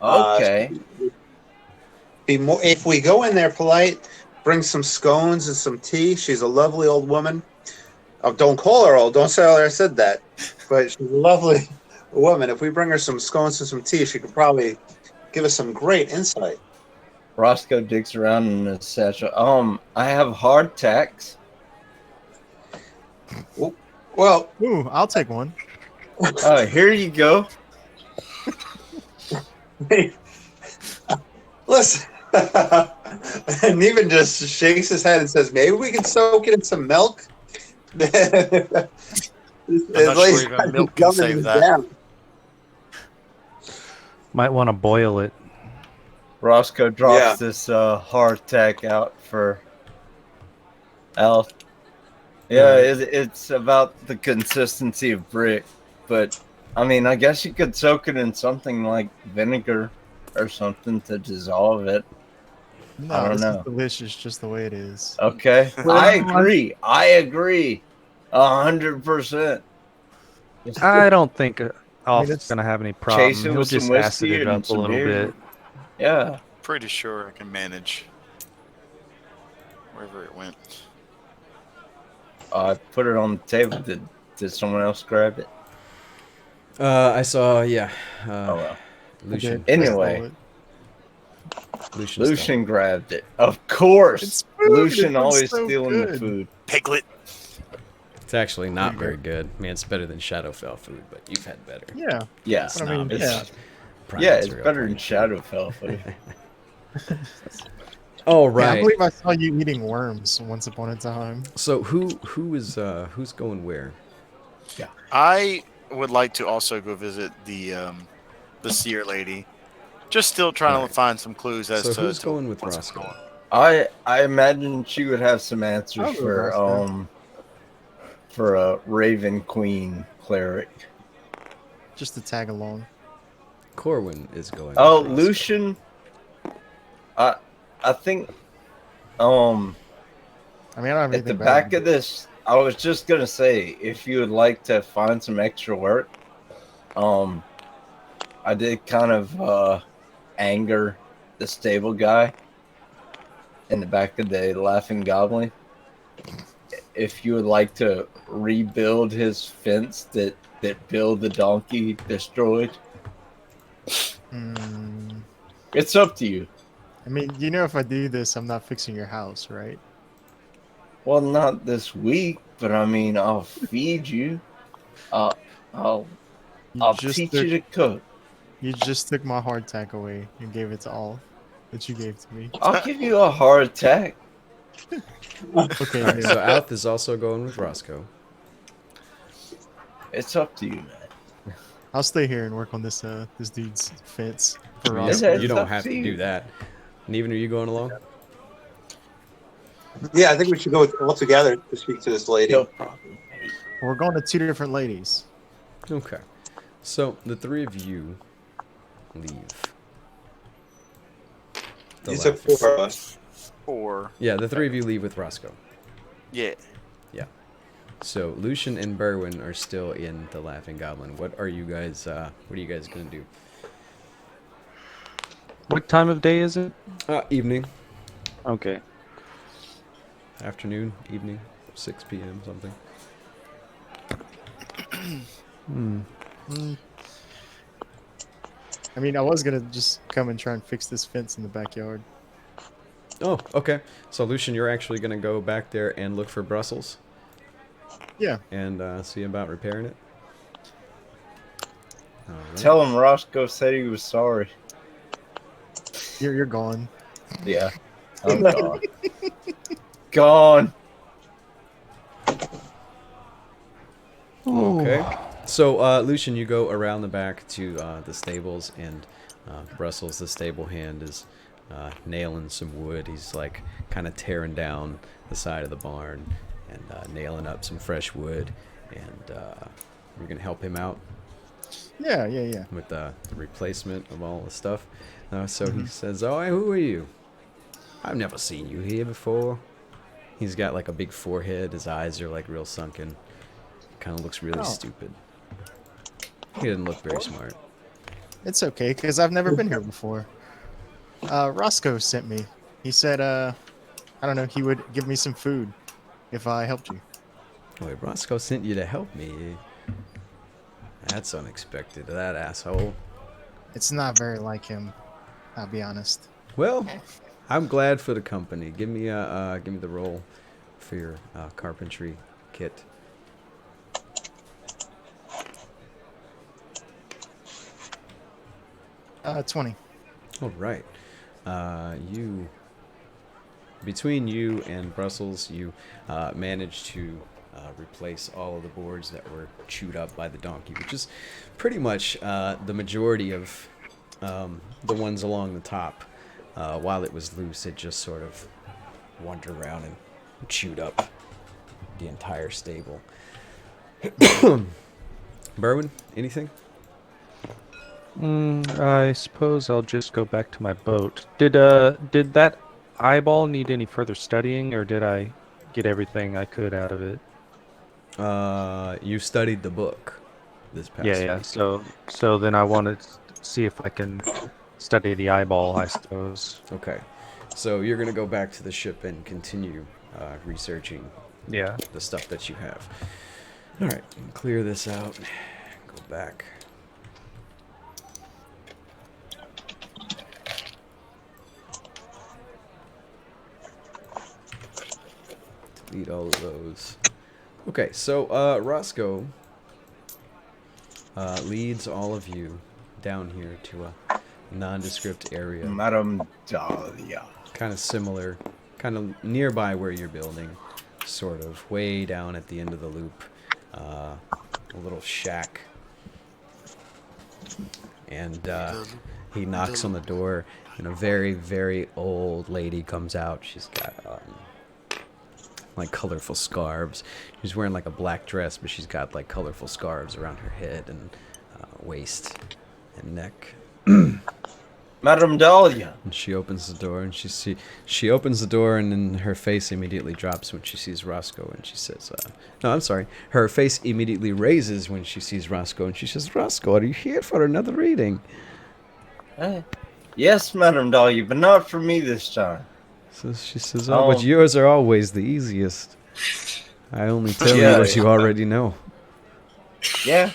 Okay. Be more if we go in there polite, bring some scones and some tea. She's a lovely old woman. Oh, don't call her old. Don't tell her I said that. But she's a lovely woman. If we bring her some scones and some tea, she could probably give us some great insight. Roscoe digs around in his satchel. I have hardtacks. Well, Ooh, I'll take one. Here you go. listen. And even just shakes his head and says, "Maybe we can soak it in some milk." I'm not sure even milk can save that. Down. Might want to boil it. Roscoe drops Yeah. this hardtack out for Al. Yeah, it's about the consistency of brick, but I mean, I guess you could soak it in something like vinegar or something to dissolve it. No, I don't this know. is delicious just the way it is. Okay, I agree. 100%. I don't think Alf's it's- gonna have any problem. Chase it He'll with some just whiskey acid it and up a some little beer. bit. Yeah. Pretty sure I can manage wherever it went. I put it on the table. Did someone else grab it? I saw, yeah. Oh well. Lucian. Okay, I Anyway. stole it. Lucian grabbed it. Of course. It's food. Lucian It looks always so stealing the good. food. Piglet. It's actually not very good. I mean, it's better than Shadowfell food, but you've had better. Yeah. Yeah. But I mean, it's, Prime yeah, it's cereal better than plain food. Shadowfell food. Oh Yeah, I right. believe I saw you eating worms once upon a time. So who's going where? I would like to also go visit the seer lady. Just still trying Alright. to find some clues as So to who's to going with what's Roscoe? going on. I imagine she would have some answers I'll go with Roscoe. for a Raven Queen cleric. Just to tag along. Corwin is going. Oh, with Roscoe. Lucian. I think I mean, I don't have at anything the bad. back of this, I was just gonna say, if you would like to find some extra work, I did kind of anger the stable guy in the back of the Laughing Goblin. If you would like to rebuild his fence that Bill the donkey destroyed, it's up to you. I mean, you know, if I do this, I'm not fixing your house, right? Well, not this week, but I mean, I'll feed you. I'll You teach you to cook. You just took my hardtack away and gave it to all that you gave to me. I'll give you a heart attack. Okay, Alright, yeah. so Alf is also going with Roscoe. It's up to you, man. I'll stay here and work on this this dude's fence for Yeah, Ross. It's you don't up have to to you. do that. Neven, are you going along? Yeah, I think we should go all together to speak to this lady. No problem. We're going to two different ladies. Okay. So the three of you leave. The These are Laughing- four of us. Or Yeah, the three of you leave with Roscoe. yeah. So Lucian and Berwin are still in the Laughing Goblin. What are you guys gonna do? What time of day is it? Evening, Okay. afternoon, evening, 6 p.m. something. I mean, I was gonna just come and try and fix this fence in the backyard. Oh, okay. So Lucian, you're actually gonna go back there and look for Brussels Yeah. and see about repairing it. All right. Tell him Roscoe said he was sorry. You're gone. Yeah, I'm gone. Gone. Okay. So, Lucian, you go around the back to the stables, and Brussels, the stable hand, is nailing some wood. He's like kind of tearing down the side of the barn and nailing up some fresh wood. And you're gonna help him out Yeah. with the replacement of all the stuff. So he says, "Oh, who are you?" I've never seen you here before. He's got like a big forehead. His eyes are like real sunken. Kind of looks really Oh. stupid. He didn't look very smart. It's okay, because I've never been here before. Roscoe sent me. He said, I don't know, he would give me some food if I helped you. Wait, Roscoe sent you to help me. That's unexpected. That asshole. It's not very like him, I'll be honest. Well, I'm glad for the company. Give me the roll for your carpentry kit. 20. All right. Between you and Brussels, you managed to replace all of the boards that were chewed up by the donkey, which is pretty much the majority of the ones along the top. While it was loose, it just sort of wandered around and chewed up the entire stable. Berwin, anything? I suppose I'll just go back to my boat. Did that eyeball need any further studying, or did I get everything I could out of it? You studied the book this past Yeah. week. So then I want to see if I can study the eyeball, I suppose. Okay. So you're going to go back to the ship and continue researching Yeah. the stuff that you have. All right. Clear this out. Go back. Delete all of those. Okay, so Roscoe leads all of you down here to a nondescript area. Madame Dahlia. Kind of similar, kind of nearby where you're building, sort of way down at the end of the loop. A little shack. And he knocks on the door, and a very, very old lady comes out. She's got like colorful scarves. She's wearing like a black dress, but she's got like colorful scarves around her head and waist and neck. Madame Dahlia. And she opens the door, and she opens the door, and then her face immediately drops when she sees Roscoe, and she says, "No, I'm sorry." Her face immediately raises when she sees Roscoe, and she says, "Roscoe, are you here for another reading?" Yes, Madame Dahlia, but not for me this time. So she says, "Oh, but yours are always the easiest. I only tell you what you already know." Yeah.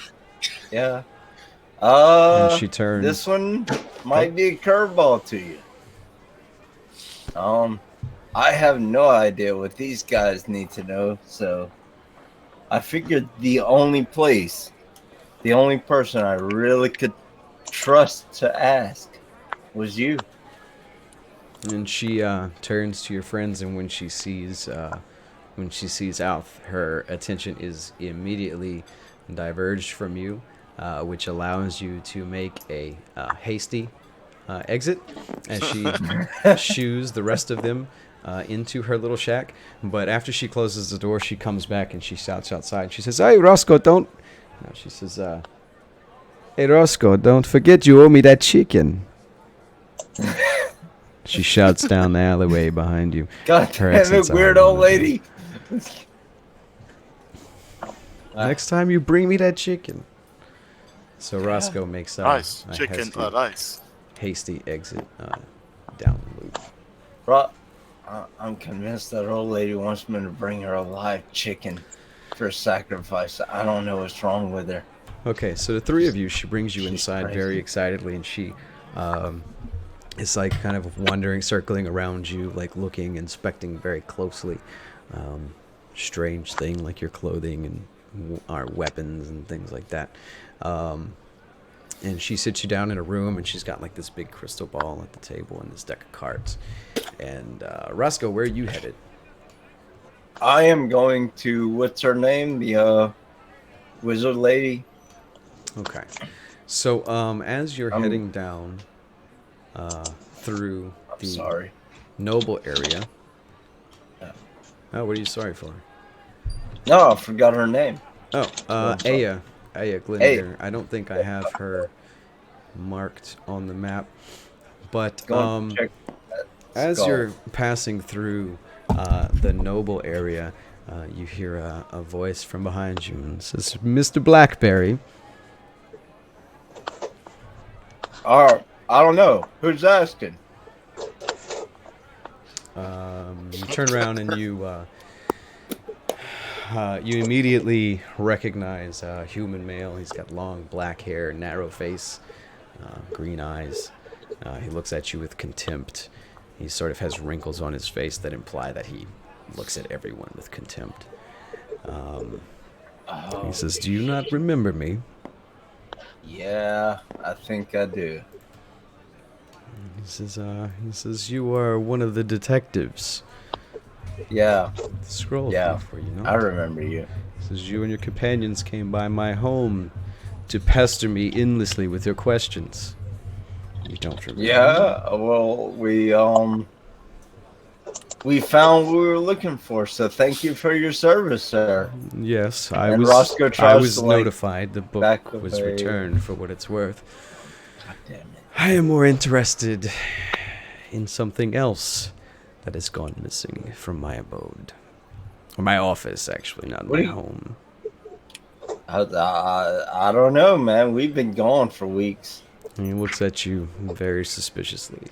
And she turns. This one might be a curveball to you. I have no idea what these guys need to know, so I figured the only person I really could trust to ask was you. And she turns to your friends, and when she sees Alf, her attention is immediately diverged from you, which allows you to make a hasty exit as she shoos the rest of them into her little shack. But after she closes the door, she comes back and she shouts outside. She says, "Hey, Roscoe, don't..." No, she says, "Hey, Roscoe, don't forget you owe me that chicken." She shouts down the alleyway behind you. God Her damn it, exit's weird on old the- lady. Next time you bring me that chicken. So Roscoe makes Nice. a Chicken nice. hasty exit down the loop. Bro, I'm convinced that old lady wants me to bring her a live chicken for sacrifice. I don't know what's wrong with her. Okay, so the three of you, she brings you She's inside crazy. very excitedly, and she is like kind of wandering, circling around you, like looking, inspecting very closely. Strange thing like your clothing and our weapons and things like that. And she sits you down in a room, and she's got like this big crystal ball at the table and this deck of cards. And Roscoe, where are you headed? I am going to, what's her name? The wizard lady. Okay. So as you're heading down through the Sorry. noble area. Oh, what are you sorry for? No, I forgot her name. Oh, Aya Glindir. I don't think I have her marked on the map, but Go and check. As go. you're passing through the noble area, you hear a voice from behind you and says, "Mr. Blackberry." I don't know. Who's asking? You turn around and you immediately recognize a human male. He's got long black hair, narrow face, green eyes. He looks at you with contempt. He sort of has wrinkles on his face that imply that he looks at everyone with contempt. He says, "Do you not remember me?" Yeah, I think I do. He says, "You are one of the detectives." Yeah, The scroll Yeah, thief, you know. I remember you. He says, "You and your companions came by my home to pester me endlessly with your questions." You don't remember. Yeah, well, we found what we were looking for, so thank you for your service, sir. Yes, And Roscoe I tries was to, like, notified. The back book was away. returned for what it's worth. God damn it. I am more interested in something else that has gone missing from my abode. Or my office, actually, not What my do you- home. I don't know, man. We've been gone for weeks. And he looks at you very suspiciously.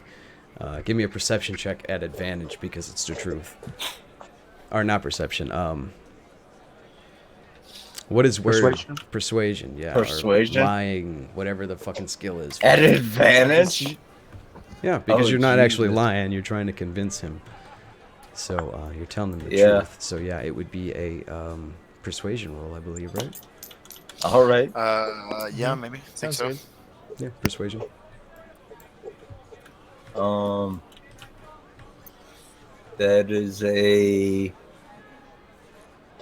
Give me a perception check at advantage because it's the truth. Or not perception. What is word? Persuasion? Persuasion, yeah. or Persuasion? lying, whatever the fucking skill is. At advantage? Yeah, because Oh, you're not actually Jesus. lying. You're trying to convince him. So you're telling him the Yeah. truth. So yeah, it would be a persuasion roll, I believe, right? All right. Yeah, maybe. Think Sounds so. good. Yeah, persuasion. That is a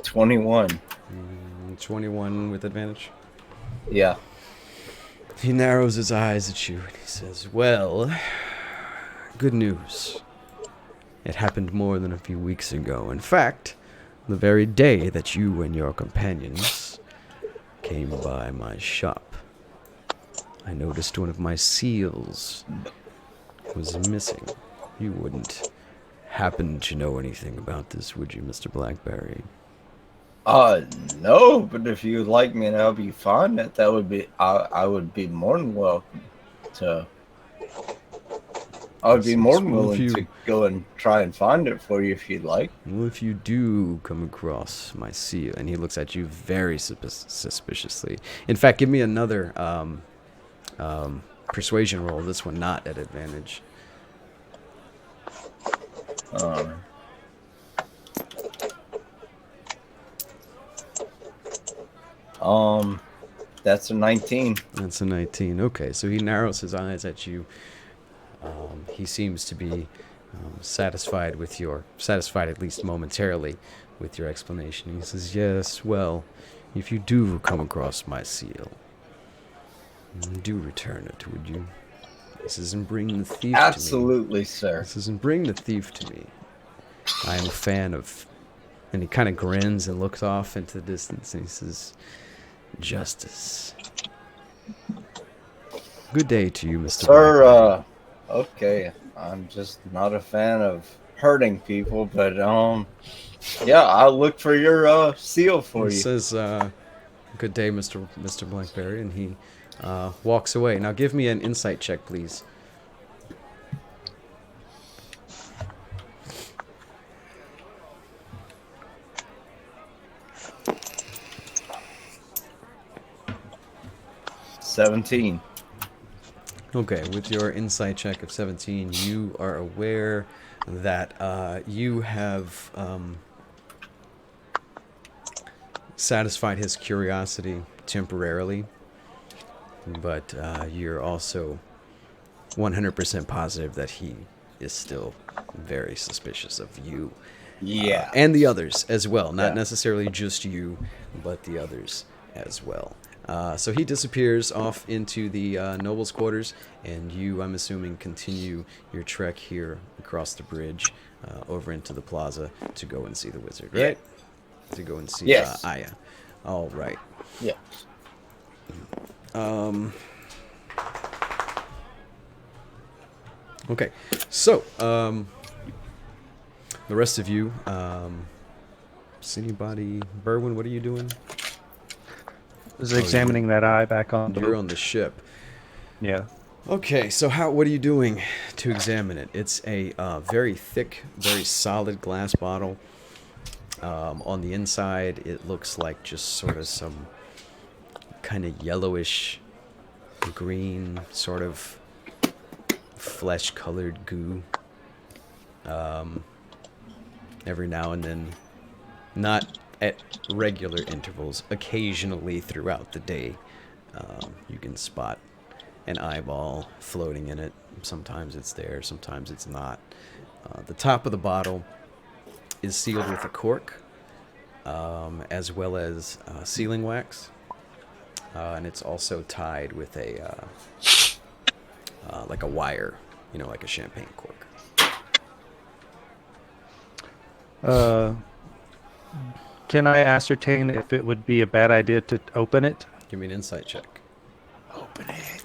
21. 21 with advantage. Yeah. He narrows his eyes at you and he says, "Well, good news. It happened more than a few weeks ago. In fact, the very day that you and your companions came by my shop, I noticed one of my seals was missing. You wouldn't happen to know anything about this, would you, Mr. Blackberry?" No, but if you'd like me to help you find it, that would be, I would be more than welcome to. I would be more than Well, if willing you- to go and try and find it for you if you'd like. "Well, if you do come across my seal," and he looks at you very suspiciously. In fact, give me another persuasion roll. This one not at advantage. That's a 19. That's a 19. Okay, so he narrows his eyes at you. He seems to be satisfied at least momentarily, with your explanation. He says, "Yes, well, if you do come across my seal, do return it, would you? This isn't bring the thief to me. Absolutely, sir. This isn't bring the thief to me. I am a fan of..." And he kind of grins and looks off into the distance, and he says, "Justice. Good day to you, Mr. Sir, okay. I'm just not a fan of hurting people, but, yeah, I'll look for your, seal for He you. says, "Good day, Mr. Blackberry," and he walks away. Now give me an insight check, please. $17. Okay, with your insight check of 17, you are aware that you have satisfied his curiosity temporarily, but you're also 100% positive that he is still very suspicious of you. Yeah. And the others as well. Not Yeah. necessarily just you, but the others as well. So he disappears off into the noble's quarters, and you, I'm assuming, continue your trek here across the bridge over into the plaza to go and see the wizard, right? To go and see Yes. Aya. All right. Yeah. Okay, so the rest of you, does anybody, Berwin, what are you doing? Just examining that eye back on. You're on the ship. Yeah. Okay, so what are you doing to examine it? It's a very thick, very solid glass bottle. On the inside, it looks like just sort of some kind of yellowish green, sort of flesh-colored goo. Every now and then, not at regular intervals, occasionally throughout the day, you can spot an eyeball floating in it. Sometimes it's there, sometimes it's not. The top of the bottle is sealed with a cork, as well as sealing wax, and it's also tied with a like a wire, like a champagne cork. Can I ascertain if it would be a bad idea to open it? Give me an insight check. Open it.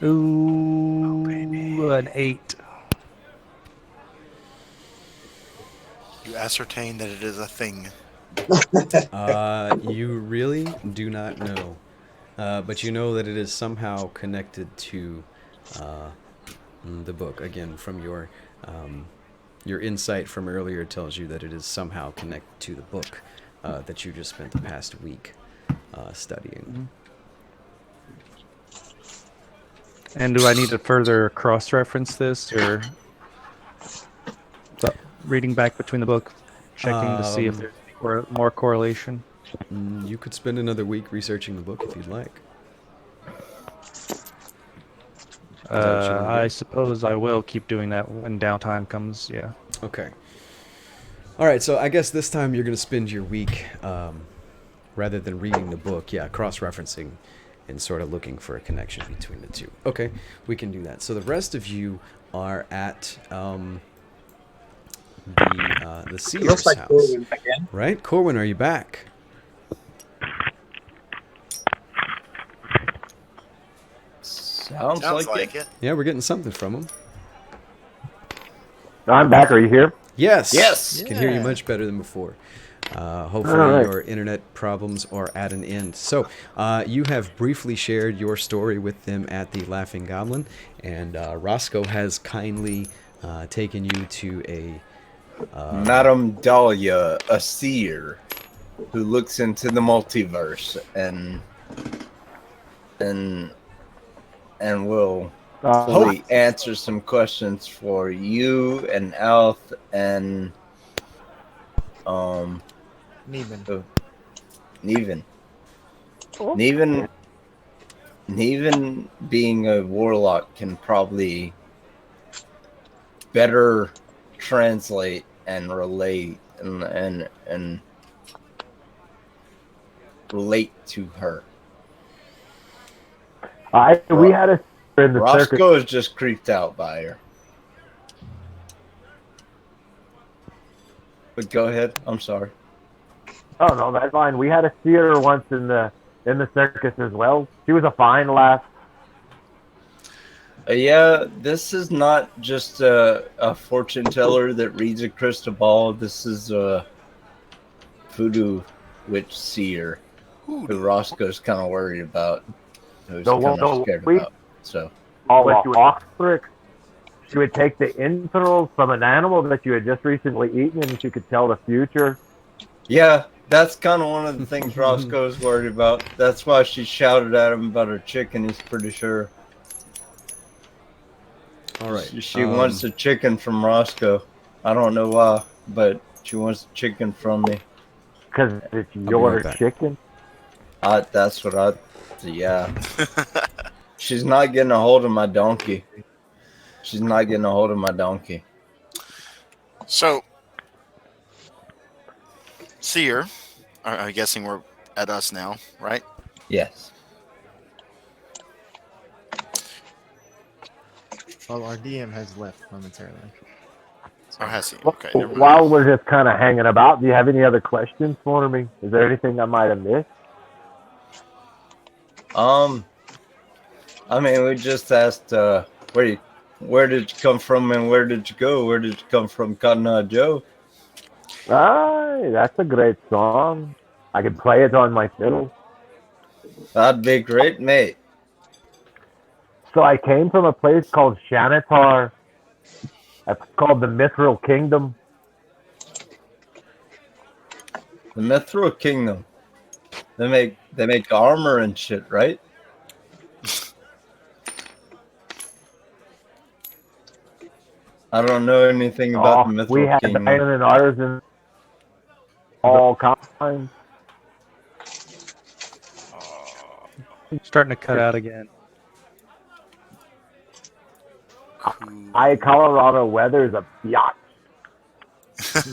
Ooh, an 8. You ascertain that it is a thing. You really do not know, but you know that it is somehow connected to the book. Again, from your insight from earlier tells you that it is somehow connected to the book that you just spent the past week studying. And do I need to further cross-reference this, or reading back between the book, checking to see if there's more correlation? You could spend another week researching the book if you'd like. I suppose I will keep doing that when downtime comes, yeah. Okay. All right, so I guess this time you're going to spend your week, rather than reading the book, cross-referencing and sort of looking for a connection between the two. Okay, we can do that. So the rest of you are at the Seer's Looks like house. Corwin again. Right? Corwin, are you back? Sounds like it. Yeah, we're getting something from him. I'm back. Are you here? Yes. Yes. Can hear you much better than before. Hopefully All right. your internet problems are at an end. So you have briefly shared your story with them at the Laughing Goblin, and Roscoe has kindly taken you to a Madame Dahlia, a seer who looks into the multiverse and will hopefully answer some questions for you and Alf and Neven. Neven being a warlock can probably better translate and relate and relate to her. We had a in the circus. Roscoe is just creeped out by her. But go ahead. I'm sorry. Oh no, that's fine. We had a theater once in the circus as well. She was a fine lass. Yeah, this is not just a fortune teller that reads a crystal ball. This is a voodoo witch seer who Roscoe's kind of worried about. Who's kind of scared about. So, Oxfrix. She would take the entrails from an animal that you had just recently eaten, and she could tell the future. yeah, that's kind of one of the things Roscoe's worried about. That's why she shouted at him about her chicken. He's pretty sure. all right. She wants the chicken from Roscoe. I don't know why, but she wants the chicken from me. Because it's be your right back. chicken. That's what I. Yeah. She's not getting a hold of my donkey. So, Seer, I'm guessing we're at us now, right? Yes. Well, our DM has left momentarily. Or has he? Okay, never mind. While we're just kind of hanging about, do you have any other questions for me? Is there anything I might have missed? I mean, we just asked where did you come from and where did you go? Where did you come from, Cotton Eye Joe? That's a great song. I could play it on my fiddle. That'd be great, mate. So I came from a place called Shanatar. That's called the Mithril Kingdom. The Mithril Kingdom. They make armor and shit, right? I don't know anything about the Mithril We had Kingdom. diamond artisans, all kinds. Starting to cut out again. Colorado weather's a yacht.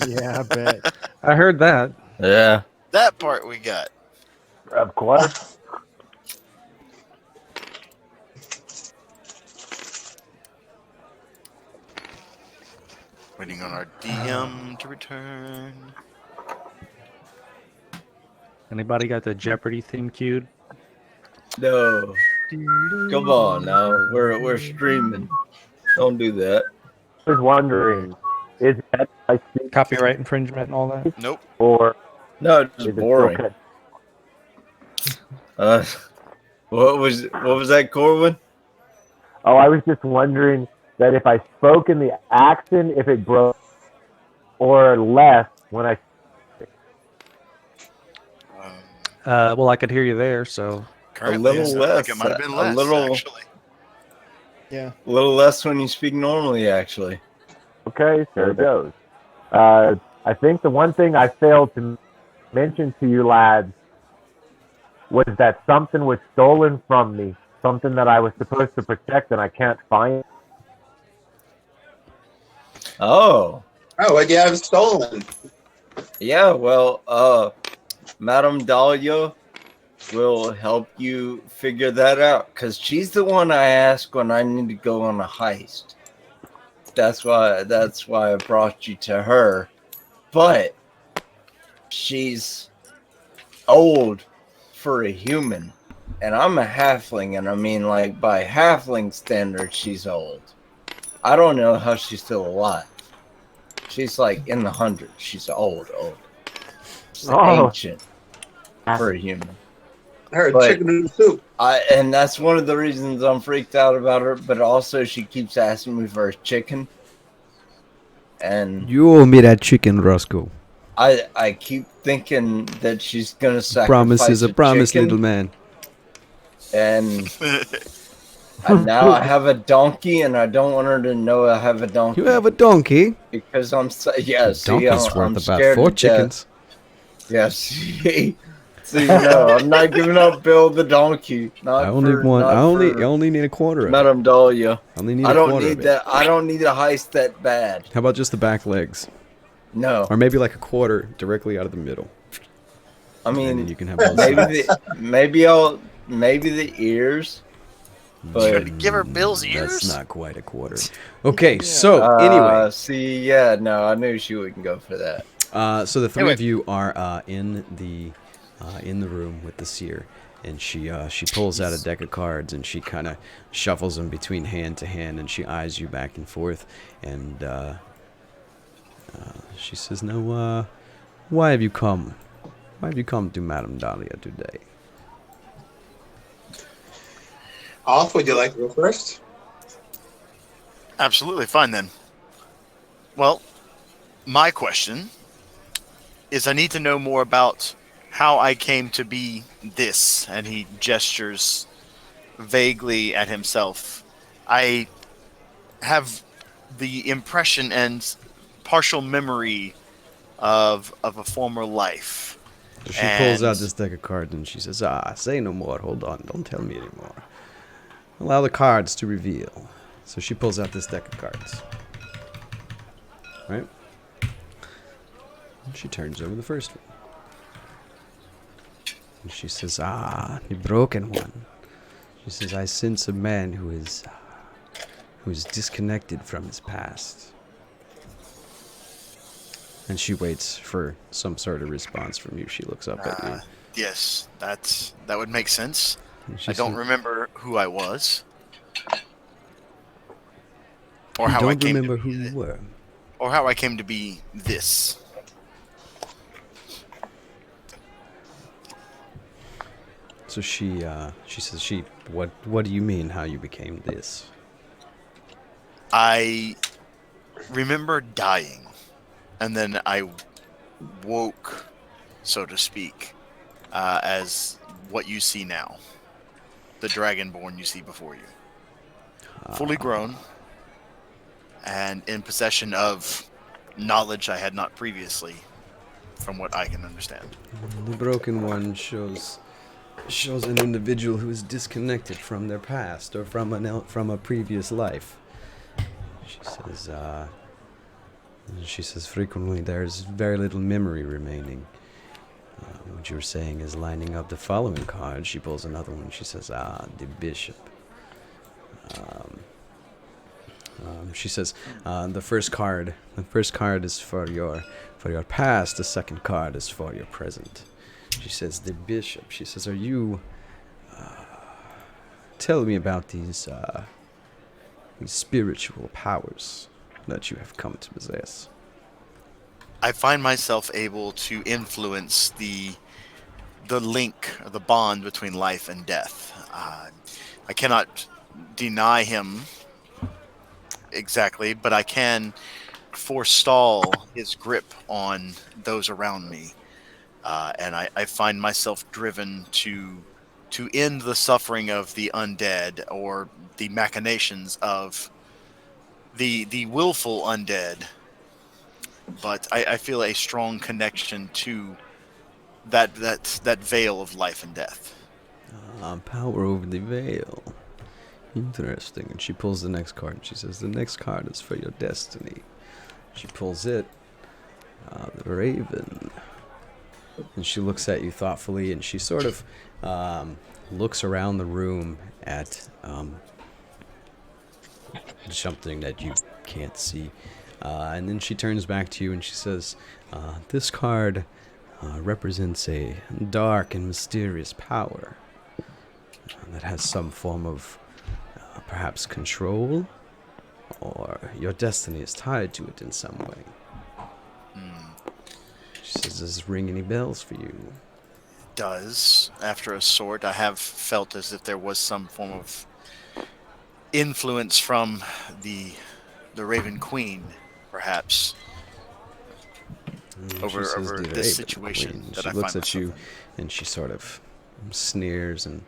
Yeah, I bet. I heard that. Yeah. That part we got. Of course. Waiting on our DM to return. Anybody got the Jeopardy theme queued? No. Come on now. We're streaming. Don't do that. I was wondering, is that like Copyright infringement and all that? Nope. or No, it's is just it boring. still What was that, Corwin? Oh, I was just wondering that if I spoke in the accent, if it broke, or less when I. Well, I could hear you there, so Currently, little it sounds less, like it might have been a less, little- actually. Yeah. A little less when you speak normally, actually. Okay, there it goes. I think the one thing I failed to mention to you lads was that something was stolen from me, something that I was supposed to protect, and I can't find. Oh, Oh, what do you have stolen? yeah. Well, Madame Dahlia will help you figure that out because she's the one I ask when I need to go on a heist. That's why I brought you to her. But she's old for a human, and I'm a halfling, and I mean, like, by halfling standards, she's old. I don't know how she's still alive. She's like in the hundreds. She's old. She's ancient for a human. I heard But- chicken noodle soup. And that's one of the reasons I'm freaked out about her. But also, she keeps asking me for a chicken, and You owe me that chicken, Roscoe. I keep thinking that she's gonna sacrifice Promise is a promise, chicken, little man. And now I have a donkey, and I don't want her to know I have a donkey. You have a donkey. because I'm yes. Donkey's worth I'm about scared 4 to death. chickens. Yes. See, no, I'm not giving up Bill the donkey. Not I only for, want. not I only for only need a quarter of it. Madame Dahlia. I only need I a don't quarter need of it. that. I don't need a heist that bad. How about just the back legs, No, or maybe like a quarter directly out of the middle, I and then mean you can have both maybe sides. maybe the ears. But Should we give her Bill's That's ears? not quite a quarter. Okay, so anyway, see, yeah, no, I knew she wouldn't go for that. so the three Anyway. of you are in the room with the seer, and she pulls out a deck of cards and she kind of shuffles them between hand to hand, and she eyes you back and forth, and she says, "Now, why have you come? Why have you come to Madame Dahlia today?" Off, would you like to go first? Absolutely, fine then. Well, my question is I need to know more about how I came to be this, and he gestures vaguely at himself. I have the impression and partial memory of a former life. So she pulls out And- this deck of cards and she says, say no more. Hold on. Don't tell me anymore. Allow the cards to reveal. So she pulls out this deck of cards. Right? And she turns over the first one. And she says, the broken one. She says, I sense a man who is disconnected from his past. And she waits for some sort of response from you. She looks up at you. Yes, that would make sense. And she I don't says- remember who I was. Or You how I don't came remember to who be, you were. or how I came to be this. So she says, what do you mean how you became this? I remember dying, and then I woke, so to speak, as what you see now. The Dragonborn you see before you. Fully grown, and in possession of knowledge I had not previously, from what I can understand. The Broken One shows an individual who is disconnected from their past or from a previous life. She says frequently there's very little memory remaining. What you're saying is lining up the following card. She pulls another one. She says, the Bishop. She says, the first card is for your past. The second card is for your present. She says, the Bishop. She says, are you? Tell me about these spiritual powers that you have come to possess. I find myself able to influence the link, or the bond between life and death. I cannot deny him exactly, but I can forestall his grip on those around me. And I find myself driven to end the suffering of the undead, or the machinations of the willful undead. But I feel a strong connection to that veil of life and death. Power over the veil. Interesting. And she pulls the next card and she says, the next card is for your destiny. She pulls it. The Raven. And she looks at you thoughtfully, and she sort of looks around the room at something that you can't see. And then she turns back to you and she says, this card represents a dark and mysterious power that has some form of perhaps control, or your destiny is tied to it in some way. She says, does this ring any bells for you? Does, after a sort. I have felt as if there was some form of influence from the Raven Queen, perhaps, over "The this Raven situation Queen." that She I looks find at you myself in. and she sort of sneers and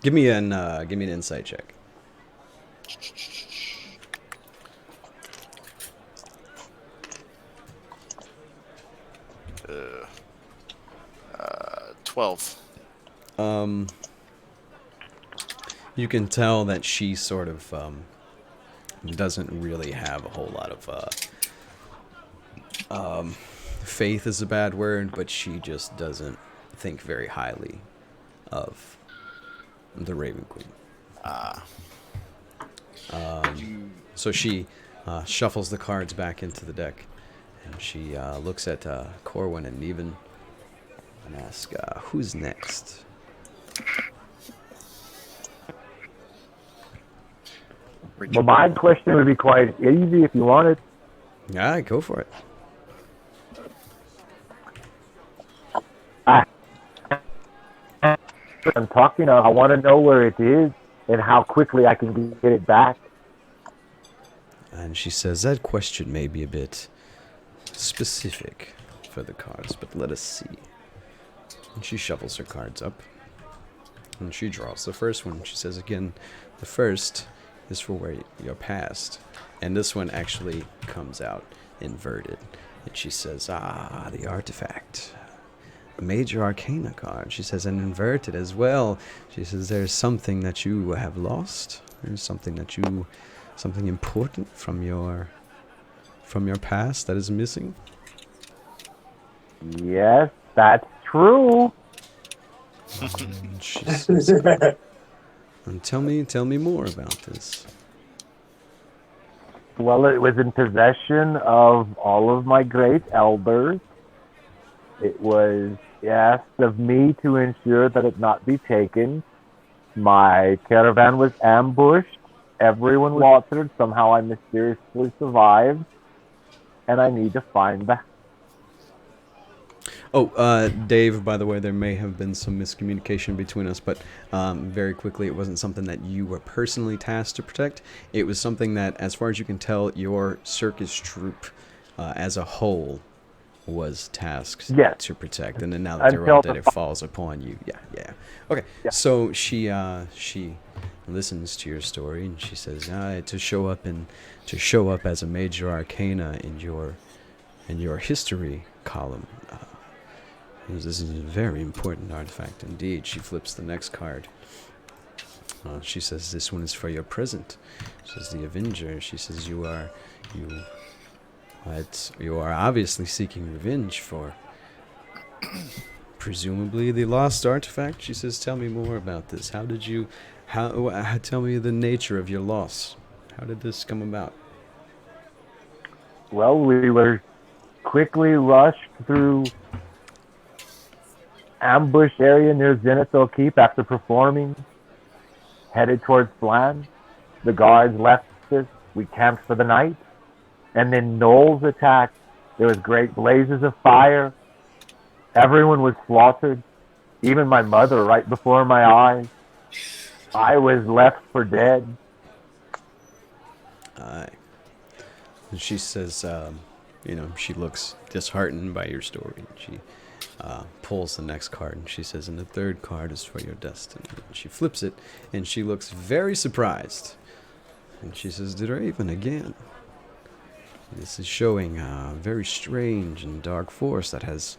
give me an insight check. Uh, 12. You can tell that she sort of doesn't really have a whole lot of faith is a bad word, but she just doesn't think very highly of the Raven Queen. So she shuffles the cards back into the deck, and she looks at Corwin and Neven and asks, who's next? Well, my question would be quite easy if you wanted. Yeah, go for it. I'm talking. I want to know where it is and how quickly I can get it back. And she says, that question may be a bit specific for the cards, but let us see. And she shuffles her cards up. And she draws the first one. She says again, the first is for where your past. And this one actually comes out inverted. And she says, the artifact. A major arcana card. She says, and inverted as well. She says, there's something that you have lost. There's something important from your past that is missing. Yes, that's true. And she says, and tell me more about this. Well, it was in possession of all of my great elders. It was asked of me to ensure that it not be taken. My caravan was ambushed. Everyone was slaughtered. Somehow I mysteriously survived. And I need to find the... Oh, Dave, by the way, there may have been some miscommunication between us, but very quickly, it wasn't something that you were personally tasked to protect. It was something that, as far as you can tell, your circus troupe as a whole was tasked Yes. to protect. And then now that they're all Until dead, the it falls upon you. Yeah. Okay, Yeah. so she listens to your story, and she says, to show up as a major arcana in your history column. This is a very important artifact indeed. She flips the next card. She says, "This one is for your present." She says, "The Avenger." She says, "You are obviously seeking revenge for presumably the lost artifact." She says, "Tell me more about this. Tell me the nature of your loss. How did this come about?" Well, we were quickly rushed through ambush area near Zenithal Keep after performing, headed towards Flan. The guards left us. We camped for the night. And then Knowles attacked. There was great blazes of fire. Everyone was slaughtered. Even my mother right before my eyes. I was left for dead. Aye. And she says, she looks disheartened by your story. She pulls the next card, and she says, "And the third card is for your destiny." And she flips it, and she looks very surprised. And she says, "Draven again. This is showing a very strange and dark force that has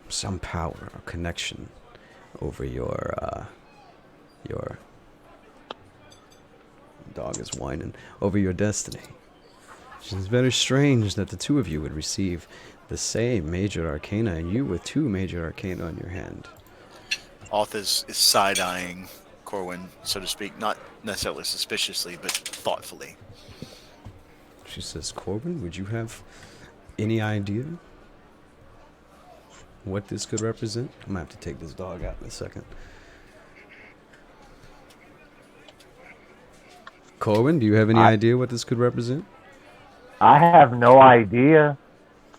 some power or connection over your dog is whining, over your destiny. It's very strange that the two of you would receive the same major arcana, and you with two major arcana on your hand." Oth is side-eyeing Corwin, so to speak, not necessarily suspiciously, but thoughtfully. She says, "Corbin, would you have any idea what this could represent?" I'm gonna have to take this dog out in a second. Corbin, do you have any idea what this could represent? I have no idea.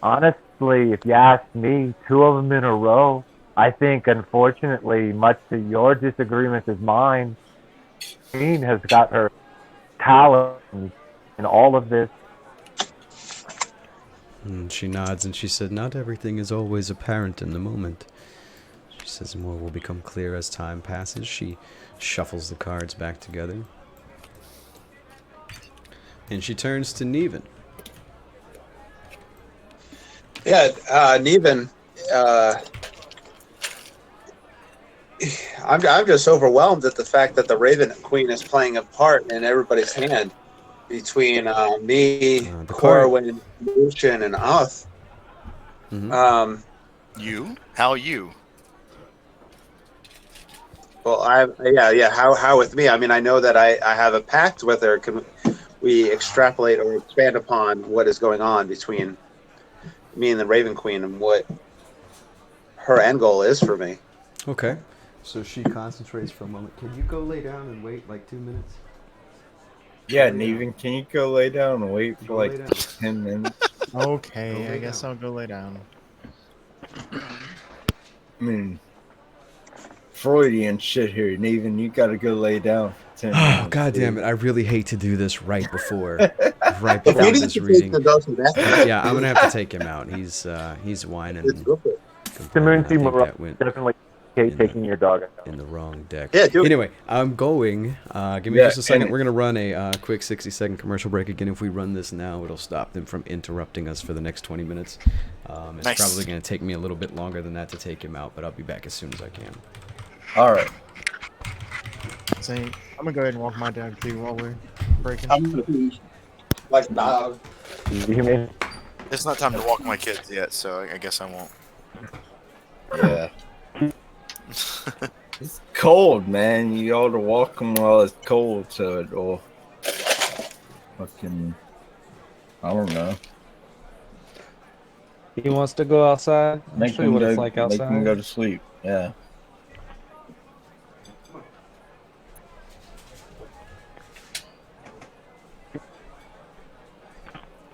Honestly, if you ask me, 2 of them in a row, I think, unfortunately, much to your disagreement as mine, Queen has got her talent in all of this. And she nods and she said, "Not everything is always apparent in the moment." She says, "More will become clear as time passes." She shuffles the cards back together. And she turns to Neven. Yeah, Neven, I'm just overwhelmed at the fact that the Raven Queen is playing a part in everybody's hand between me, Corwin, Lucian, and Oth. Mm-hmm. You? How you? Well, How with me? I mean, I know that I have a pact with her. Can we extrapolate or expand upon what is going on between me and the Raven Queen and what her end goal is for me? Okay. So she concentrates for a moment. Can you go lay down and wait like 2 minutes? Yeah, Neven, can you go lay down and wait for like 10 minutes? Okay, I guess I'll go lay down. I mean, Freudian shit here, Neven. You gotta go lay down for 10 minutes. Oh, God damn it. I really hate to do this right before If you need this to take reading. the dose of that, Yeah, I'm going to have to take him out. He's whining. let's go for it. complaining. I think that went Definitely taking your dog out. in the wrong deck. Yeah, do it. Anyway, I'm going. Give me just a second. We're going to run a quick 60-second commercial break. Again, if we run this now, it'll stop them from interrupting us for the next 20 minutes. It's Nice. probably going to take me a little bit longer than that to take him out, but I'll be back as soon as I can. All right. So I'm gonna go ahead and walk my dog too while we're breaking. I'm gonna be like a dog. You hear me? It's not time to walk my kids yet, so I guess I won't. Yeah. It's cold, man. You ought to walk them while it's cold, so it'll fucking, I don't know. He wants to go outside. I'll Make show you him what go. it's like Make him go outside. to sleep. Yeah.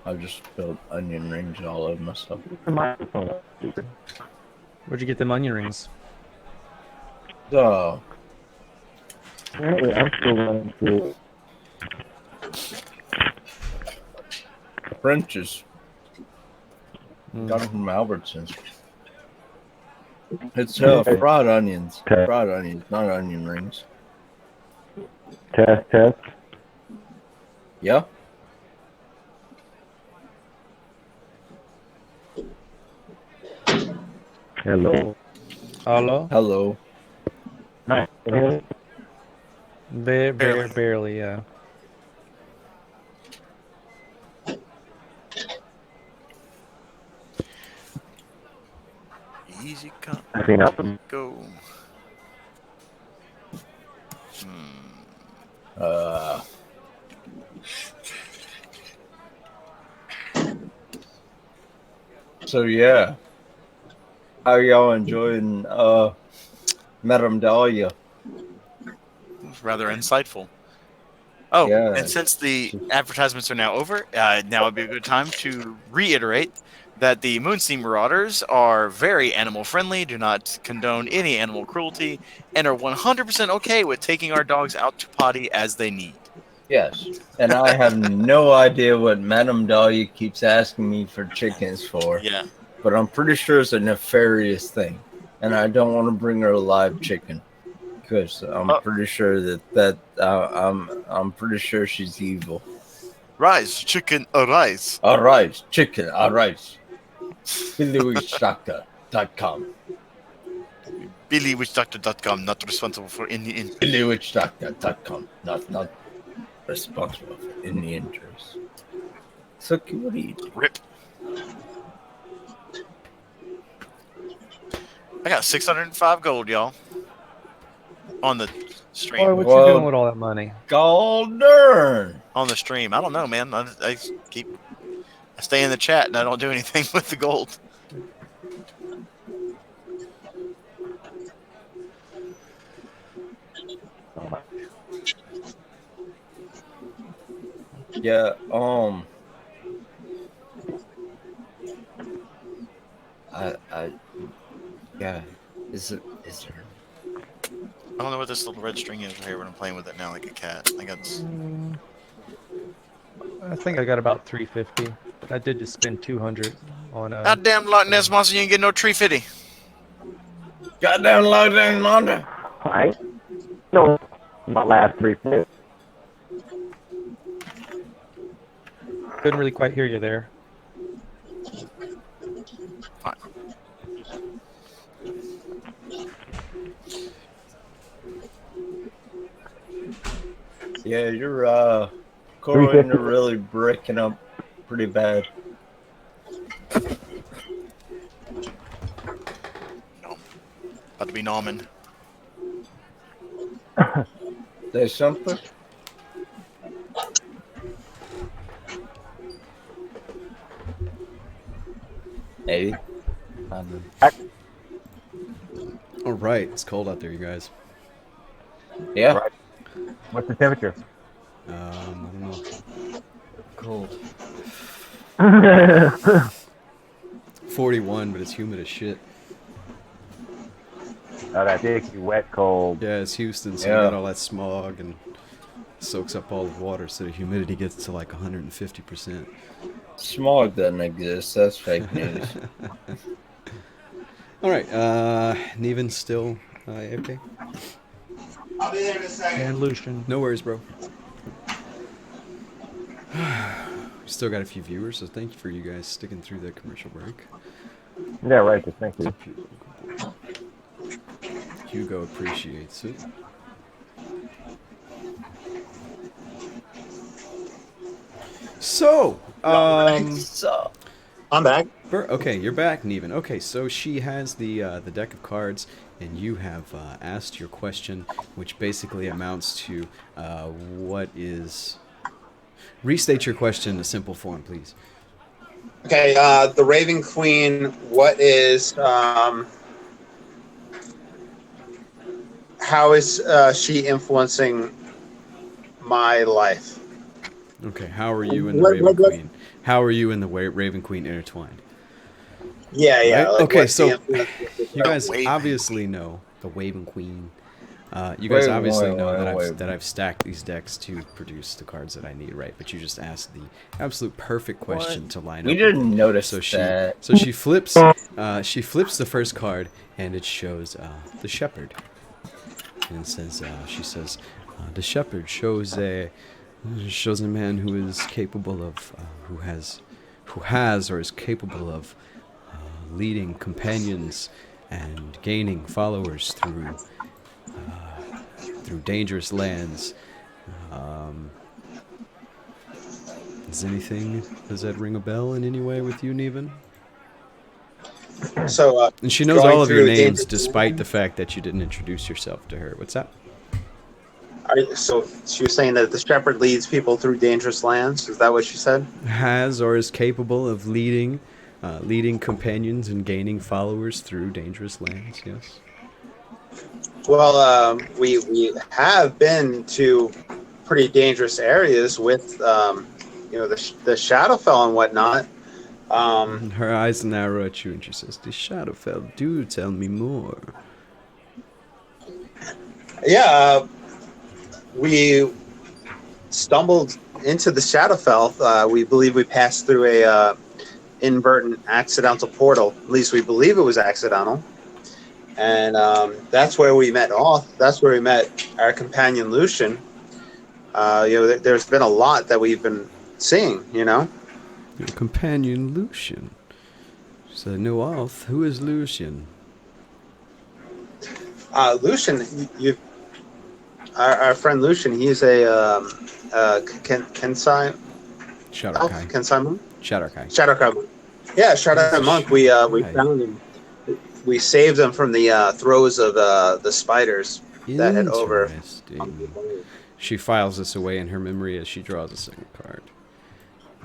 I've just spilled onion rings all over myself. Where'd you get them onion rings? So, Apparently, I'm still running through. French's. Hmm. Got them from Albertsons. It's fried onions. Okay. Fried onions, not onion rings. Test, test. Yeah. Hello. Hello? Hello. Nice. Can you hear me? Barely, yeah. Easy come, I think I'm go. Hmm. So yeah. How y'all enjoying Madame Dahlia? Rather insightful. Oh, Yeah. and since the advertisements are now over, now would be a good time to reiterate that the Moonsteam Marauders are very animal friendly, do not condone any animal cruelty, and are 100% okay with taking our dogs out to potty as they need. Yes. And I have no idea what Madame Dahlia keeps asking me for chickens for. Yeah. But I'm pretty sure it's a nefarious thing. And I don't want to bring her a live chicken. Because I'm pretty sure I'm pretty sure she's evil. Rise, chicken, arise. Arise, chicken, arise. BillyWitchDoctor.com. BillyWitchDoctor.com, not responsible for any injuries. BillyWitchDoctor.com. Not responsible for any injuries. So what do you do? Rip. I got 605 gold, y'all. On the stream. Boy, what Well, you doing with all that money? God darn. On the stream. I don't know, man. I stay in the chat and I don't do anything with the gold. Yeah, yeah, is there? I don't know what this little red string is right here when I'm playing with it now like a cat. I got I think I got about 350. I did just spend 200 on goddamn Loch Ness monster, you ain't get no tree fitty. Goddamn lockdown Monday. I no my last 350. Couldn't really quite hear you there. Fine. Yeah, you're Corwin, you're really breaking up pretty bad. No. About to be Norman. Say something? Maybe. I don't know. All right, it's cold out there, you guys. Yeah. Right. What's the temperature? I don't know. Cold. 41, but it's humid as shit. Oh, that dicky wet cold. Yeah, it's Houston, so Yeah. you got all that smog and soaks up all the water, so the humidity gets to like 150%. Smog doesn't exist. That's fake news. All right, Neven still okay? I'll be there in a second. And Lucian. No worries, bro. Still got a few viewers, so thank you for you guys sticking through that commercial break. Yeah, right. Thank you. Hugo appreciates it. So, So, I'm back. Okay, you're back, Neven. Okay, so she has the deck of cards, and you have asked your question, which basically amounts to what is. Restate your question in a simple form, please. Okay, the Raven Queen. What is how is she influencing my life? Okay, how are you and the What, Raven what, what, Queen? How are you and the Raven Queen intertwined? yeah, yeah. Right? Like, Okay, what's the so influence? you guys Raven obviously know the Raven Queen. You Wait, guys obviously wait, know that wait, wait. I've stacked these decks to produce the cards that I need, right? But you just asked the absolute perfect question What? to line We up. didn't notice So that. she flips the first card, and it shows the Shepherd, and it says she says the Shepherd shows a man who is capable of who has or is capable of leading companions and gaining followers through dangerous lands. Um, does that ring a bell in any way with you, Neven? So, And she knows going all of your through names dangerous despite the fact that you didn't introduce yourself to her. What's that? So she was saying that the shepherd leads people through dangerous lands. Is that what she said? Has or is capable of leading companions and gaining followers through dangerous lands, yes. Well, we have been to pretty dangerous areas with the Shadowfell and whatnot. Her eyes narrow at you and she says, "The Shadowfell, do tell me more." Yeah, we stumbled into the Shadowfell. We believe we passed through a inadvertent accidental portal. At least we believe it was accidental. And that's where we met Oth. That's where we met our companion Lucian. There's been a lot that we've been seeing. Your companion Lucian. She said, "No, Alth. Who is Lucian?" Lucian, our friend Lucian. He's a Kensai Shadowkai. Kensai monk. Shadowkai. Monk. Yeah, Shadowkai monk. We Shadowkai. found him. We saved him from the throes of the spiders that had over. Interesting. She files this away in her memory as she draws a second card.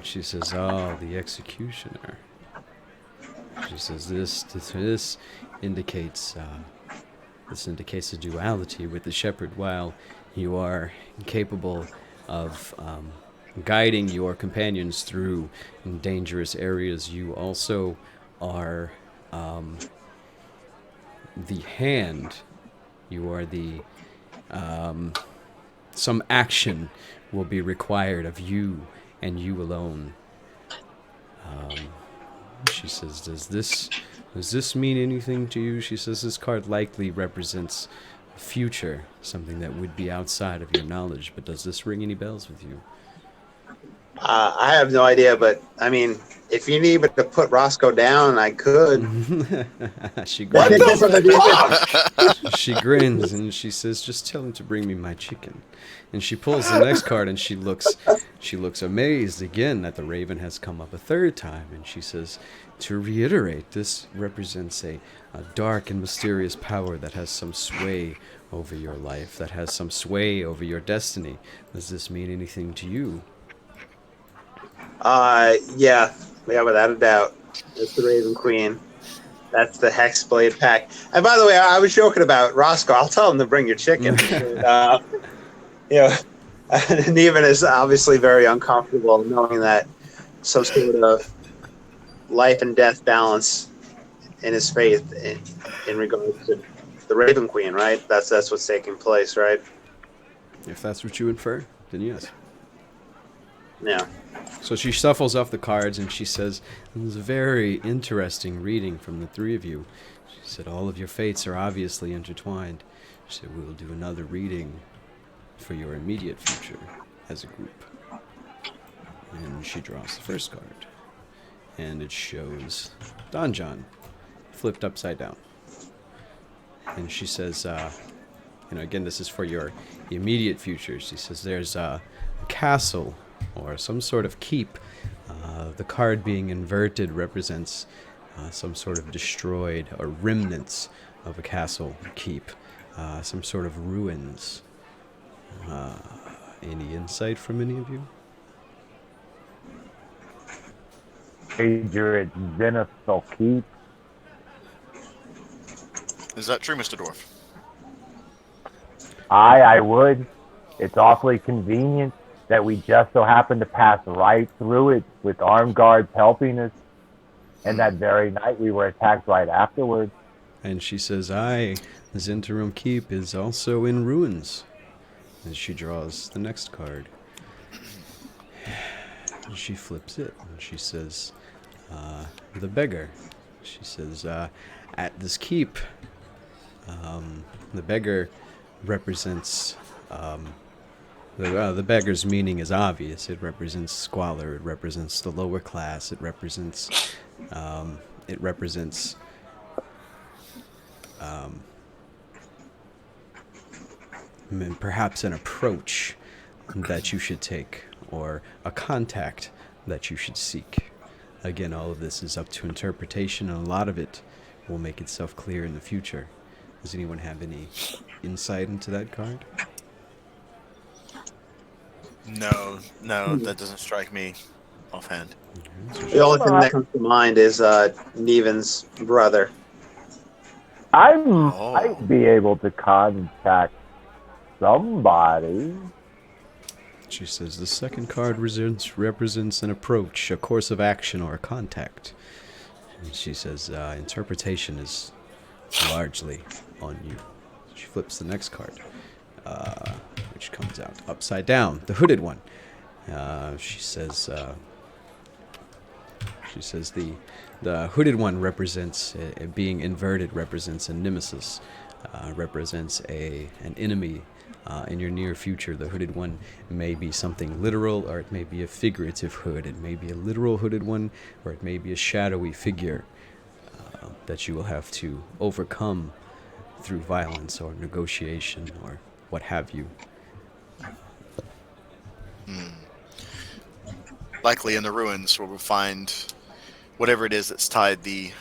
She says, "Oh, the executioner." She says, "This indicates a duality with the shepherd. While you are capable of guiding your companions through dangerous areas, you also are the hand. You are the some action will be required of you and you alone." She says, does this mean anything to you? She says, "This card likely represents future, something that would be outside of your knowledge, but does this ring any bells with you?" I have no idea, but I mean, if you need me to put Roscoe down, I could. She grins. What the fuck? She grins and she says, "Just tell him to bring me my chicken." And she pulls the next card and she looks amazed again that the raven has come up a third time. And she says, "To reiterate, this represents a dark and mysterious power that has some sway over your life, that has some sway over your destiny. Does this mean anything to you?" Yeah, without a doubt. That's the Raven Queen. That's the Hexblade pack. And by the way, I was joking about Roscoe. I'll tell him to bring your chicken. Neven is obviously very uncomfortable knowing that some sort of life and death balance in his faith in regards to the Raven Queen, right? That's what's taking place, right? If that's what you infer, then yes. Yeah. So she shuffles off the cards and she says, "It was a very interesting reading from the three of you." She said, "All of your fates are obviously intertwined." She said, "We will do another reading for your immediate future as a group." And she draws the first card. And it shows Donjon flipped upside down. And she says, again, this is for your immediate future. She says, "There's a castle or some sort of keep." The card being inverted represents some sort of destroyed or remnants of a castle keep, some sort of ruins. Any insight from any of you? wager it's Zenithal Keep. Is that true, Mr. Dwarf? I would. It's awfully convenient that we just so happen to pass right through it with armed guards helping us. And that very night we were attacked right afterwards. And she says, aye, Zentarum Keep is also in ruins. And she draws the next card. And she flips it, and she says, the beggar. She says, at this keep, the beggar represents, the beggar's meaning is obvious. It represents squalor, it represents the lower class, it represents perhaps an approach that you should take, or a contact that you should seek. Again, all of this is up to interpretation, and a lot of it will make itself clear in the future. Does anyone have any insight into that card? No, that doesn't strike me offhand. The only thing that comes to mind is Neven's brother. I might be able to contact somebody. She says the second card represents an approach, a course of action, or a contact. And she says interpretation is largely on you. She flips the next card, which comes out upside down, the hooded one. She says the hooded one represents, being inverted, represents a nemesis, represents an enemy. In your near future, the hooded one may be something literal, or it may be a figurative hood. It may be a literal hooded one, or it may be a shadowy figure that you will have to overcome through violence or negotiation or what have you. Likely in the ruins where we'll find whatever it is that's tied the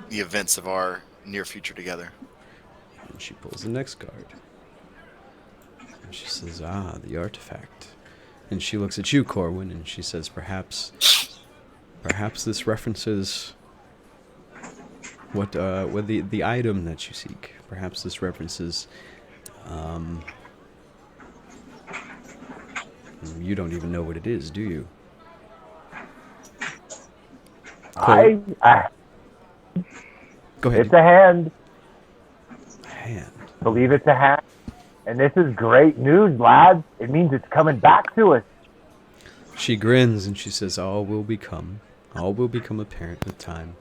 events of our near future together. And she pulls the next card. She says, the artifact. And she looks at you, Corwin, and she says, perhaps this references what the item that you seek. Perhaps this references, you don't even know what it is, do you? I Go ahead. It's a hand. Hand. Believe it's a hand. And this is great news, lads. It means it's coming back to us. She grins and she says, all will become apparent with time.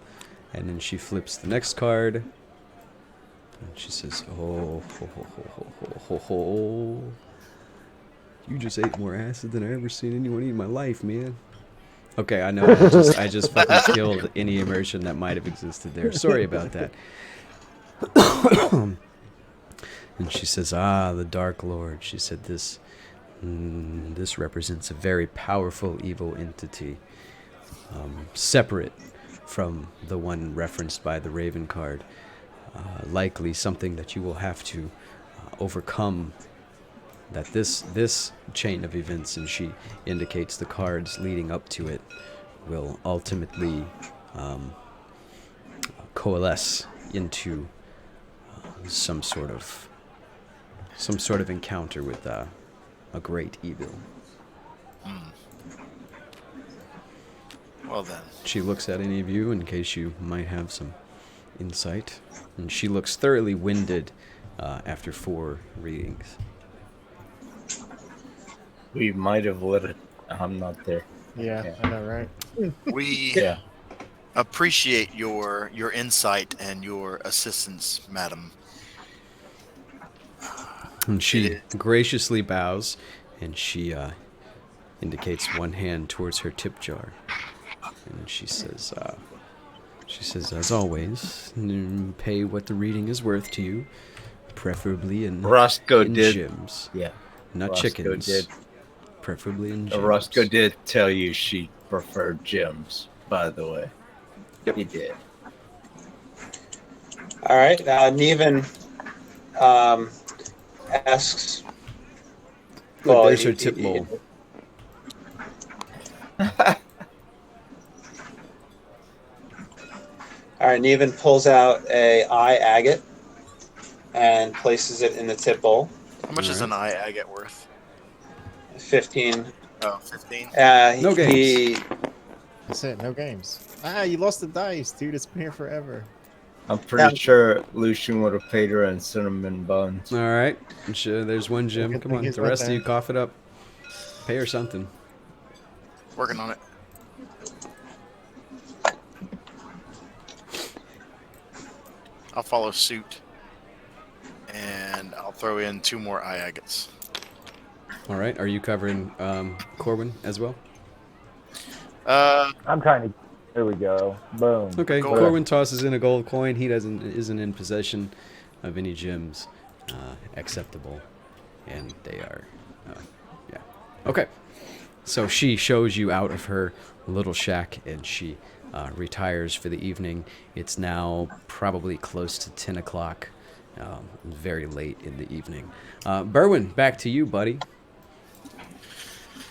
And then she flips the next card. And she says, oh, you just ate more acid than I ever seen anyone eat in my life, man. Okay, I know. I just fucking killed any immersion that might have existed there. Sorry about that. And she says, the Dark Lord. She said, this represents a very powerful evil entity, separate from the one referenced by the Raven card. Likely something that you will have to overcome. That this chain of events, and she indicates the cards leading up to it, will ultimately coalesce into some sort of encounter with a great evil. Well then. She looks at any of you in case you might have some insight, and she looks thoroughly winded after 4 readings. We might have let it. I'm not there. Yeah, I know, right? We appreciate your insight and your assistance, madam. And she graciously bows, and she indicates one hand towards her tip jar, and she says, as always, pay what the reading is worth to you, preferably in gems. Yeah, not Roscoe chickens. Did. Preferably in gems. Roscoe did tell you she preferred gems, by the way. Yep. He did. All right. Neven asks. Look, there's her tip bowl. All right, Neven pulls out a eye agate and places it in the tip bowl. How much is an Alright. eye agate worth? 15. Oh, 15. No He That's it. No games. Ah, you lost the dice, dude. It's been here forever. I'm pretty sure Lucian would have paid her in cinnamon buns. All right. Sure, there's one gem. Good Come thing on. he's The right rest of there. you, cough it up. Pay her something. Working on it. I'll follow suit, and I'll throw in 2 more eye agates. All right. Are you covering Corwin as well? I'm trying to. There we go. Boom. Okay. Gold. Corwin tosses in a gold coin. He isn't in possession of any gems acceptable, and they are, yeah. Okay. So she shows you out of her little shack, and she retires for the evening. It's now probably close to 10 o'clock, very late in the evening. Berwin, back to you, buddy.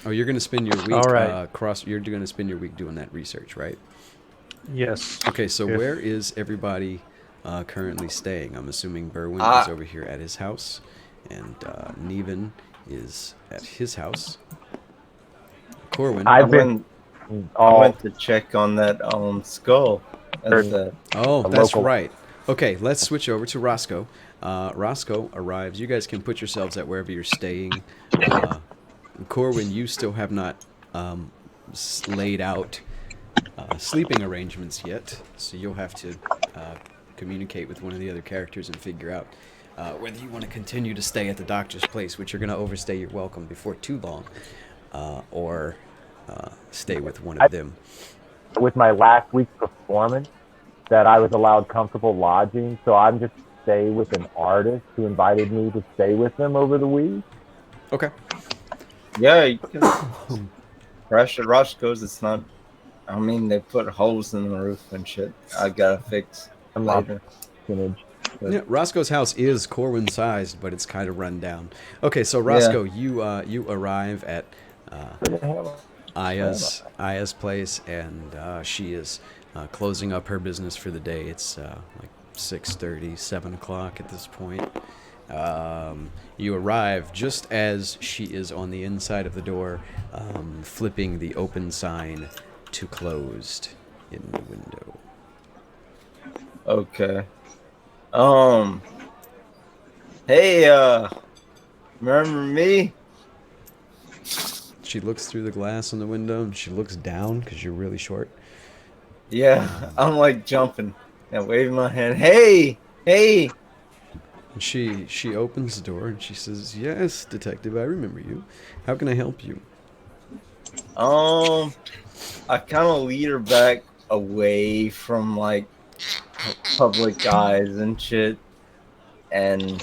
Oh, you're gonna spend your week All right. You're gonna spend your week doing that research, right? Yes. Okay, so If- where is everybody currently staying? I'm assuming Berwin is over here at his house, and Neven is at his house. Corwin. I've been I all went to check on that skull. Sure. At the, Oh, a that's local- right. Okay, let's switch over to Roscoe. Roscoe arrives. You guys can put yourselves at wherever you're staying. Corwin, you still have not laid out sleeping arrangements yet, so you'll have to communicate with one of the other characters and figure out whether you want to continue to stay at the doctor's place, which you're going to overstay your welcome before too long, or stay with one of them. with my last week's performance that I was allowed comfortable lodging, so I'm just stay with an artist who invited me to stay with them over the week. Okay. yeah, you can crash at Roscoe's. It's not. I mean, they put holes in the roof and shit. I gotta fix I'm not later. image. Yeah, Roscoe's house is Corwin sized, but it's kind of run down. Okay, so Roscoe, you arrive at Aya's place, and she is closing up her business for the day. It's like 6:30, 7 o'clock at this point. You arrive just as she is on the inside of the door, flipping the open sign to closed in the window. Okay. Hey, remember me? She looks through the glass on the window, and she looks down because you're really short. Yeah, I'm like jumping and waving my hand. Hey, hey. And she opens the door and she says, "Yes, detective, I remember you. How can I help you?" I kind of lead her back away from like public eyes and shit, and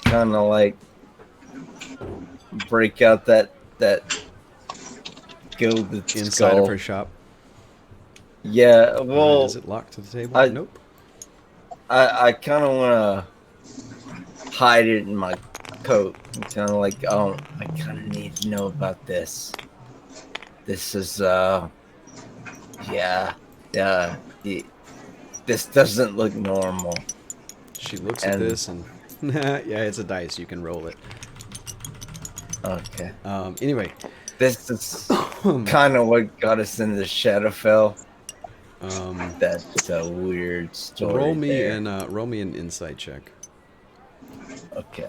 kind of like break out that gilded Inside skull. of her shop. Yeah, well, Is it locked to the table? I- Nope. I kind of want to hide it in my coat. Kind of like, oh, I kind of need to know about this. This is, this doesn't look normal. She looks at And- this and, yeah, it's a dice. You can roll it. Okay. Anyway, This is kind of what got us into Shadowfell. um, That's a weird story. roll me there. an insight check. Okay.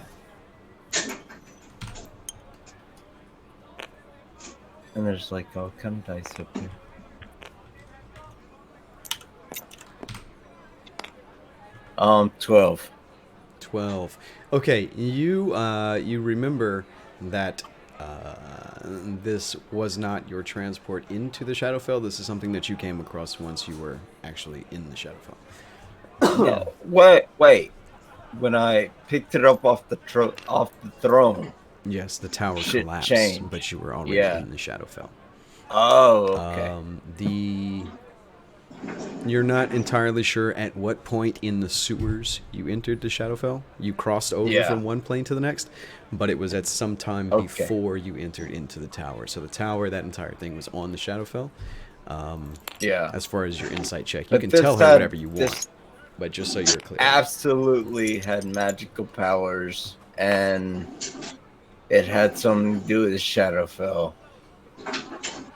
And there's like all kind of dice up here. Um, 12. 12. Okay, you remember that this was not your transport into the Shadowfell. This is something that you came across once you were actually in the Shadowfell. Yeah. Wait. When I picked it up off the throne. Yes, the tower Shit collapsed, changed. but you were already Yeah. in the Shadowfell. Oh, okay. You're not entirely sure at what point in the sewers you entered the Shadowfell. You crossed over Yeah. from one plane to the next, but it was at some time Okay. before you entered into the tower. So the tower, that entire thing was on the Shadowfell. Yeah. As far as your insight check, you But can this tell her had- whatever you want. this But just so you're clear. absolutely had magical powers, and it had something to do with Shadowfell.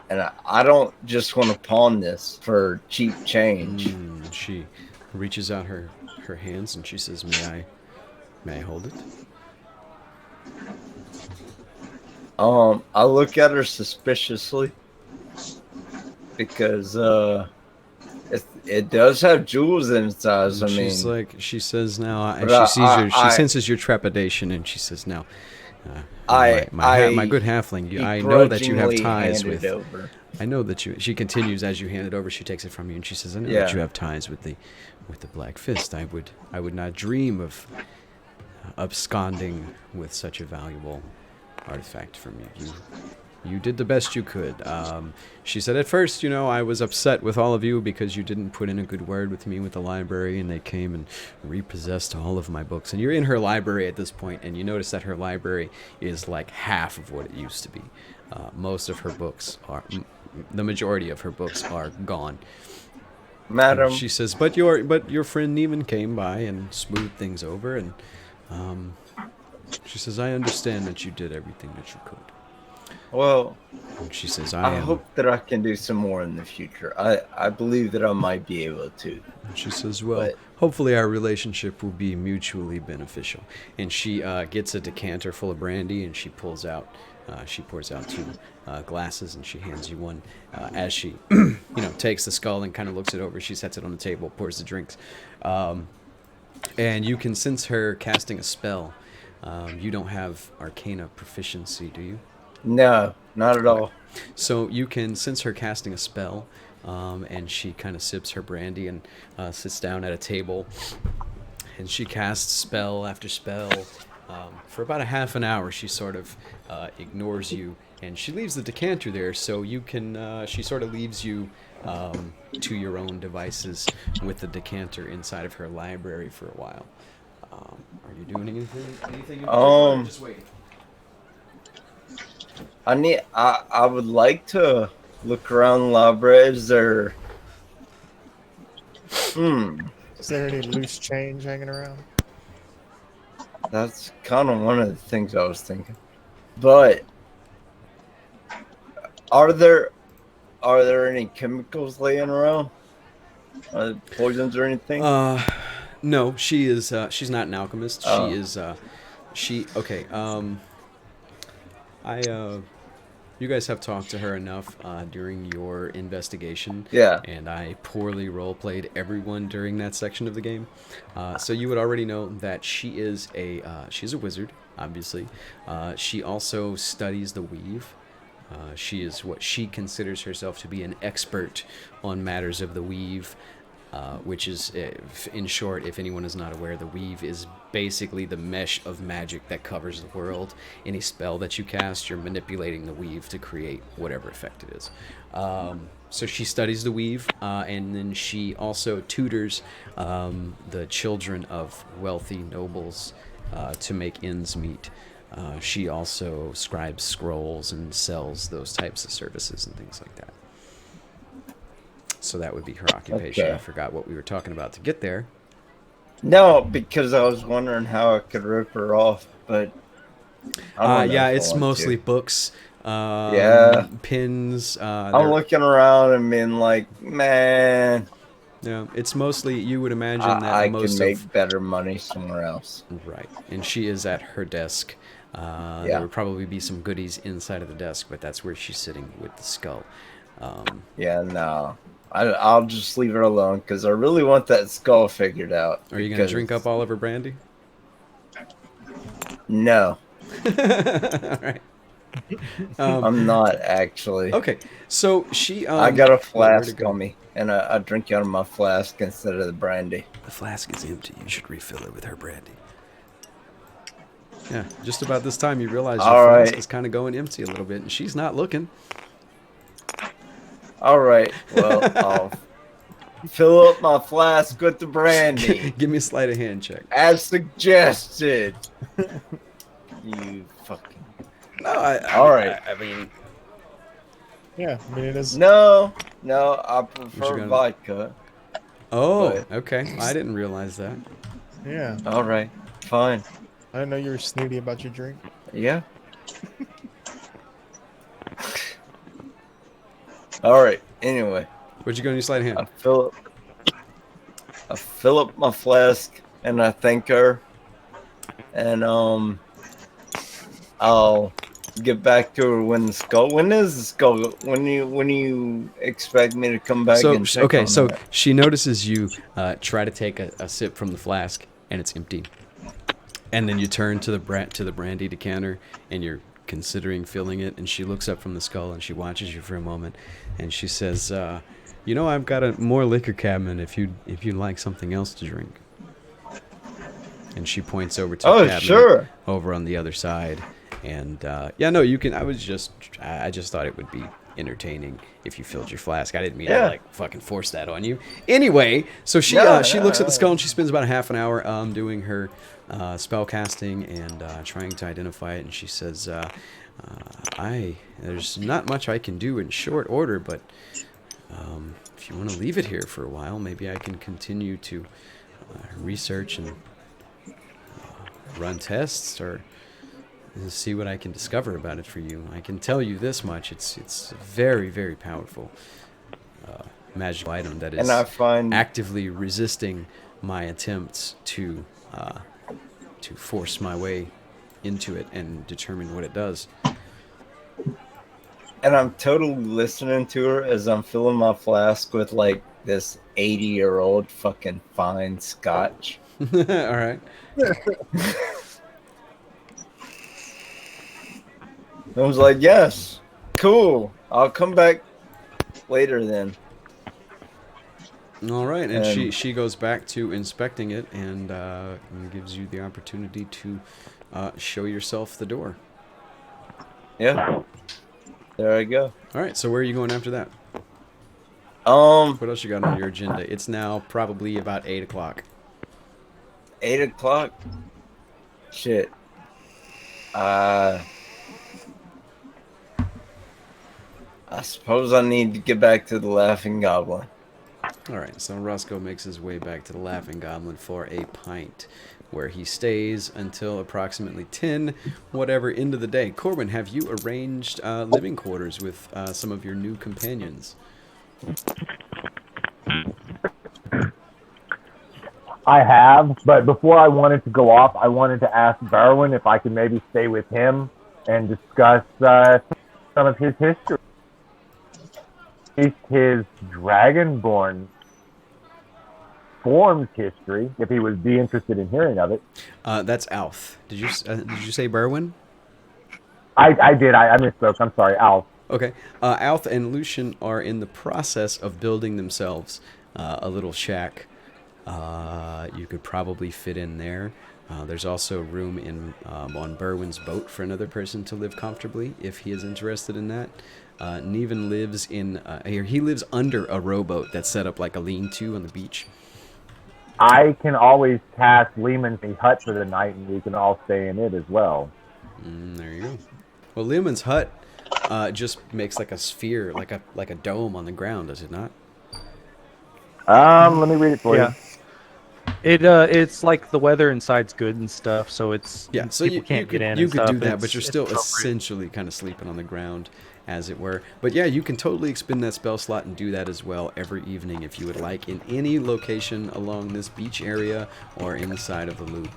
And I don't just want to pawn this for cheap change. She reaches out her hands and she says, may I hold it? I look at her suspiciously because it does have jewels in its eyes. I She's mean, like, she says now, and but she sees she I- senses your trepidation, and she says now, I my good halfling, I know that you have begrudgingly ties hand with. it over. I know that you. She continues as you hand it over. She takes it from you, and she says, "I know Yeah. that you have ties with the Black Fist. I would not dream of absconding with such a valuable artifact from you. You did the best you could." She said, "At first, I was upset with all of you because you didn't put in a good word with me with the library, and they came and repossessed all of my books." And you're in her library at this point, and you notice that her library is like half of what it used to be. Most of her books the majority of her books are gone. Madam, She says, but your friend Neiman came by and smoothed things over, and she says, I understand that you did everything that you could. well, And she says, I hope that I can do some more in the future. I believe that I might be able to. And she says, well, But- hopefully our relationship will be mutually beneficial. And she gets a decanter full of brandy, and she pours out 2 glasses, and she hands you one. As she, takes the skull and kind of looks it over, she sets it on the table, pours the drinks. And you can sense her casting a spell. You don't have Arcana proficiency, do you? No, not at all. So you can sense her casting a spell, and she kind of sips her brandy and sits down at a table, and she casts spell after spell. For about a half an hour, she sort of ignores you, and she leaves the decanter there, so you can. She sort of leaves you to your own devices with the decanter inside of her library for a while. Are you doing anything in particular, or just waiting? I would like to look around the library. Is there Is there any loose change hanging around? That's kind of one of the things I was thinking. But are there any chemicals laying around? Poisons or anything? No, she is. She's not an alchemist. Oh. She is. Okay. You guys have talked to her enough during your investigation. Yeah. And I poorly role-played everyone during that section of the game. So you would already know that she is she's a wizard, obviously. She also studies the weave. She is what she considers herself to be an expert on matters of the weave. Which is, in short, if anyone is not aware, the weave is basically the mesh of magic that covers the world. Any spell that you cast, you're manipulating the weave to create whatever effect it is. So she studies the weave, and then she also tutors the children of wealthy nobles to make ends meet. She also scribes scrolls and sells those types of services and things like that. So that would be her occupation. Okay. I forgot what we were talking about to get there. No, because I was wondering how I could rip her off, but I don't know Yeah, if I it's want mostly to. books, Yeah. pins. I'm looking around and being like, man, Yeah, it's mostly, you would imagine that I can most make of... better money somewhere else. Right, and she is at her desk. There Yeah. would probably be some goodies inside of the desk, but that's where she's sitting with the skull. Yeah, no. I'll just leave her alone because I really want that skull figured out. Are you going to drink up all of her brandy? No, All right. I'm not actually. Okay, so she... I got a where'd it flask go? on me, and I drink out of my flask instead of the brandy. The flask is empty. You should refill it with her brandy. Yeah, just about this time you realize your All flask right. is kind of going empty a little bit, and she's not looking. All right, well, I'll fill up my flask with the brandy, Give me a sleight of hand check. as suggested. You fucking... No, All right. I mean, Yeah, I mean it is. No, I What you prefer got? vodka. Oh, But- okay. I didn't realize that. Yeah, All right, fine. I didn't know you were snooty about your drink. Yeah. All right. Anyway, What'd you go in your sleight of I hand? fill up my flask and I thank her, and I'll get back to her when the skull. When is the skull? When you expect me to come back So and check on so that? she notices you try to take a sip from the flask and it's empty, and then you turn to the brandy decanter and you're considering filling it, and she looks up from the skull and she watches you for a moment, and she says, "You know, I've got a more liquor cabinet if you'd like something else to drink." And she points over to a Oh, cabinet sure. over on the other side. And yeah, no, you can. I just thought it would be entertaining if you filled your flask. I didn't mean to Yeah. like fucking force that on you. Anyway, so she No, she no, looks at the no. skull and she spends about a half an hour doing her spell casting and trying to identify it. And she says, there's not much I can do in short order, but if you want to leave it here for a while, maybe I can continue to research and run tests or see what I can discover about it for you. I can tell you this much: it's a very, very powerful magical item that is And I find actively resisting my attempts to force my way into it and determine what it does. And I'm totally listening to her as I'm filling my flask with like this 80-year-old fucking fine scotch. All right. I was like, yes, cool. I'll come back later then. All right, and And- she goes back to inspecting it and gives you the opportunity to show yourself the door. Yeah. There I go. All right, so where are you going after that? Um, What else you got on your agenda? It's now probably about 8 o'clock. 8 o'clock. Shit. I suppose I need to get back to the Laughing Goblin. All right, so Roscoe makes his way back to the Laughing Goblin for a pint, where he stays until approximately 10, whatever, into the day. Corbin, have you arranged living quarters with some of your new companions? I have, but before I wanted to go off, I wanted to ask Barwin if I could maybe stay with him and discuss some of his history. At least his Dragonborn forms history, if he would be interested in hearing of it. That's Alf. Did you say Berwin? I did. I misspoke. I'm sorry, Alf. Okay. Alf and Lucian are in the process of building themselves a little shack. You could probably fit in there. There's also room on Berwin's boat for another person to live comfortably if he is interested in that. Neven lives he lives under a rowboat that's set up like a lean-to on the beach. I can always cast Lehman's hut for the night, and we can all stay in it as well. There you go. Well, Lehman's hut just makes like a sphere, like a dome on the ground, does it not? Let me read it for you. It's like the weather inside's good and stuff, so it's Yeah, so people you can't could, get in. you and could stuff. do that, but you're It's still appropriate. essentially kind of sleeping on the ground, as it were. But yeah, you can totally expend that spell slot and do that as well every evening if you would like, in any location along this beach area or inside of the loop.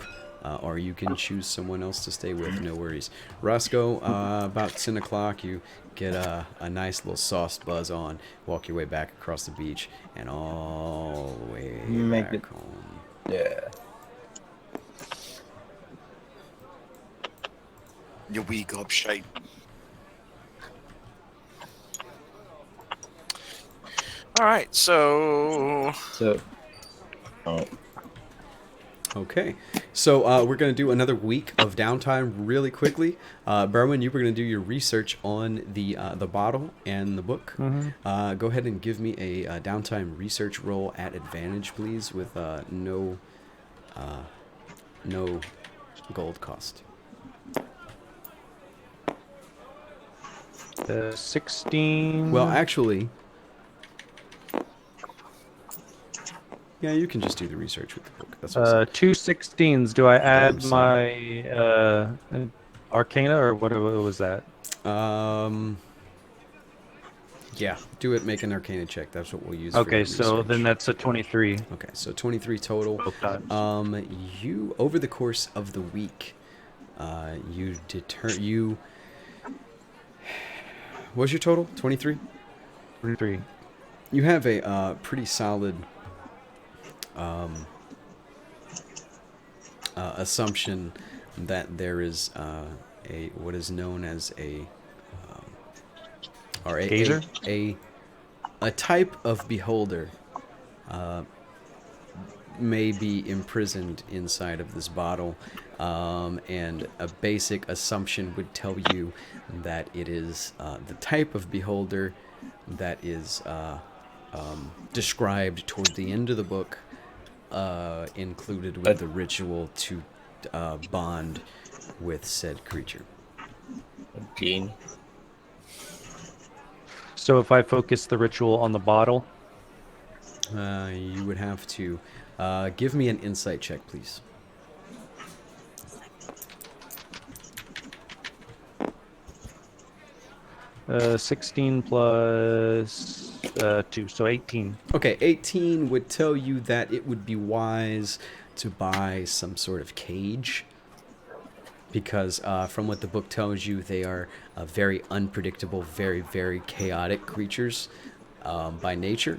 Or you can choose someone else to stay with, no worries. Roscoe, about 10 o'clock, you get a nice little sauced buzz on, walk your way back across the beach, and all the way back home. Yeah. You wee gobshite. All right, so Okay, so we're going to do another week of downtime really quickly. Berwin, you were going to do your research on the bottle and the book. Mhm. Go ahead and give me a downtime research roll at advantage, please, with no gold cost. 16. Well, actually, yeah, you can just do the research with the book. That's what I'm two 16s. Do I add sorry. my Arcana or what was that? saying. Yeah, do it. Make an Arcana check. That's what we'll use. for Okay, your so research. then that's a 23 Okay, so 23 total. both times. You over the course of the week, you. What's your total? 23. 23. You have a pretty solid assumption that there is what is known as Gazer? a type of beholder may be imprisoned inside of this bottle, and a basic assumption would tell you that it is the type of beholder that is described toward the end of the book, included with the ritual to bond with said creature. Gene. So if I focus the ritual on the bottle, You would have to give me an insight check, please. uh, 16 plus 2, so 18. Okay, 18 would tell you that it would be wise to buy some sort of cage, because from what the book tells you, they are very unpredictable, very, very chaotic creatures by nature.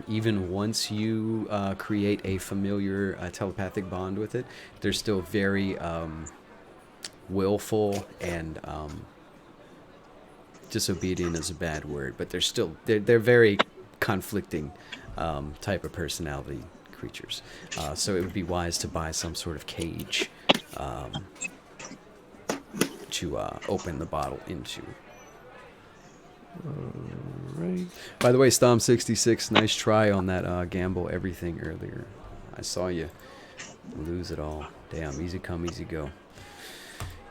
Even once you create a familiar telepathic bond with it, they're still very willful and disobedient is a bad word, but they're very conflicting type of personality creatures. So it would be wise to buy some sort of cage to open the bottle into. Right. By the way, Stom66, nice try on that gamble everything earlier. I saw you lose it all. Damn, easy come, easy go.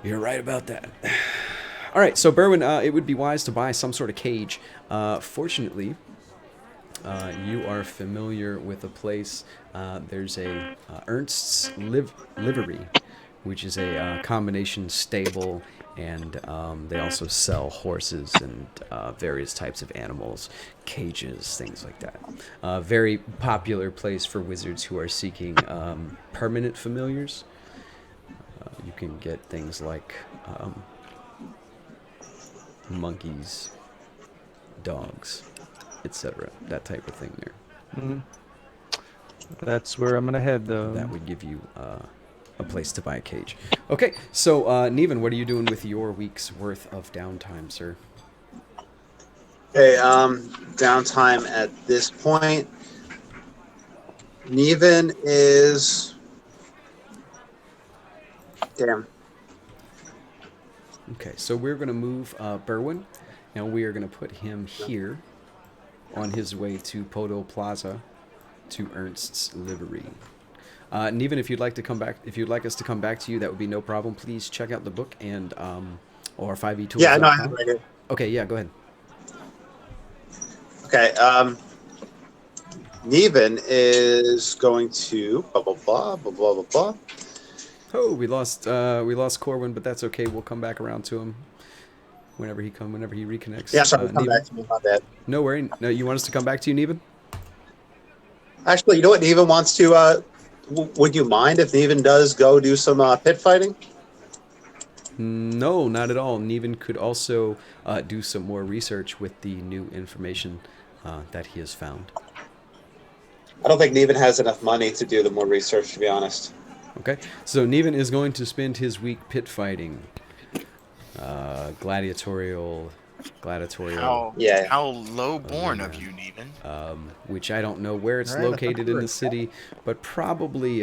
You're right about that. All right, so Berwin, it would be wise to buy some sort of cage. Fortunately, you are familiar with a place. There's a Ernst's Livery, which is a combination stable, and they also sell horses and various types of animals, cages, things like that. Very popular place for wizards who are seeking permanent familiars. You can get things like monkeys, dogs, etc. That type of thing there. Mhm. That's where I'm gonna head, though. That would give you a place to buy a cage. Okay, so Neven, what are you doing with your week's worth of downtime, sir? Okay, downtime at this point. Neven is. Damn. Okay, so we're going to move Berwin, and we are going to put him here on his way to Podo Plaza to Ernst's Livery. Neven, if you'd like to come back, if you'd like us to come back to you, that would be no problem. Please check out the book and or 5e-tools.com. Yeah, no, I have it right here. Okay, yeah, go ahead. Okay, Neven is going to blah blah blah blah blah blah blah. Oh, we lost Corwin, but that's okay. We'll come back around to him whenever he reconnects. Yeah, sorry, come Neven. back to me about that. No worry. No, you want us to come back to you, Neven? Actually, you know what? Neven wants to. Would you mind if Neven does go do some pit fighting? No, not at all. Neven could also do some more research with the new information that he has found. I don't think Neven has enough money to do the more research, to be honest. Okay, so Neven is going to spend his week pit fighting, gladiatorial. How low born of you, Neven. Which I don't know where it's Right, located in the city, but probably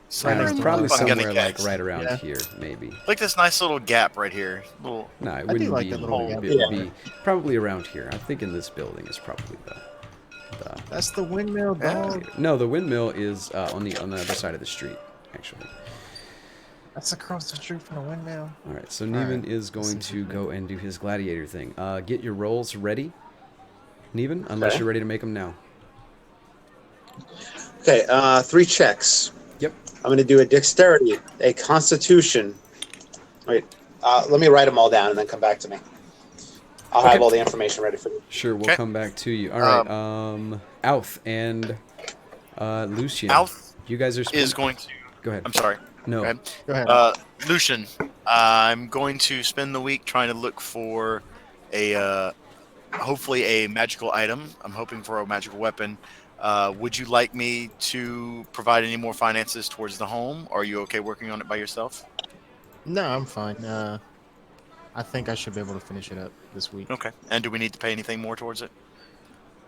Somewhere in the probably middle. I'm gonna somewhere like guess. right around Yeah. here, maybe. Like this nice little gap right here. Little. No, it do wouldn't like be. that little gap. It would be probably around here. I think in this building is probably the That's the windmill, dog. No, the windmill is on the other side of the street, actually. That's across the street from the windmill. All right, so All Neven right, is going this is to good. go and do his gladiator thing. Get your rolls ready, Neven, unless Okay. you're ready to make them now. Okay, 3 checks. Yep. I'm going to do a dexterity, a constitution. Wait, let me write them all down and then come back to me. I'll have Okay. all the information ready for you. Sure, we'll Okay. come back to you. All right, Alf and Lucian. Alf you guys are is going to. Go ahead. I'm sorry. No. Go ahead. Go ahead. Lucian, I'm going to spend the week trying to look for a hopefully a magical item. I'm hoping for a magical weapon. Would you like me to provide any more finances towards the home? Or are you okay working on it by yourself? No, I'm fine. I think I should be able to finish it up this week. Okay. And do we need to pay anything more towards it?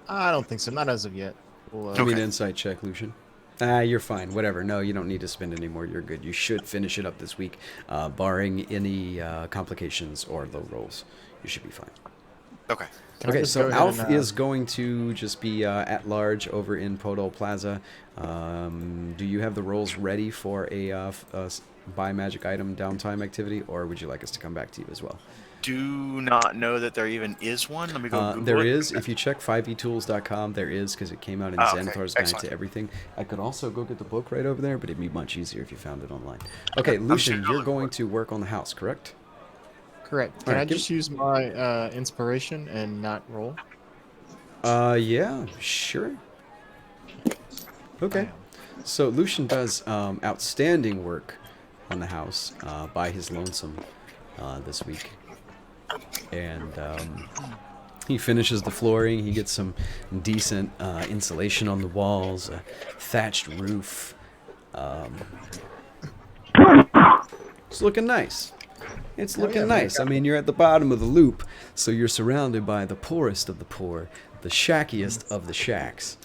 I don't think so. Not as of yet. We'll, Give me an Okay. insight check, Lucian. You're fine. Whatever. No, you don't need to spend any more. You're good. You should finish it up this week, barring any complications or low rolls. You should be fine. Okay. Can I Okay, just so go ahead Alf and, is going to just be at large over in Podol Plaza. Do you have the rolls ready for a buy magic item downtime activity, or would you like us to come back to you as well? Do not know that there even is one. Let me go Google There it. is. If you check 5etools.com, there is, because it came out in Ah, okay. Xanathar's Guide Excellent. to Everything. I could also go get the book right over there, but it'd be much easier if you found it online. Okay, Lucian, sure you're going to work on the house, correct? Correct. Can Alright, I give- just use my inspiration and not roll? Yeah, sure. Okay. So Lucian does outstanding work on the house by his lonesome this week. And he finishes the flooring. He gets some decent insulation on the walls, a thatched roof. It's looking nice. It's looking nice. I mean, you're at the bottom of the loop, so you're surrounded by the poorest of the poor, the shackiest of the shacks.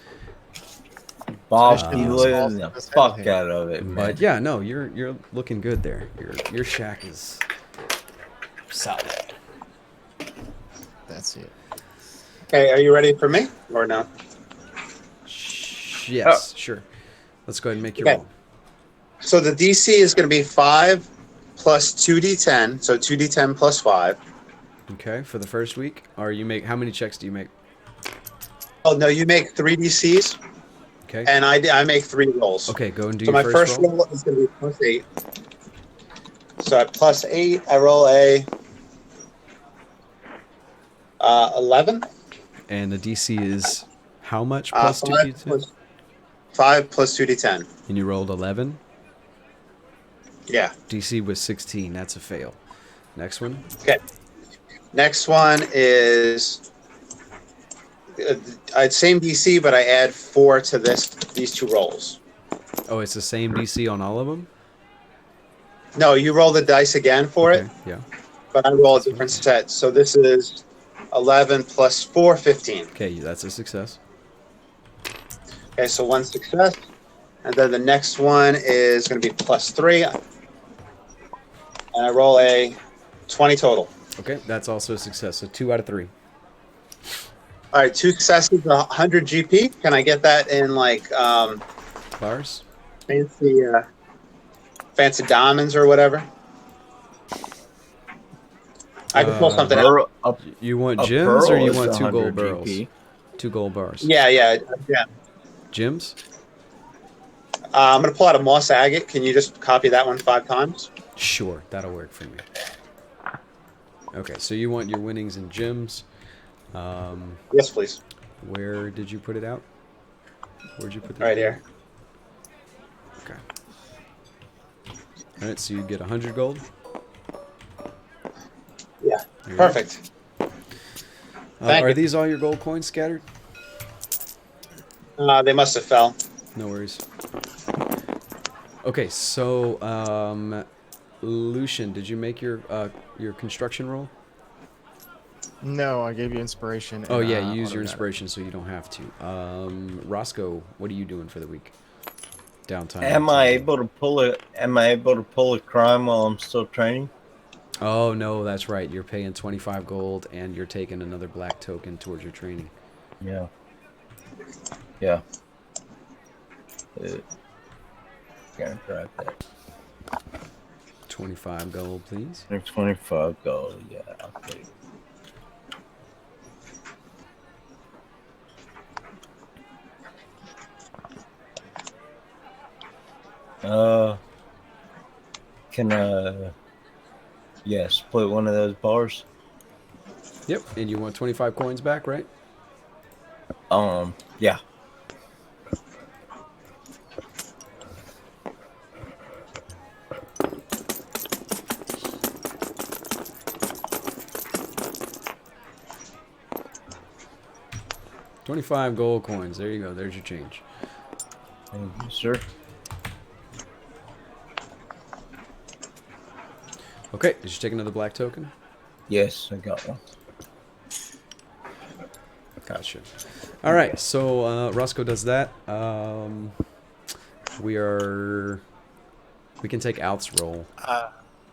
Bob, Especially you the living small the stuff that's fuck heavy. out of it, man. But yeah, no, you're looking good there. Your shack is solid. That's it. Okay, are you ready for me or no? Yes, sure. Let's go ahead and make your Okay. roll. So the DC is going to be 5 plus 2d10, so 2d10 plus 5. Okay, for the first week, or you make how many checks do you make? Oh no, you make 3 DCs, Okay. and I make 3 rolls. Okay, go and do So your my first roll. roll is going to be plus 8. So at plus 8, I roll a 11. And the DC is how much Uh, plus 5 2d10? plus 5 plus 2d10. And you rolled 11. Yeah. DC was 16. That's a fail. Next one. Okay. Next one is same DC, but I add 4 to these 2 rolls. Oh, it's the same DC on all of them? No, you roll the dice again for it, Okay, yeah. but I roll a different set. So this is 11 plus 4, 15. Okay, that's a success. Okay, so 1 success. And then the next one is going to be plus 3. And I roll a 20 total. Okay, that's also a success. So 2 out of 3. All right, 2 successes, 100 GP. Can I get that in like Bars? fancy diamonds or whatever? I can pull something out. Burl- a- You want a gems or pearl you is want 2 gold 100 barrels? GP. 2 gold bars. Yeah. Gems? I'm going to pull out a moss agate. Can you just copy that one 5 times? Sure, that'll work for me. Okay, so you want your winnings in gems. Yes, please. Where did you put it out? Where'd you put this? Right here. Okay. All right, so you get 100 gold. Yeah. There you go. Perfect. Thank Are you. these all your gold coins scattered? They must have fell. No worries. Okay, so Lucian, did you make your construction roll? No, I gave you inspiration. Oh and, yeah, you use auto your got it. inspiration, so you don't have to. Roscoe, what are you doing for the week? Downtime. Am I activity. able to pull a? Am I able to pull a crime while I'm still training? Oh no, that's right. You're paying 25 gold, and you're taking another black token towards your training. Yeah. Yeah. Gonna drive that. 25 gold, please. 25 gold. Yeah, I'll take. Can split one of those bars? Yep, and you want 25 coins back, right? Yeah. $25 gold coins. There you go. There's your change. Thank you, sir. Okay, did you take another black token? Yes, I got one. Gotcha. All right, so Roscoe does that. We can take Alf's roll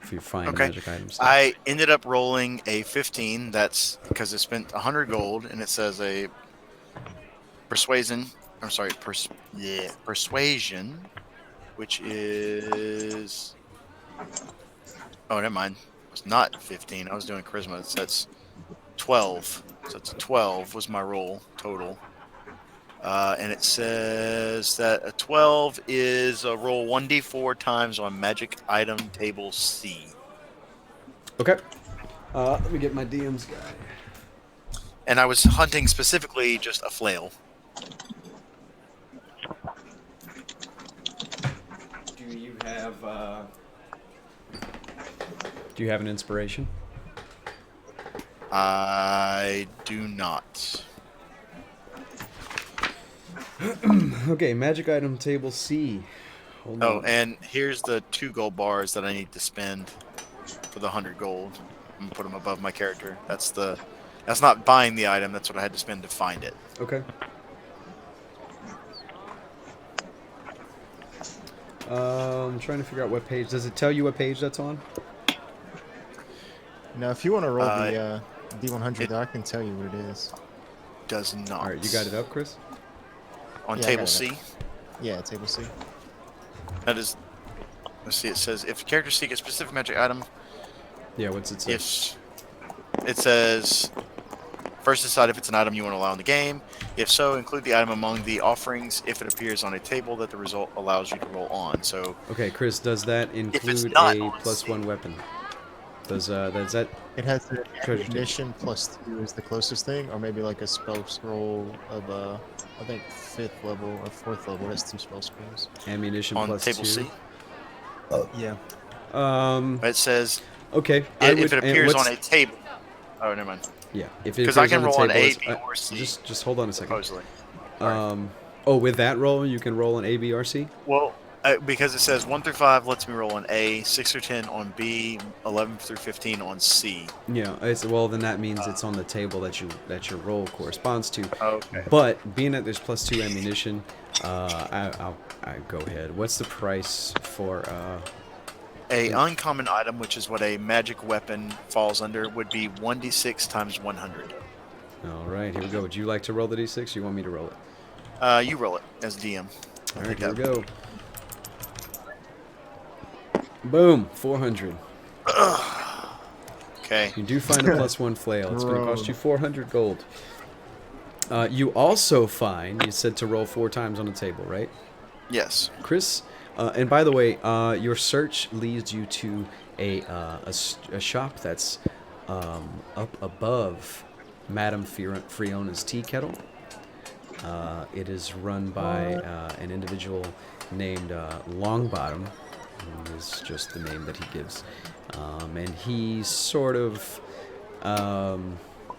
if you find Okay. magic items. I ended up rolling a 15. That's because it spent 100 gold, and it says a persuasion. I'm sorry, persuasion, which is. Oh, never mind. It's not 15. I was doing charisma. That's 12. So it's 12 was my roll total. And it says that a 12 is a roll 1d4 times on magic item table C. Okay. Let me get my DM's guy. And I was hunting specifically just a flail. Do you have an inspiration? I do not. Okay, magic item table C. Hold Oh, on. and here's the 2 gold bars that I need to spend for the 100 gold. I'm gonna put them above my character. That's not buying the item. That's what I had to spend to find it. Okay. I'm trying to figure out what page. Does it tell you what page that's on? Now, if you want to roll the D100, I can tell you what it is. Does not. All right, you got it up, Chris? On Yeah, I table got it. C. Yeah, table C. That is. Let's see. It says if characters seek a specific magic item, Yeah, what's it say? if it says first decide if it's an item you want to allow in the game. If so, include the item among the offerings if it appears on a table that the result allows you to roll on. So Okay, Chris, does that it's include not a on +1 weapon? Does that It has the Treasure table. ammunition plus 2 is the closest thing, or maybe like a spell scroll of I think 5th level or 4th level. That's 2 spell scrolls. ammunition on plus table 2? C, Yeah. it says Okay. if it and appears what's- on a table. Oh, never mind. Yeah, if it Because I appears can on the roll an table, A, it's- B, or C. Just hold on a second. Supposedly. With that roll, you can roll an A, B, or C? Well, because it says 1 through 5 lets me roll on A, 6 through 10 on B, 11 through 15 on C. Yeah. Then that means it's on the table that your roll corresponds to. Okay. But being that there's +2 ammunition, I go ahead. What's the price for A uncommon item, which is what a magic weapon falls under, would be 1d6 times 100. All right, here we go. Would you like to roll the d6 or you want me to roll it? You roll it as DM. All right, here we go. Boom, 400. Okay. You do find a +1 flail. It's going to cost you 400 gold. You also find, you said to roll 4 times on the table, right? Yes. Chris, and by the way, your search leads you to a shop that's up above Madame Fiona's tea kettle. It is run by an individual named Longbottom, who is just the name that he gives. And he's sort of,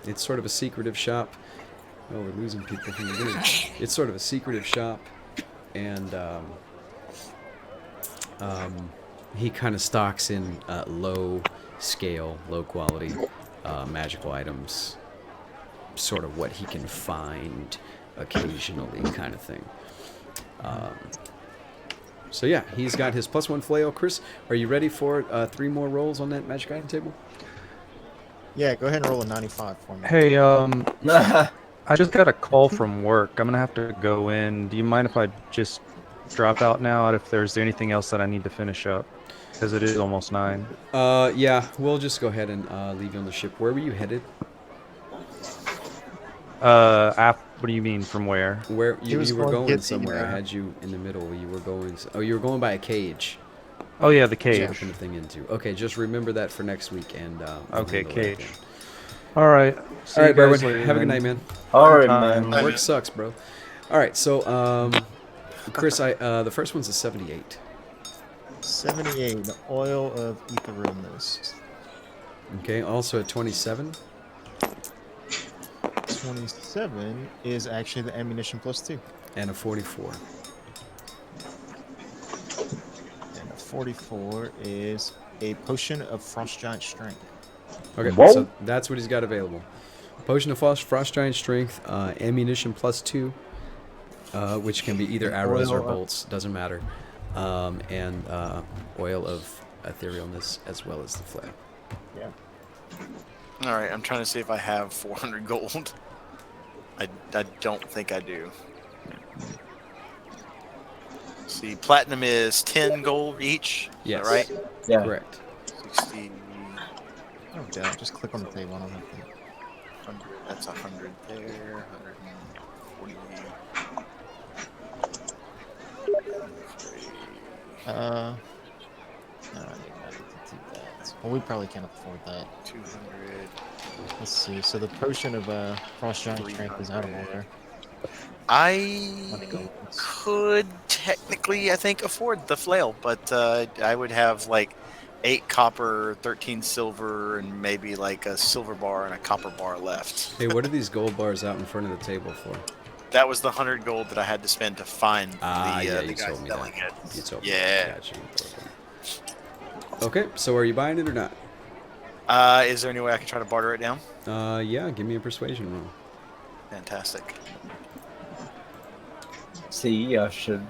it's sort of a secretive shop. Oh, we're losing people from the village. It's sort of a secretive shop, and he kind of stocks in low scale, low quality magical items, sort of what he can find occasionally, kind of thing. So yeah, he's got his +1 flail. Chris, are you ready for 3 more rolls on that magic item table? Yeah, go ahead and roll a 95 for me. Hey, I just got a call from work. I'm gonna have to go in. Do you mind if I just drop out now. If there's anything else that I need to finish up, because it is almost 9. Yeah, we'll just go ahead and leave you on the ship. Where were you headed? What do you mean from where? Where He you was were going to going get somewhere? I the, had you in the middle. You were going. Oh, you were going by a cage. Oh yeah, the To cage. open the thing into. Okay, just remember that for next week and. I'll Okay, handle that cage. then. All right. See All you right, guys Berwin. later, Have a good then. night, man. All right, Time. man. Work sucks, bro. All right, so Chris, the first one's a 78. 78, the oil of Etherealness. Okay, also a 27. 27 is actually the ammunition plus 2. And a 44. And a 44 is a potion of frost giant strength. Okay, Whoa. so that's what he's got available. Potion of Frost Giant Strength, ammunition plus 2, which can be either arrows or Oil of- bolts, doesn't matter, and oil of etherealness as well as the flail. Yeah. All right, I'm trying to see if I have 400 gold. I don't think I do. See, platinum is 10 gold each. Yes. Is that right? Yeah. Correct. 60. Oh, yeah, just click on the table. I don't have to. 100, that's 100 there. 140. No, I need to do that. Well, we probably can't afford that. 200. Let's see. So the potion of frost giant strength is out of order. I Money goes. could technically, I think, afford the flail, but I would have like 8 copper, 13 silver, and maybe like a silver bar and a copper bar left. Hey, what are these gold bars out in front of the table for? That was the 100 gold that I had to spend to find Ah, yeah, the you guy told me selling that. it. You told me Yeah. that. Gotcha. Okay, so are you buying it or not? Is there any way I can try to barter it down? Yeah, give me a persuasion roll. Fantastic. See, I should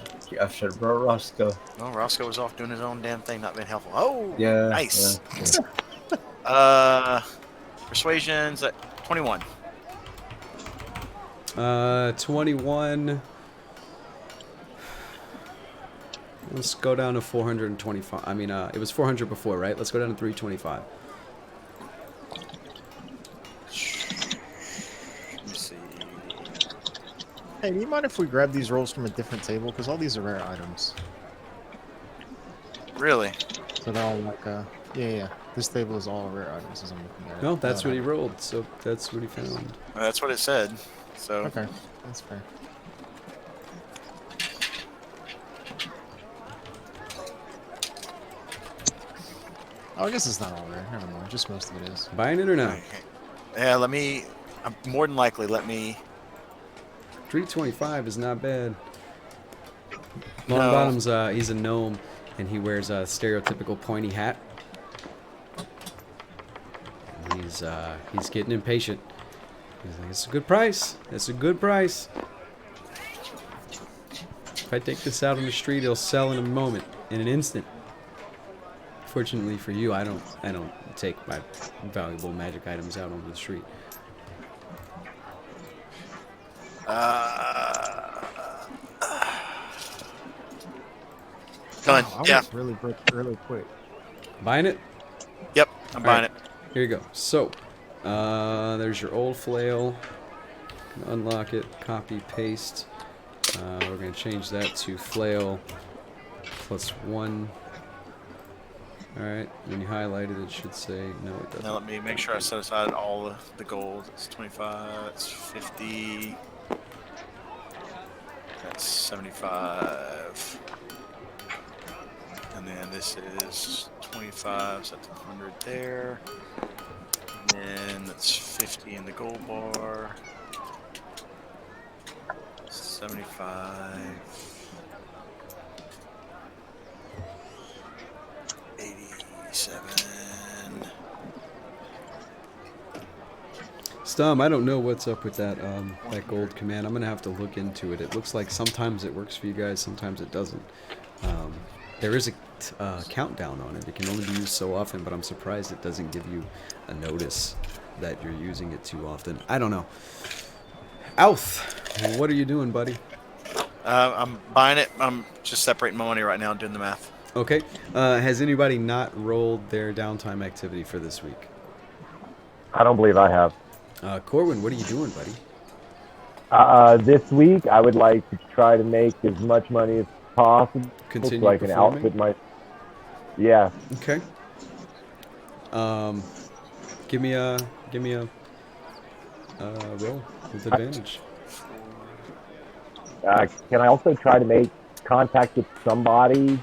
brought Roscoe. Well, Roscoe was off doing his own damn thing, not being helpful. Oh, Yeah. nice. Yeah. Persuasion's at 21. 21. Let's go down to 425. I mean, it was 400 before, right? Let's go down to 325. Let me see. Hey, do you mind if we grab these rolls from a different table? Because all these are rare items. Really? So they're all like, yeah. This table is all rare items as I'm looking at it. No, that's what he rolled, so that's what he found. That's what it said. So Okay, that's fair. Oh, I guess it's not all rare. Never mind. Just most of it is. Buying it or not? okay. Yeah, let me. More than likely, let me. 325 is not bad. No. Longbottom's he's a gnome, and he wears a stereotypical pointy hat. And he's getting impatient. He's like, it's a good price. It's a good price. If I take this out on the street, it'll sell in a moment, in an instant. Fortunately for you, I don't take my valuable magic items out onto the street. Done. Wow, I Yeah. was really quick. Buying it? Yep. I'm buying Alright. Here you go. So, there's your old flail. Unlock it. Copy. Paste. We're gonna change that to flail +1. All right. When you highlight it, it should say no. It doesn't. Now let me make sure I set aside all the gold. It's 25. It's 50. That's 75. And then this is 25. So that's 100 there. And then that's 50 in the gold bar. 75. 87. Stum, I don't know what's up with that that gold command. I'm gonna have to look into it. It looks like sometimes it works for you guys, sometimes it doesn't. There is a countdown on it. It can only be used so often, but I'm surprised it doesn't give you a notice that you're using it too often. I don't know. Alf, what are you doing, buddy? I'm buying it. I'm just separating my money right now and doing the math. Okay. Has anybody not rolled their downtime activity for this week? I don't believe I have. Corwin, what are you doing, buddy? This week, I would like to try to make as much money as possible Continue so I can performing? outfit my. Yeah. Okay. Give me a roll with advantage. Can I also try to make contact with somebody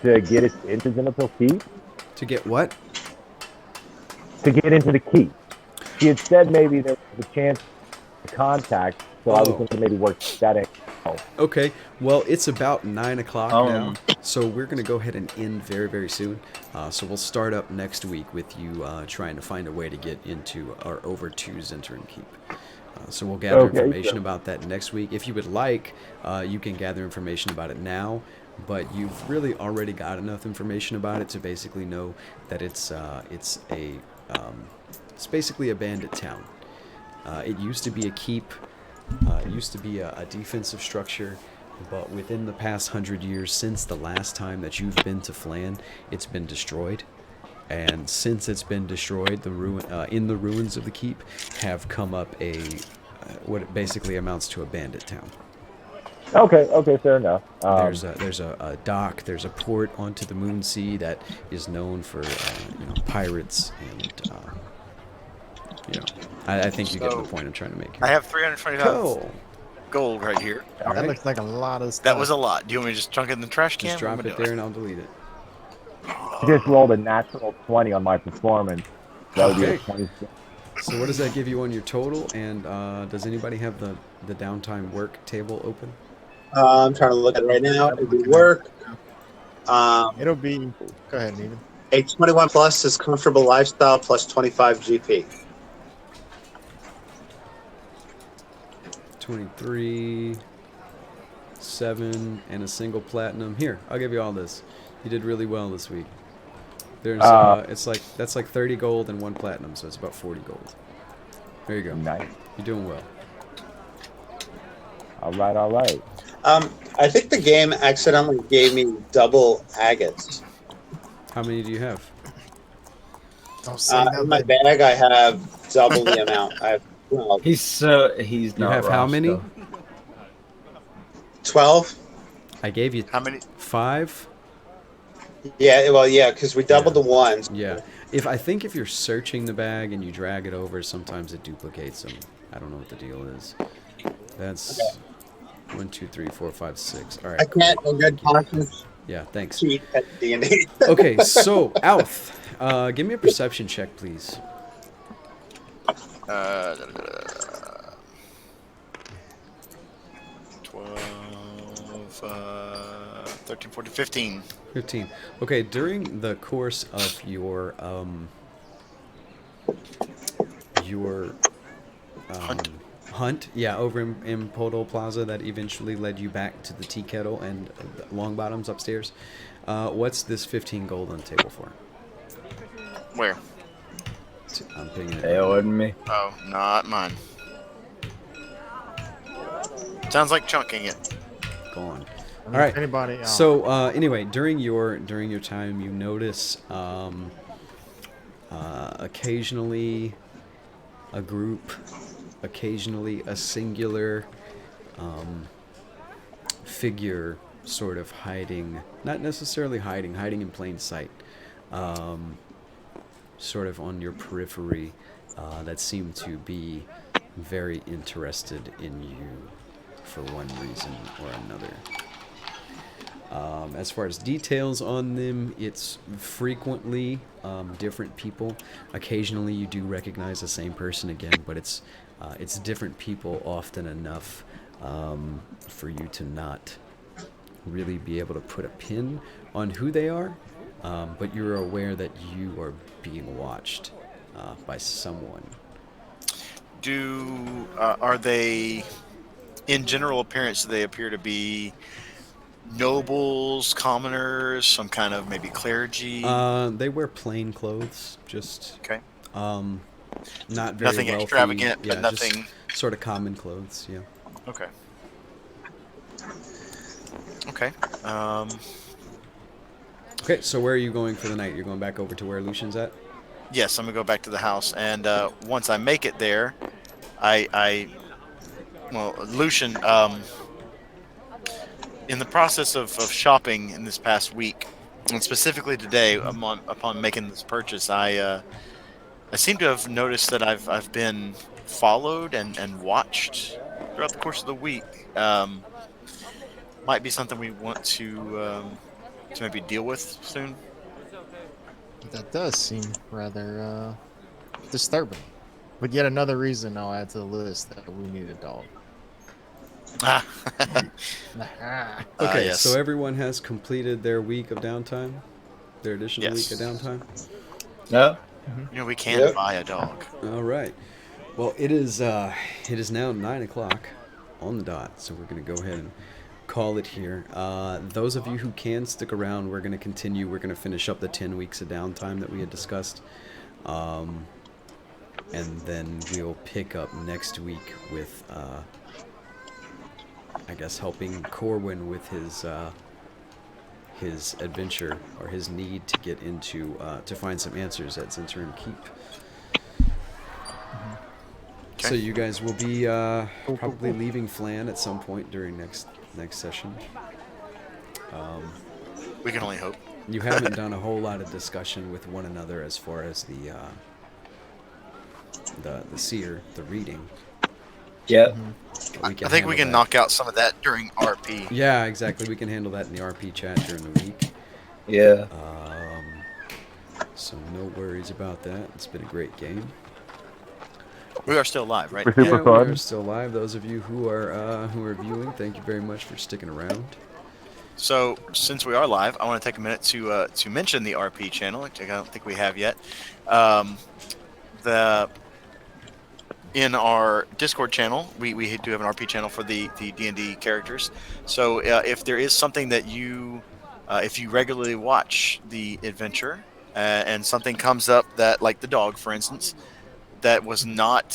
to get it into Zenithal Keep? To get what? To get into the keep. She had said maybe there was a chance to contact, so I was going to maybe work that out. Okay. Well, it's about 9 o'clock Um. now, so we're going to go ahead and end very, very soon. So we'll start up next week with you trying to find a way to get into or over to Zentrin Keep. So we'll gather information about that next week. If you would like, you can gather information about it now, but you've really already got enough information about it to basically know that it's basically a bandit town. It used to be a keep. It used to be a defensive structure, but within the past 100 years, since the last time that you've been to Flan, it's been destroyed. And since it's been destroyed, in the ruins of the keep have come up what it basically amounts to a bandit town. Okay, fair enough. There's a dock, there's a port onto the Moon Sea that is known for pirates and I think you get the point I'm trying to make here. I have 325 gold right here. That looks like a lot of stuff. That was a lot. Do you want me to just chunk it in the trash can? Just drop it there and I'll delete it. I just rolled a natural 20 on my performance. That would be a 26. So what does that give you on your total? And does anybody have the downtime work table open? I'm trying to look at it right now. It would work. It'll be. Go ahead, Neven. A 21 plus is comfortable lifestyle plus 25 GP. 23, 7, and a single platinum. Here, I'll give you all this. You did really well this week. There's that's like 30 gold and 1 platinum, so it's about 40 gold. There you go. Nice. You're doing well. All right. I think the game accidentally gave me double agates. How many do you have? In my bag, I have double the amount. I have 12. He's You not have how many? Roscoe. 12? I gave you How many? 5. Yeah, well, yeah, because we doubled the ones. Yeah. If you're searching the bag and you drag it over, sometimes it duplicates them. I don't know what the deal is. That's 1, 2, 3, 4, 5, 6. All right. I can't, in good conscience, Yeah, thanks. cheat at D&D. Okay, so Alf, give me a perception check, please. 12, 13, 14, 15. 15. Okay, during the course of your hunt, yeah, over in Podol Plaza that eventually led you back to the Tea Kettle and Long Bottoms upstairs, what's this 15 gold on the table for? Where? I'm picking it. It wasn't me. Oh, not mine. Sounds like chunking it. Go on. All right. Anybody else? So anyway, during your time, you notice occasionally a group, occasionally a singular figure, sort of hiding, not necessarily hiding in plain sight, sort of on your periphery, that seem to be very interested in you for one reason or another. As far as details on them, it's frequently different people. Occasionally you do recognize the same person again, but it's different people often enough for you to not really be able to put a pin on who they are, but you're aware that you are being watched by someone. Are they, in general appearance, do they appear to be nobles, commoners, some kind of maybe clergy? They wear plain clothes, just Okay. not very Nothing wealthy. extravagant, Yeah, but nothing. just sort of common clothes. Yeah. Okay. Okay. Okay, so where are you going for the night? You're going back over to where Lucian's at? Yes, I'm gonna go back to the house, and once I make it there, well, Lucian, in the process of shopping in this past week, and specifically today, upon making this purchase, I seem to have noticed that I've been followed and watched throughout the course of the week. Might be something we want to maybe deal with soon. That does seem rather disturbing. But yet another reason I'll add to the list that we need a dog. Ah. Okay, yes. so everyone has completed their week of downtime? Their additional Yes. week of downtime? No. You know, we can buy a dog. All right. Well, it is now 9 o'clock on the dot, so we're going to go ahead and call it here. Those of you who can stick around, we're going to continue. We're going to finish up the 10 weeks of downtime that we had discussed. And then we'll pick up next week with, I guess, helping Corwin with his adventure, or his need to get into, to find some answers at Zentrum Keep. So you guys will be probably leaving Flan at some point during next session. We can only hope. You haven't done a whole lot of discussion with one another as far as the seer, the reading. Yeah. I think we can knock out some of that during RP. Yeah, exactly. We can handle that in the RP chat during the week. Yeah. So no worries about that. It's been a great game. We are still live, right? Super Yeah, fun. we are still live. Those of you who are viewing, thank you very much for sticking around. So, since we are live, I want to take a minute to mention the RP channel, which I don't think we have yet. In our Discord channel, we do have an RP channel for the D&D characters. So, if there is something that if you regularly watch the adventure and something comes up that, like the dog, for instance, that was not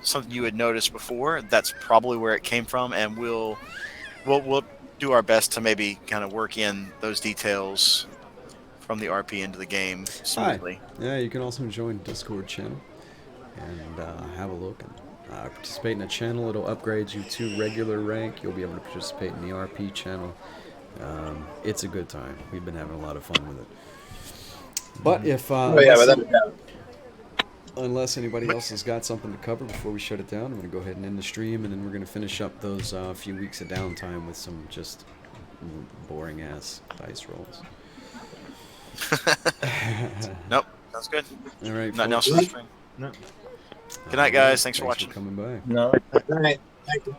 something you had noticed before, that's probably where it came from, and we'll do our best to maybe kind of work in those details from the RP into the game smoothly. Hi. Yeah, you can also join the Discord channel and have a look and participate in the channel. It'll upgrade you to regular rank. You'll be able to participate in the RP channel. It's a good time. We've been having a lot of fun with it. But if unless anybody else has got something to cover before we shut it down, I'm going to go ahead and end the stream, and then we're going to finish up those few weeks of downtime with some just boring-ass dice rolls. Nope, sounds good. All right, Nothing else folks. for the stream. No. Good night, guys. Thanks for watching. coming by. No. All right. Thank you.